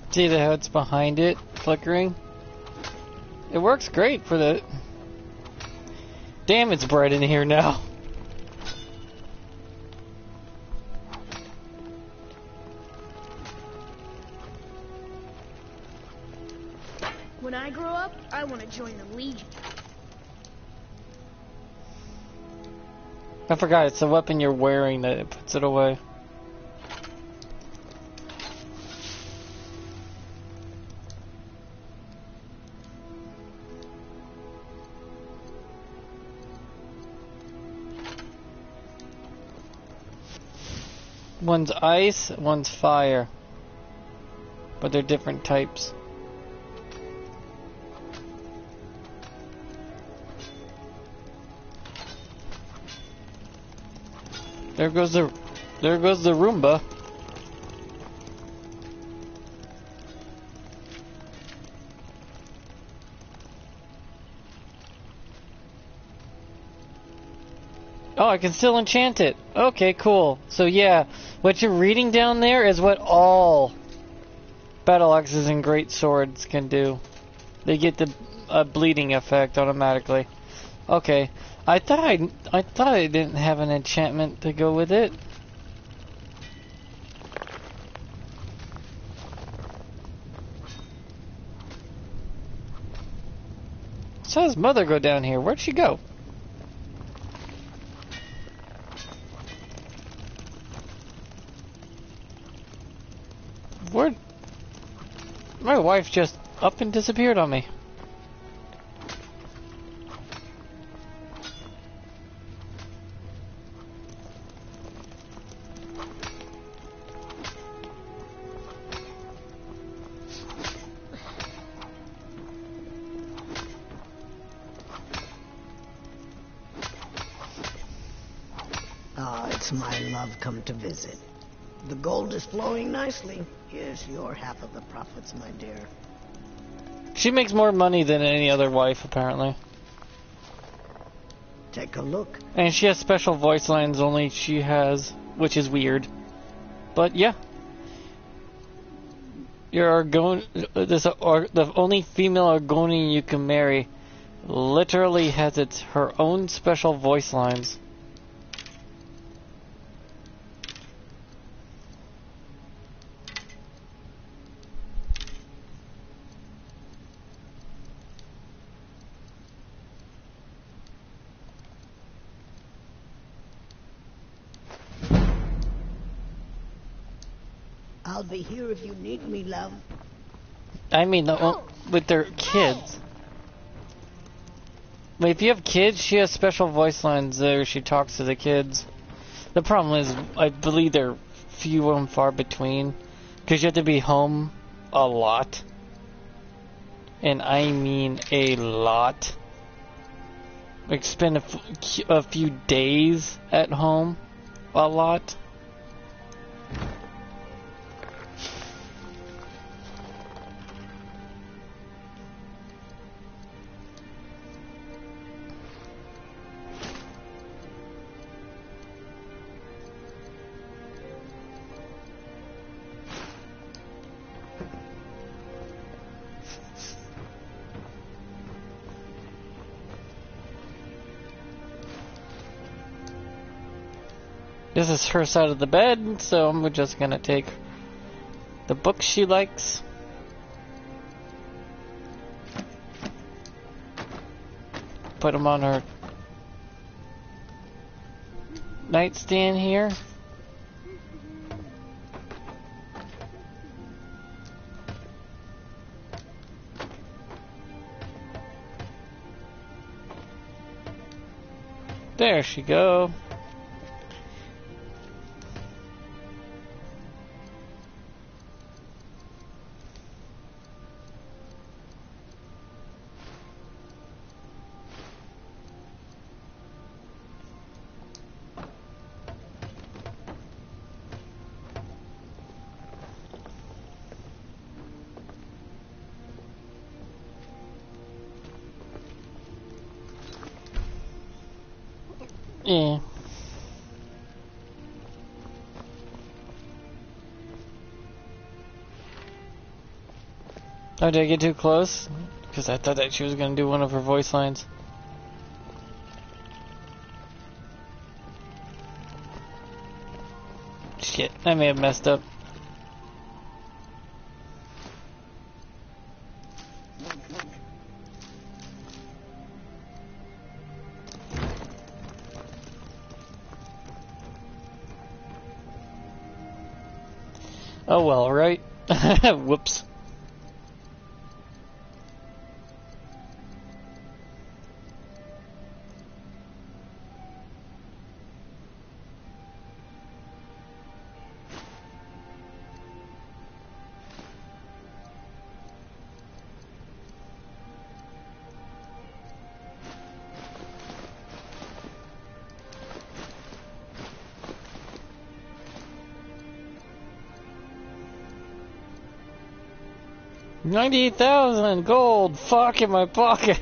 See how it's behind it, flickering? It works great for the... Damn, it's bright in here now. When I grow up, I want to join the Legion. I forgot, it's the weapon you're wearing that it puts it away. One's ice, one's fire. But they're different types. There goes the Roomba. Oh, I can still enchant it. Okay, cool. So yeah, what you're reading down there is what all battle axes and great swords can do. They get the bleeding effect automatically. Okay, I thought I didn't have an enchantment to go with it. Saw his mother go down here. Where'd she go? Where'd my wife just up and disappeared on me? Ah, it's my love come to visit. The gold is flowing nicely. Here's your half of the profits, my dear. She makes more money than any other wife, apparently. Take a look. And she has special voice lines only she has, which is weird. But yeah. You're the only female Argonian you can marry literally has her own special voice lines. I'll be here if you need me, love. I mean, with their kids. But if you have kids, she has special voice lines there. She talks to the kids. The problem is, I believe they're few and far between, because you have to be home a lot, and I mean a lot. Like spend a few days at home, a lot. This is her side of the bed, so I'm just gonna take the books she likes. Put them on her nightstand here. There she go. Yeah. Oh, did I get too close? Because I thought that she was going to do one of her voice lines. Shit, I may have messed up. Oh well, right? Whoops. $98,000 gold, fuck, in my pocket.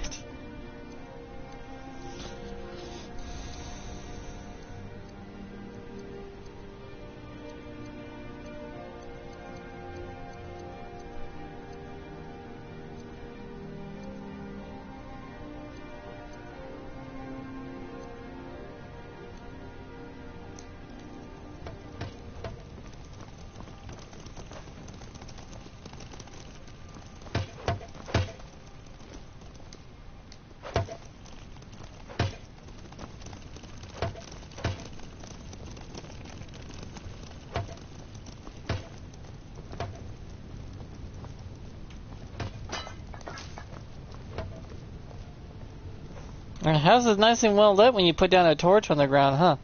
The house is nice and well lit when you put down a torch on the ground, huh?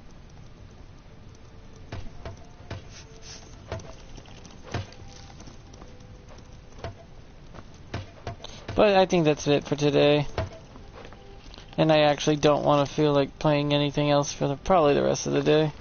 But I think that's it for today. And I actually don't want to feel like playing anything else for probably the rest of the day.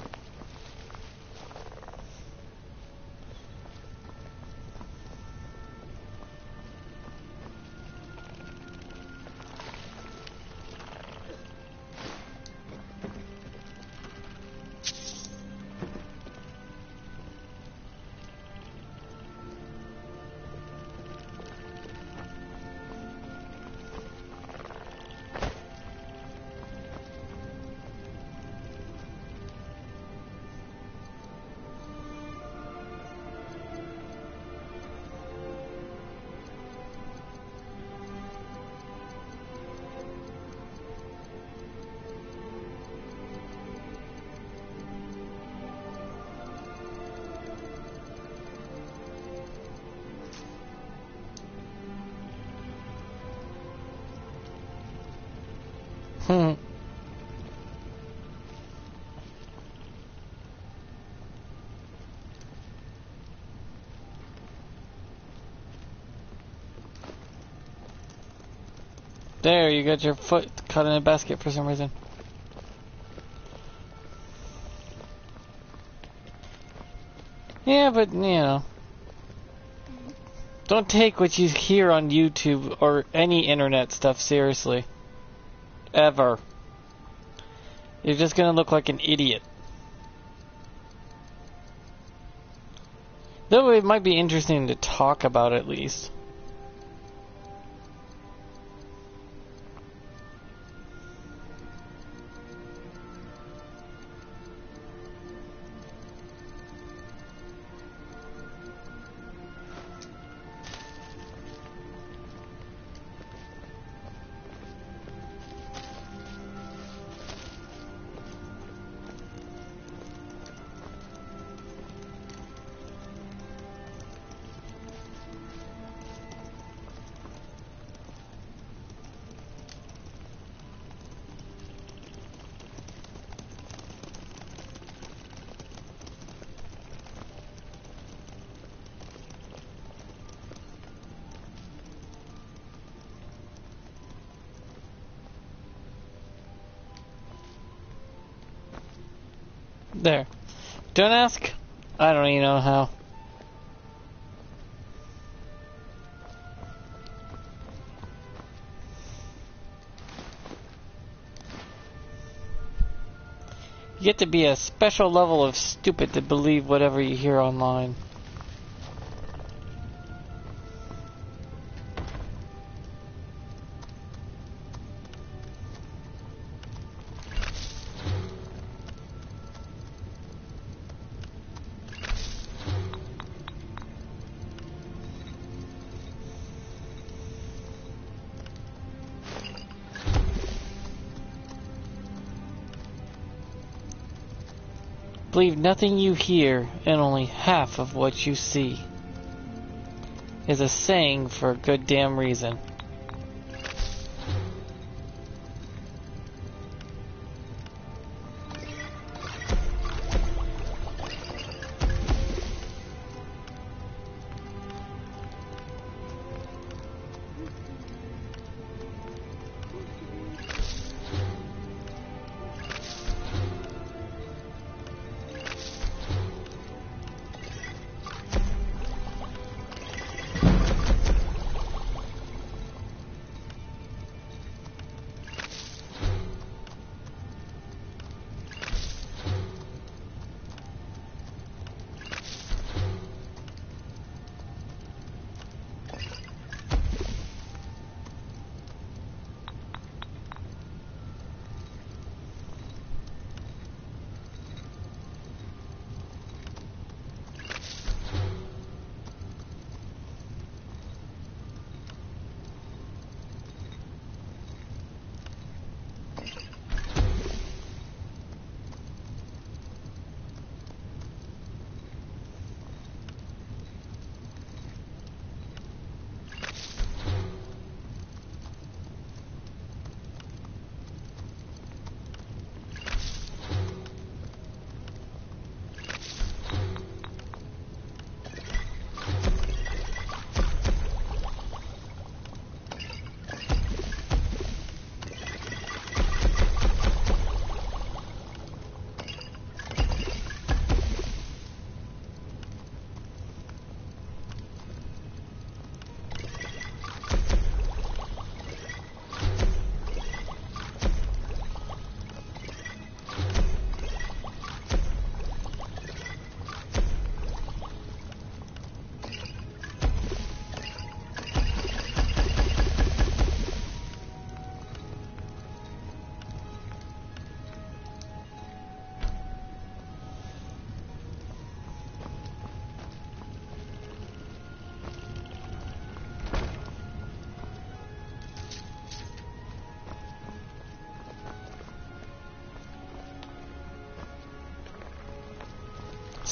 There, you got your foot caught in a basket for some reason. Yeah, but, you know. Don't take what you hear on YouTube or any internet stuff seriously. Ever. You're just gonna look like an idiot. Though it might be interesting to talk about at least. There. Don't ask. I don't even know how. You get to be a special level of stupid to believe whatever you hear online. Believe nothing you hear and only half of what you see is a saying for a good damn reason.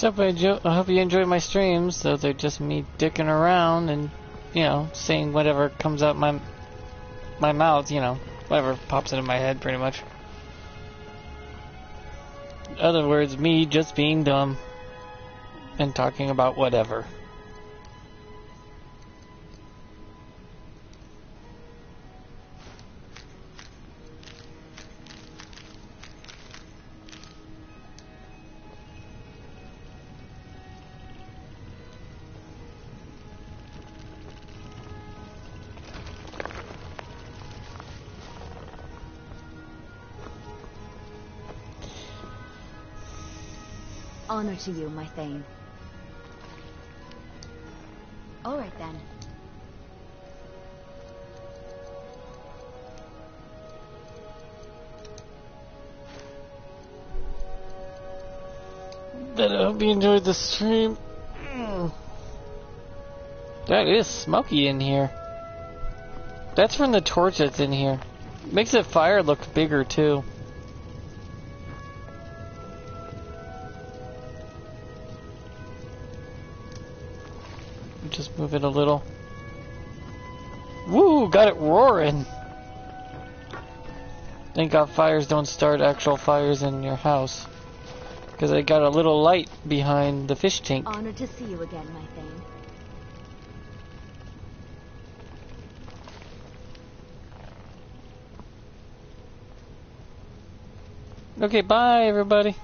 So I hope you enjoy my streams. So they're just me dicking around and, you know, saying whatever comes out my mouth, you know, whatever pops into my head, pretty much. In other words, me just being dumb and talking about whatever. Honor to you, my Thane. All right, then. But I hope you enjoyed the stream. That is smoky in here. That's from the torch that's in here. Makes the fire look bigger, too. Just move it a little. Woo! Got it roaring! Thank God fires don't start actual fires in your house. Because I got a little light behind the fish tank. Honored to see you again, my Thane. Okay, bye everybody.